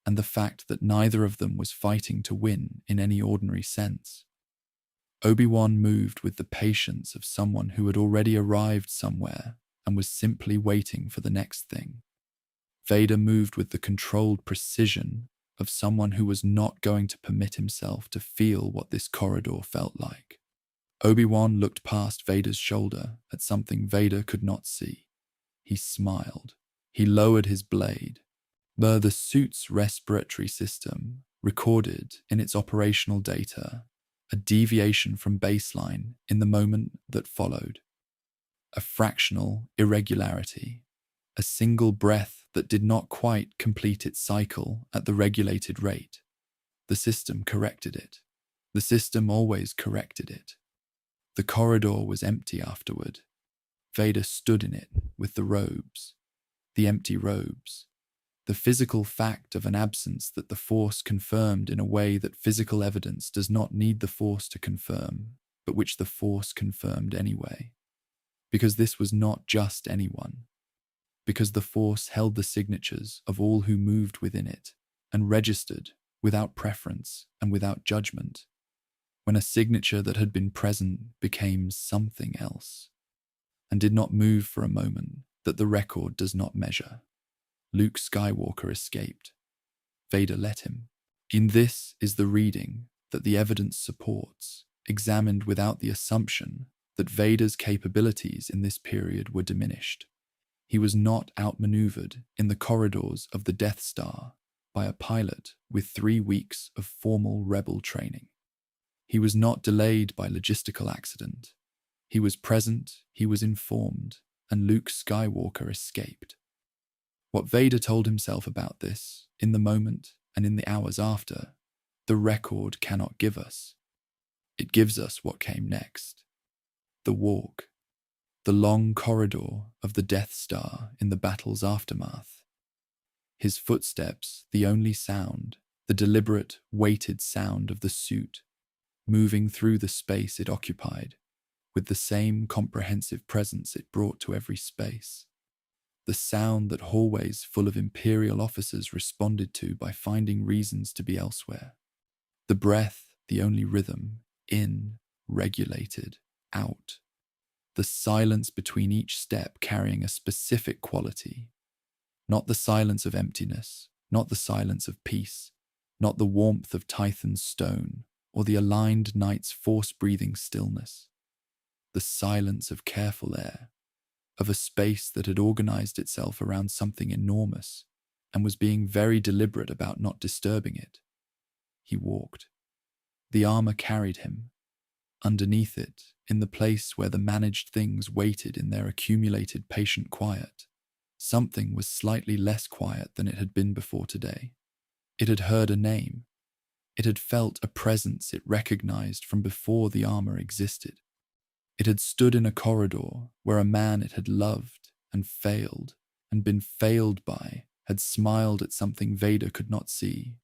and the fact that neither of them was fighting to win in any ordinary sense. Obi-Wan moved with the patience of someone who had already arrived somewhere and was simply waiting for the next thing. Vader moved with the controlled precision of someone who was not going to permit himself to feel what this corridor felt like. Obi-Wan looked past Vader's shoulder at something Vader could not see. He smiled. He lowered his blade. The suit's respiratory system recorded in its operational data a deviation from baseline in the moment that followed. A fractional irregularity, a single breath that did not quite complete its cycle at the regulated rate. The system corrected it. The system always corrected it. The corridor was empty afterward. Vader stood in it with the robes, the empty robes, the physical fact of an absence that the Force confirmed in a way that physical evidence does not need the Force to confirm, but which the Force confirmed anyway. Because this was not just anyone. Because the Force held the signatures of all who moved within it and registered without preference and without judgment, when a signature that had been present became something else and did not move for a moment that the record does not measure. Luke Skywalker escaped. Vader let him. In this is the reading that the evidence supports, examined without the assumption that Vader's capabilities in this period were diminished. He was not outmaneuvered in the corridors of the Death Star by a pilot with 3 weeks of formal rebel training. He was not delayed by logistical accident. He was present, he was informed, and Luke Skywalker escaped. What Vader told himself about this, in the moment and in the hours after, the record cannot give us. It gives us what came next. The walk. The long corridor of the Death Star in the battle's aftermath. His footsteps, the only sound, the deliberate, weighted sound of the suit, moving through the space it occupied, with the same comprehensive presence it brought to every space. The sound that hallways full of Imperial officers responded to by finding reasons to be elsewhere. The breath, the only rhythm, in, regulated, out. The silence between each step carrying a specific quality. Not the silence of emptiness, not the silence of peace, not the warmth of Tython's stone, or the aligned night's force-breathing stillness. The silence of careful air, of a space that had organized itself around something enormous and was being very deliberate about not disturbing it. He walked. The armor carried him. Underneath it, in the place where the managed things waited in their accumulated patient quiet, something was slightly less quiet than it had been before today. It had heard a name. It had felt a presence it recognized from before the armor existed. It had stood in a corridor where a man it had loved and been failed by, had smiled at something Vader could not see,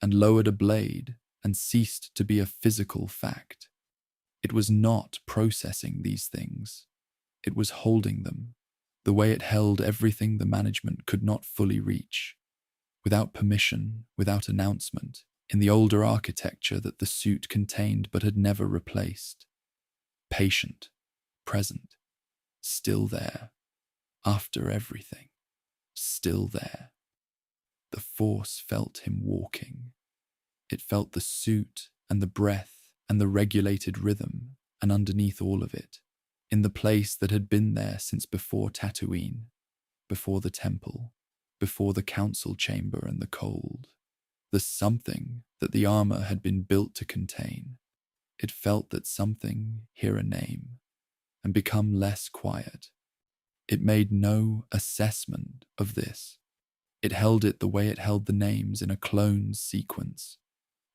and lowered a blade and ceased to be a physical fact. It was not processing these things. It was holding them, the way it held everything the management could not fully reach, without permission, without announcement, in the older architecture that the suit contained but had never replaced. Patient, present, still there, after everything, still there. The Force felt him walking. It felt the suit and the breath and the regulated rhythm, and underneath all of it, in the place that had been there since before Tatooine, before the temple, before the council chamber and the cold, the something that the armor had been built to contain. It felt that something hear a name and become less quiet. It made no assessment of this. It held it the way it held the names in a clone's sequence,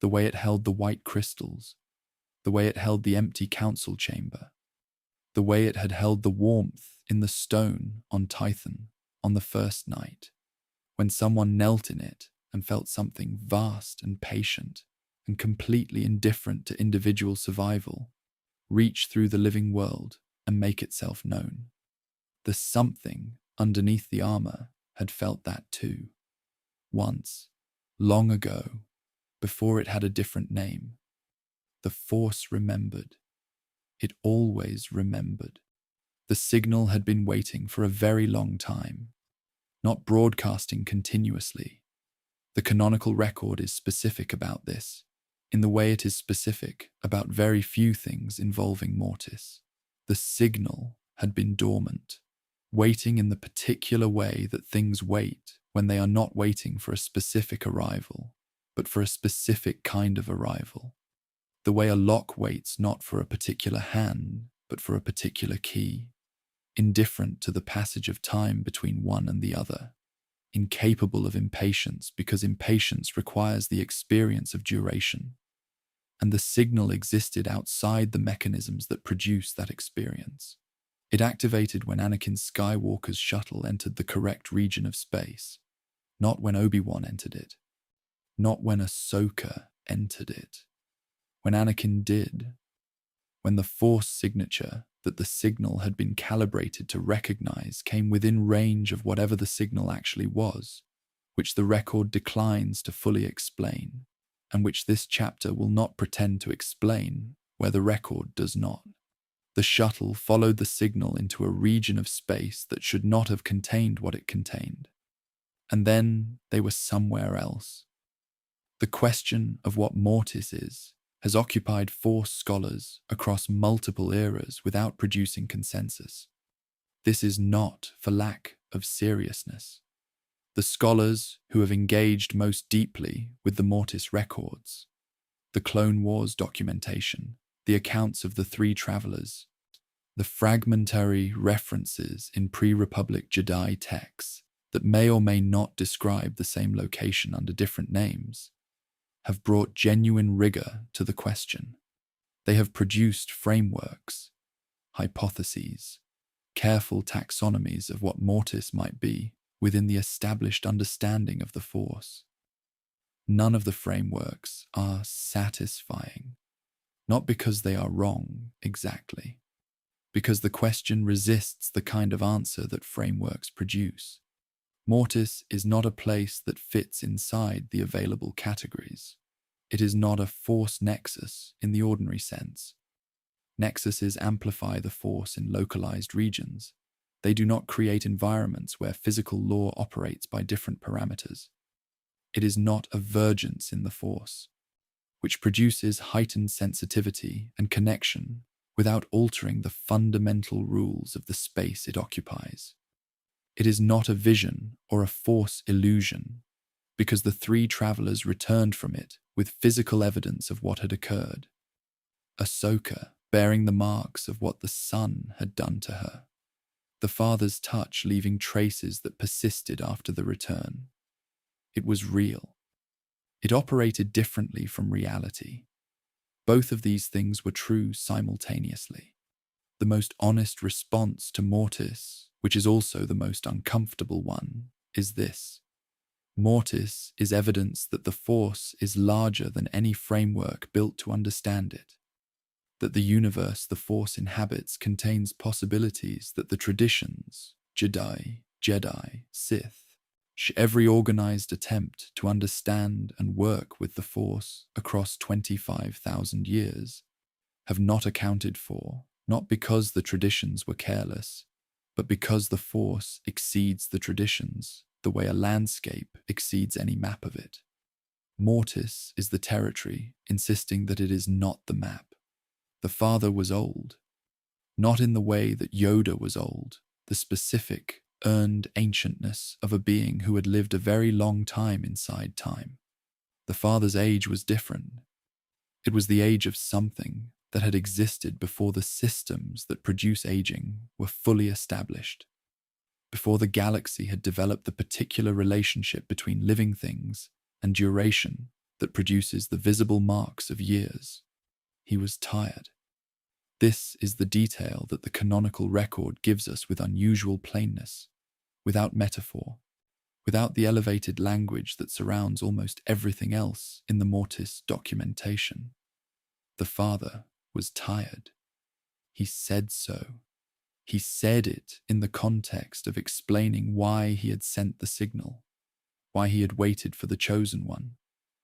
the way it held the white crystals, the way it held the empty council chamber, the way it had held the warmth in the stone on Tython on the first night, when someone knelt in it and felt something vast and patient and completely indifferent to individual survival, reach through the living world and make itself known. The something underneath the armor, had felt that too. Once, long ago, before it had a different name. The Force remembered. It always remembered. The signal had been waiting for a very long time, not broadcasting continuously. The canonical record is specific about this, in the way it is specific about very few things involving Mortis. The signal had been dormant, waiting in the particular way that things wait when they are not waiting for a specific arrival, but for a specific kind of arrival. The way a lock waits not for a particular hand, but for a particular key, indifferent to the passage of time between one and the other, incapable of impatience because impatience requires the experience of duration, and the signal existed outside the mechanisms that produce that experience. It activated when Anakin Skywalker's shuttle entered the correct region of space, not when Obi-Wan entered it, not when Ahsoka entered it. When Anakin did, when the Force signature that the signal had been calibrated to recognize came within range of whatever the signal actually was, which the record declines to fully explain, and which this chapter will not pretend to explain where the record does not. The shuttle followed the signal into a region of space that should not have contained what it contained. And then they were somewhere else. The question of what Mortis is has occupied Force scholars across multiple eras without producing consensus. This is not for lack of seriousness. The scholars who have engaged most deeply with the Mortis records, the Clone Wars documentation, the accounts of the three travelers, the fragmentary references in pre-Republic Jedi texts that may or may not describe the same location under different names, have brought genuine rigor to the question. They have produced frameworks, hypotheses, careful taxonomies of what Mortis might be within the established understanding of the Force. None of the frameworks are satisfying, not because they are wrong exactly, because the question resists the kind of answer that frameworks produce. Mortis is not a place that fits inside the available categories. It is not a Force nexus in the ordinary sense. Nexuses amplify the Force in localized regions. They do not create environments where physical law operates by different parameters. It is not a vergence in the Force, which produces heightened sensitivity and connection without altering the fundamental rules of the space it occupies. It is not a vision or a Force illusion, because the three travelers returned from it with physical evidence of what had occurred. Ahsoka bearing the marks of what the Son had done to her. The Father's touch leaving traces that persisted after the return. It was real. It operated differently from reality. Both of these things were true simultaneously. The most honest response to Mortis, which is also the most uncomfortable one, is this. Mortis is evidence that the Force is larger than any framework built to understand it, that the universe the Force inhabits contains possibilities that the traditions, Jedi, Sith, every organized attempt to understand and work with the Force across 25,000 years, have not accounted for, not because the traditions were careless, but because the Force exceeds the traditions the way a landscape exceeds any map of it. Mortis is the territory insisting that it is not the map. The Father was old, not in the way that Yoda was old, the specific, earned ancientness of a being who had lived a very long time inside time. The Father's age was different. It was the age of something that had existed before the systems that produce aging were fully established, before the galaxy had developed the particular relationship between living things and duration that produces the visible marks of years. He was tired. This is the detail that the canonical record gives us with unusual plainness, without metaphor, without the elevated language that surrounds almost everything else in the Mortis documentation. The Father was tired. He said so. He said it in the context of explaining why he had sent the signal, why he had waited for the chosen one,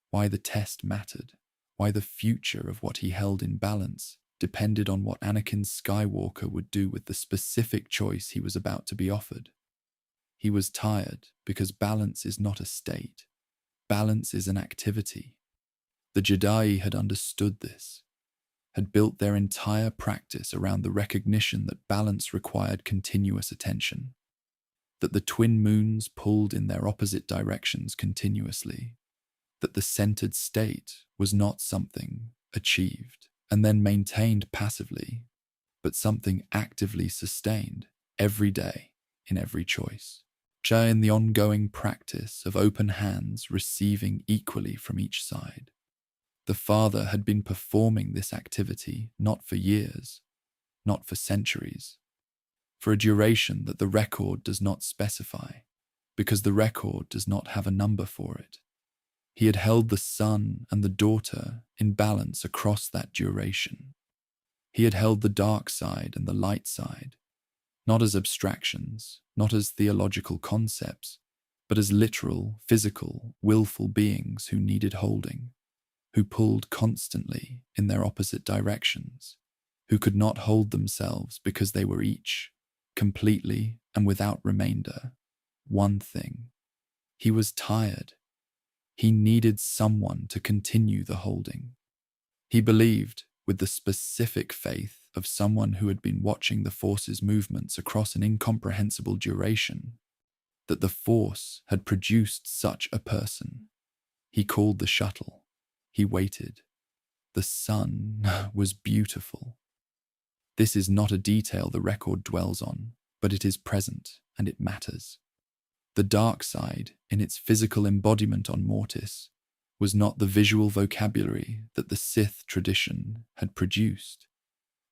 why the test mattered, why the future of what he held in balance depended on what Anakin Skywalker would do with the specific choice he was about to be offered. He was tired because balance is not a state. Balance is an activity. The Jedi had understood this, had built their entire practice around the recognition that balance required continuous attention, that the twin moons pulled in their opposite directions continuously, that the centered state was not something achieved and then maintained passively, but something actively sustained every day in every choice. In the ongoing practice of open hands receiving equally from each side. The Father had been performing this activity not for years, not for centuries, for a duration that the record does not specify, because the record does not have a number for it. He had held the son and the daughter in balance across that duration. He had held the dark side and the light side, not as abstractions, not as theological concepts, but as literal, physical, willful beings who needed holding, who pulled constantly in their opposite directions, who could not hold themselves because they were each, completely and without remainder, one thing. He was tired. He needed someone to continue the holding. He believed, with the specific faith of someone who had been watching the Force's movements across an incomprehensible duration, that the Force had produced such a person. He called the shuttle. He waited. The sun was beautiful. This is not a detail the record dwells on, but it is present and it matters. The dark side, in its physical embodiment on Mortis, was not the visual vocabulary that the Sith tradition had produced.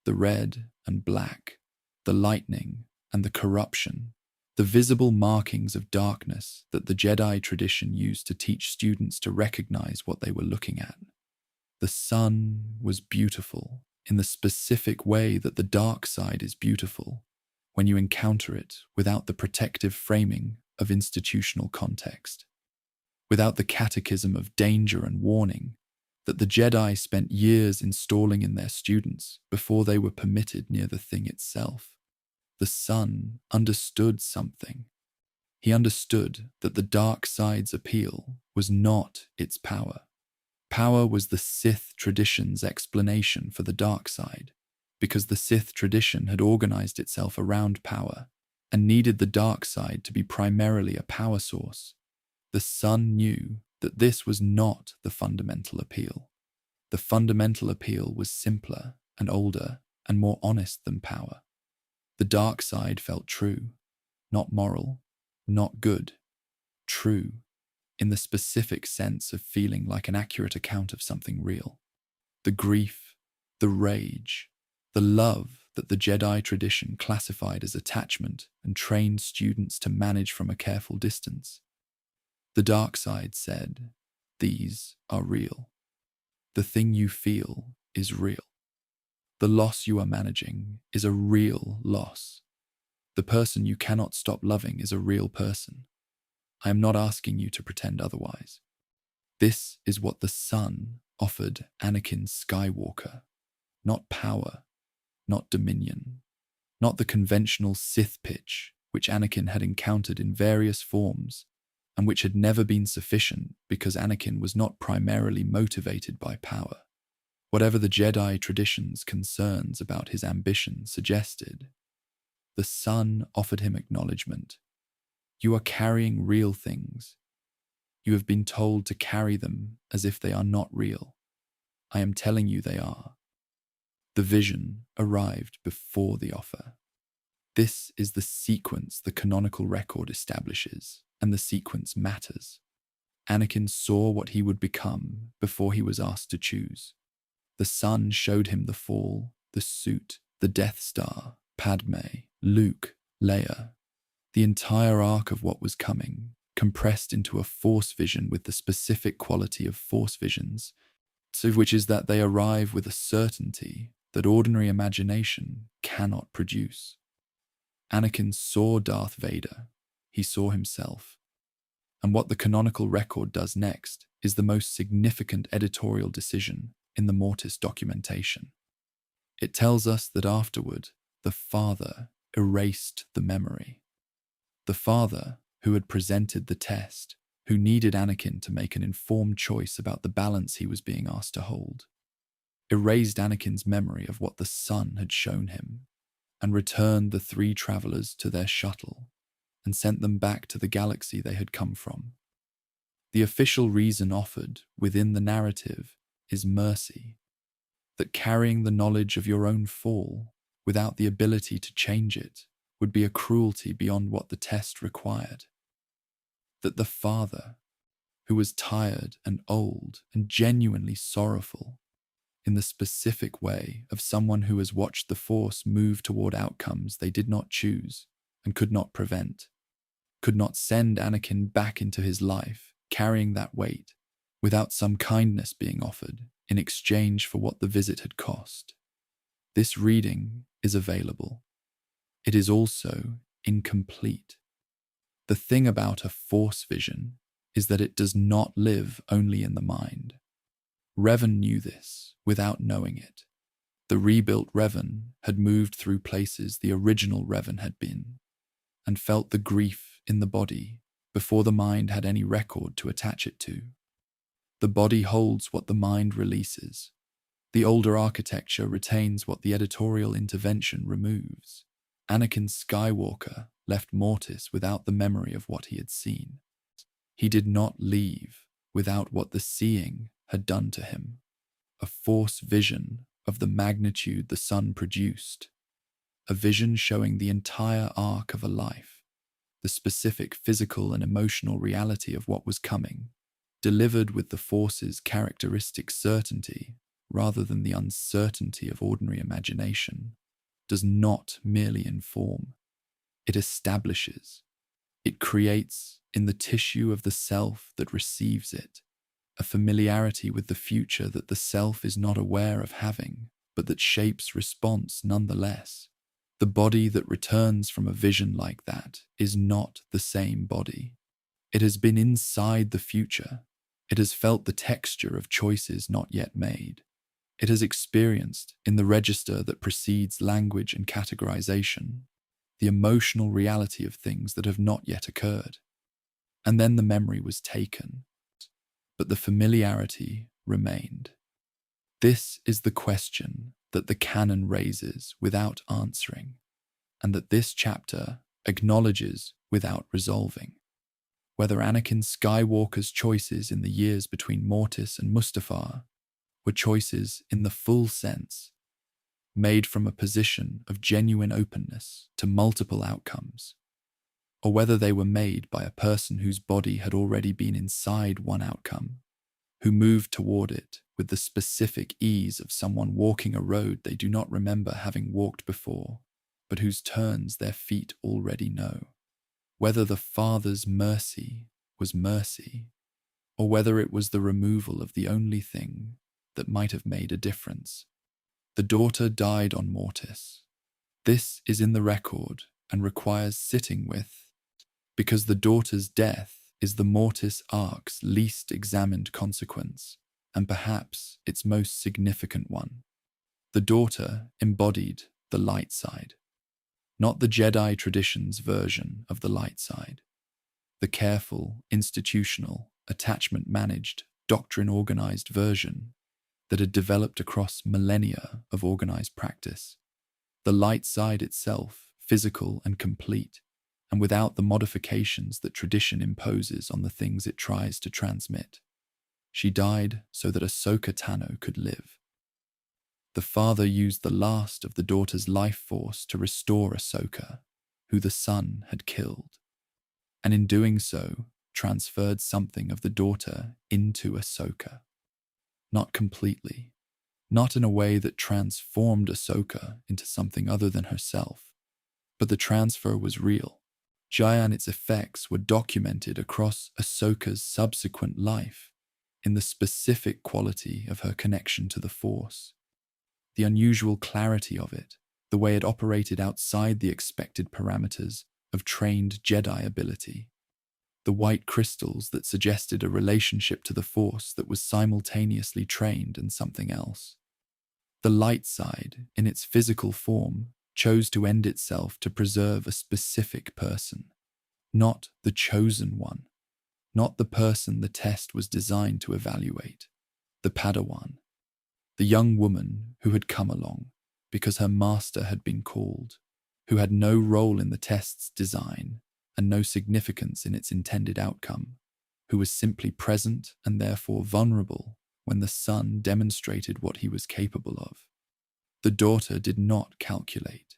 The red and black, the lightning and the corruption, the visible markings of darkness that the Jedi tradition used to teach students to recognize what they were looking at. The sun was beautiful in the specific way that the dark side is beautiful when you encounter it without the protective framing of institutional context, without the catechism of danger and warning that the Jedi spent years installing in their students before they were permitted near the thing itself. The sun understood something. He understood that the dark side's appeal was not its power. Power was the Sith tradition's explanation for the dark side, because the Sith tradition had organized itself around power and needed the dark side to be primarily a power source. The sun knew that this was not the fundamental appeal. The fundamental appeal was simpler and older and more honest than power. The dark side felt true, not moral, not good, true, in the specific sense of feeling like an accurate account of something real. The grief, the rage, the love that the Jedi tradition classified as attachment and trained students to manage from a careful distance. The dark side said, "These are real. The thing you feel is real. The loss you are managing is a real loss. The person you cannot stop loving is a real person. I am not asking you to pretend otherwise." This is what the sun offered Anakin Skywalker. Not power, not dominion, not the conventional Sith pitch which Anakin had encountered in various forms and which had never been sufficient because Anakin was not primarily motivated by power. Whatever the Jedi tradition's concerns about his ambition suggested, the sun offered him acknowledgement. You are carrying real things. You have been told to carry them as if they are not real. I am telling you they are. The vision arrived before the offer. This is the sequence the canonical record establishes, and the sequence matters. Anakin saw what he would become before he was asked to choose. The sun showed him the fall, the suit, the Death Star, Padme, Luke, Leia, the entire arc of what was coming, compressed into a Force vision with the specific quality of Force visions, which is that they arrive with a certainty that ordinary imagination cannot produce. Anakin saw Darth Vader. He saw himself. And what the canonical record does next is the most significant editorial decision in the Mortis documentation. It tells us that afterward, the Father erased the memory. The Father, who had presented the test, who needed Anakin to make an informed choice about the balance he was being asked to hold, erased Anakin's memory of what the Son had shown him, and returned the three travelers to their shuttle, and sent them back to the galaxy they had come from. The official reason offered within the narrative is mercy, that carrying the knowledge of your own fall without the ability to change it would be a cruelty beyond what the test required. That the Father, who was tired and old and genuinely sorrowful, in the specific way of someone who has watched the Force move toward outcomes they did not choose and could not prevent, could not send Anakin back into his life carrying that weight without some kindness being offered in exchange for what the visit had cost. This reading is available. It is also incomplete. The thing about a Force vision is that it does not live only in the mind. Revan knew this without knowing it. The rebuilt Revan had moved through places the original Revan had been, and felt the grief in the body before the mind had any record to attach it to. The body holds what the mind releases. The older architecture retains what the editorial intervention removes. Anakin Skywalker left Mortis without the memory of what he had seen. He did not leave without what the seeing had done to him. A Force vision of the magnitude the Son produced. A vision showing the entire arc of a life, the specific physical and emotional reality of what was coming, delivered with the Force's characteristic certainty rather than the uncertainty of ordinary imagination, does not merely inform. It establishes. It creates in the tissue of the self that receives it a familiarity with the future that the self is not aware of having, but that shapes response nonetheless. The body that returns from a vision like that is not the same body. It has been inside the future. It has felt the texture of choices not yet made. It has experienced, in the register that precedes language and categorization, the emotional reality of things that have not yet occurred. And then the memory was taken, but the familiarity remained. This is the question that the canon raises without answering, and that this chapter acknowledges without resolving. Whether Anakin Skywalker's choices in the years between Mortis and Mustafar were choices in the full sense, made from a position of genuine openness to multiple outcomes, or whether they were made by a person whose body had already been inside one outcome, who moved toward it with the specific ease of someone walking a road they do not remember having walked before, but whose turns their feet already know. Whether the Father's mercy was mercy, or whether it was the removal of the only thing that might have made a difference. The daughter died on Mortis. This is in the record and requires sitting with, because the daughter's death is the Mortis arc's least examined consequence, and perhaps its most significant one. The daughter embodied the light side, not the Jedi tradition's version of the light side, the careful, institutional, attachment-managed, doctrine-organized version that had developed across millennia of organized practice. The light side itself, physical and complete, and without the modifications that tradition imposes on the things it tries to transmit. She died so that Ahsoka Tano could live. The father used the last of the daughter's life force to restore Ahsoka, who the son had killed, and in doing so, transferred something of the daughter into Ahsoka. Not completely, not in a way that transformed Ahsoka into something other than herself, but the transfer was real. And its effects were documented across Ahsoka's subsequent life in the specific quality of her connection to the Force, the unusual clarity of it, the way it operated outside the expected parameters of trained Jedi ability. The white crystals that suggested a relationship to the Force that was simultaneously trained and something else. The light side, in its physical form, chose to end itself to preserve a specific person, not the chosen one, not the person the test was designed to evaluate, the Padawan, the young woman who had come along because her master had been called, who had no role in the test's design and no significance in its intended outcome, who was simply present and therefore vulnerable when the son demonstrated what he was capable of. The daughter did not calculate.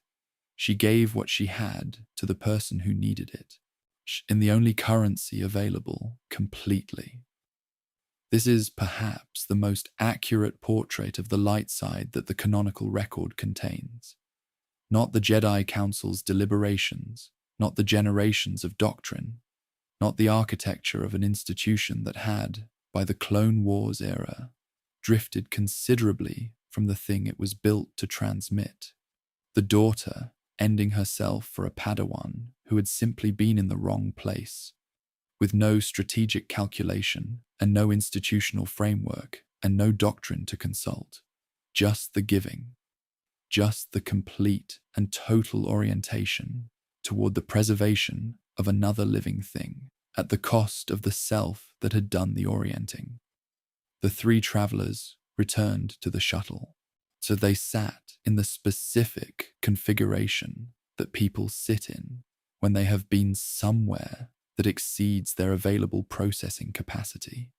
She gave what she had to the person who needed it, in the only currency available, completely. This is perhaps the most accurate portrait of the light side that the canonical record contains. Not the Jedi Council's deliberations, not the generations of doctrine, not the architecture of an institution that had, by the Clone Wars era, drifted considerably from the thing it was built to transmit. The daughter ending herself for a Padawan who had simply been in the wrong place, with no strategic calculation and no institutional framework and no doctrine to consult. Just the giving, just the complete and total orientation toward the preservation of another living thing at the cost of the self that had done the orienting. The three travelers returned to the shuttle, so they sat in the specific configuration that people sit in when they have been somewhere that exceeds their available processing capacity,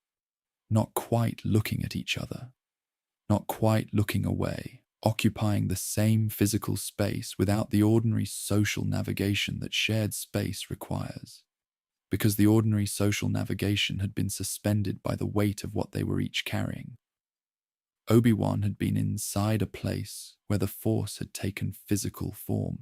not quite looking at each other, not quite looking away, occupying the same physical space without the ordinary social navigation that shared space requires, because the ordinary social navigation had been suspended by the weight of what they were each carrying. Obi-Wan had been inside a place where the Force had taken physical form,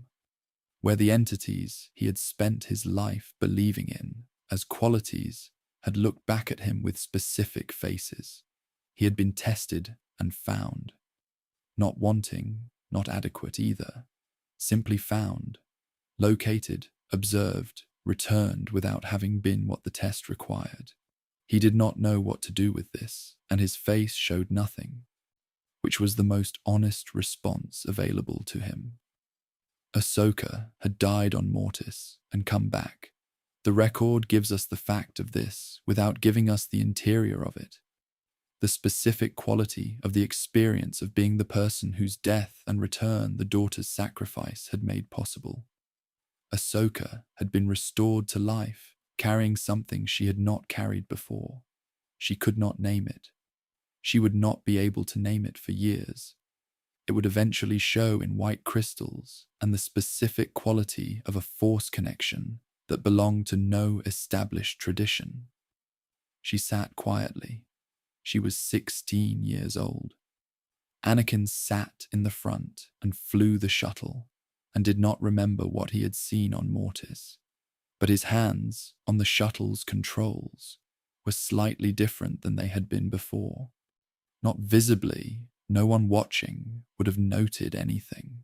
where the entities he had spent his life believing in as qualities had looked back at him with specific faces. He had been tested and found. Not wanting, not adequate either. Simply found, located, observed, returned without having been what the test required. He did not know what to do with this, and his face showed nothing, which was the most honest response available to him. Ahsoka had died on Mortis and come back. The record gives us the fact of this without giving us the interior of it, the specific quality of the experience of being the person whose death and return the daughter's sacrifice had made possible. Ahsoka had been restored to life, carrying something she had not carried before. She could not name it. She would not be able to name it for years. It would eventually show in white crystals and the specific quality of a Force connection that belonged to no established tradition. She sat quietly. She was 16 years old. Anakin sat in the front and flew the shuttle and did not remember what he had seen on Mortis, but his hands on the shuttle's controls were slightly different than they had been before. Not visibly, no one watching would have noted anything.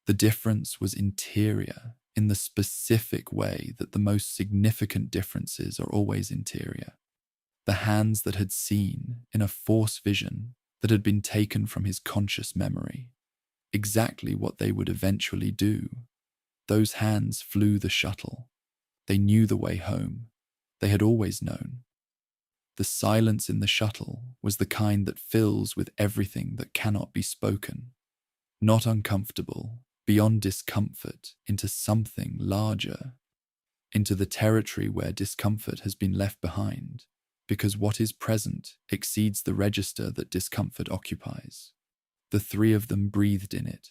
The difference was interior in the specific way that the most significant differences are always interior. The hands that had seen in a Force vision that had been taken from his conscious memory, exactly what they would eventually do. Those hands flew the shuttle. They knew the way home. They had always known. The silence in the shuttle was the kind that fills with everything that cannot be spoken, not uncomfortable, beyond discomfort, into something larger, into the territory where discomfort has been left behind, because what is present exceeds the register that discomfort occupies. The three of them breathed in it.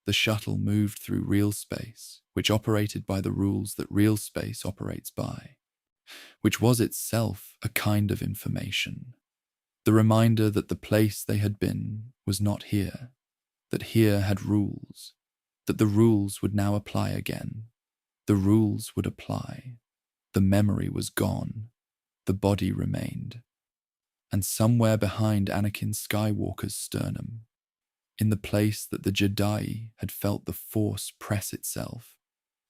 The shuttle moved through real space, which operated by the rules that real space operates by, which was itself a kind of information. The reminder that the place they had been was not here, that here had rules, that the rules would now apply again. The rules would apply. The memory was gone. The body remained. And somewhere behind Anakin Skywalker's sternum, in the place that the Jedi had felt the Force press itself,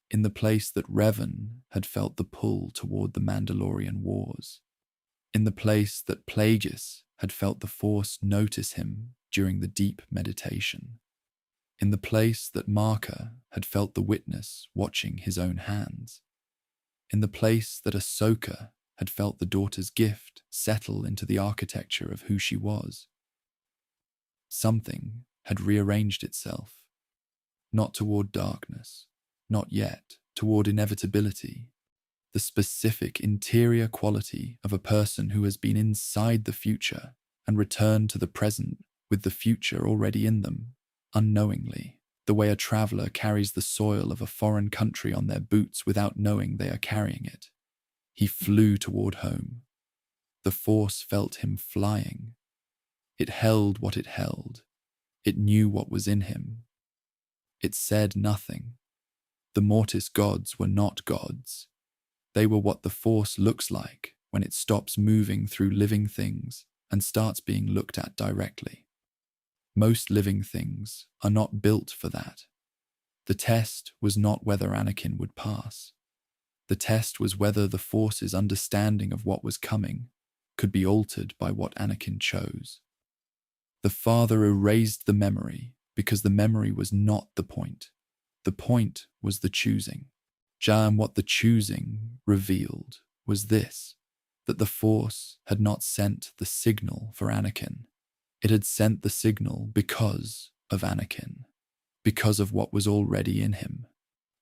in the place that Revan had felt the pull toward the Mandalorian wars, in the place that Plagueis had felt the Force notice him during the deep meditation, in the place that Malachor had felt the witness watching his own hands, in the place that Ahsoka had felt the daughter's gift settle into the architecture of who she was. Something had rearranged itself, not toward darkness, not yet, toward inevitability, the specific interior quality of a person who has been inside the future and returned to the present with the future already in them, unknowingly, the way a traveler carries the soil of a foreign country on their boots without knowing they are carrying it. He flew toward home. The Force felt him flying. It held what it held. It knew what was in him. It said nothing. The Mortis gods were not gods. They were what the Force looks like when it stops moving through living things and starts being looked at directly. Most living things are not built for that. The test was not whether Anakin would pass. The test was whether the Force's understanding of what was coming could be altered by what Anakin chose. The Father erased the memory because the memory was not the point. The point was the choosing. And what the choosing revealed was this, that the Force had not sent the signal for Anakin. It had sent the signal because of Anakin, because of what was already in him,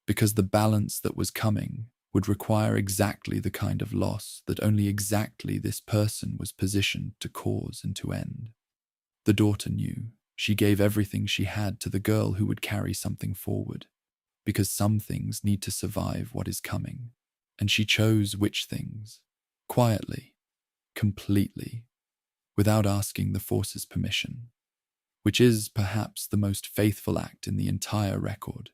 because the balance that was coming would require exactly the kind of loss that only exactly this person was positioned to cause and to end. The daughter knew. She gave everything she had to the girl who would carry something forward, because some things need to survive what is coming, and she chose which things, quietly, completely, without asking the Force's permission, which is perhaps the most faithful act in the entire record.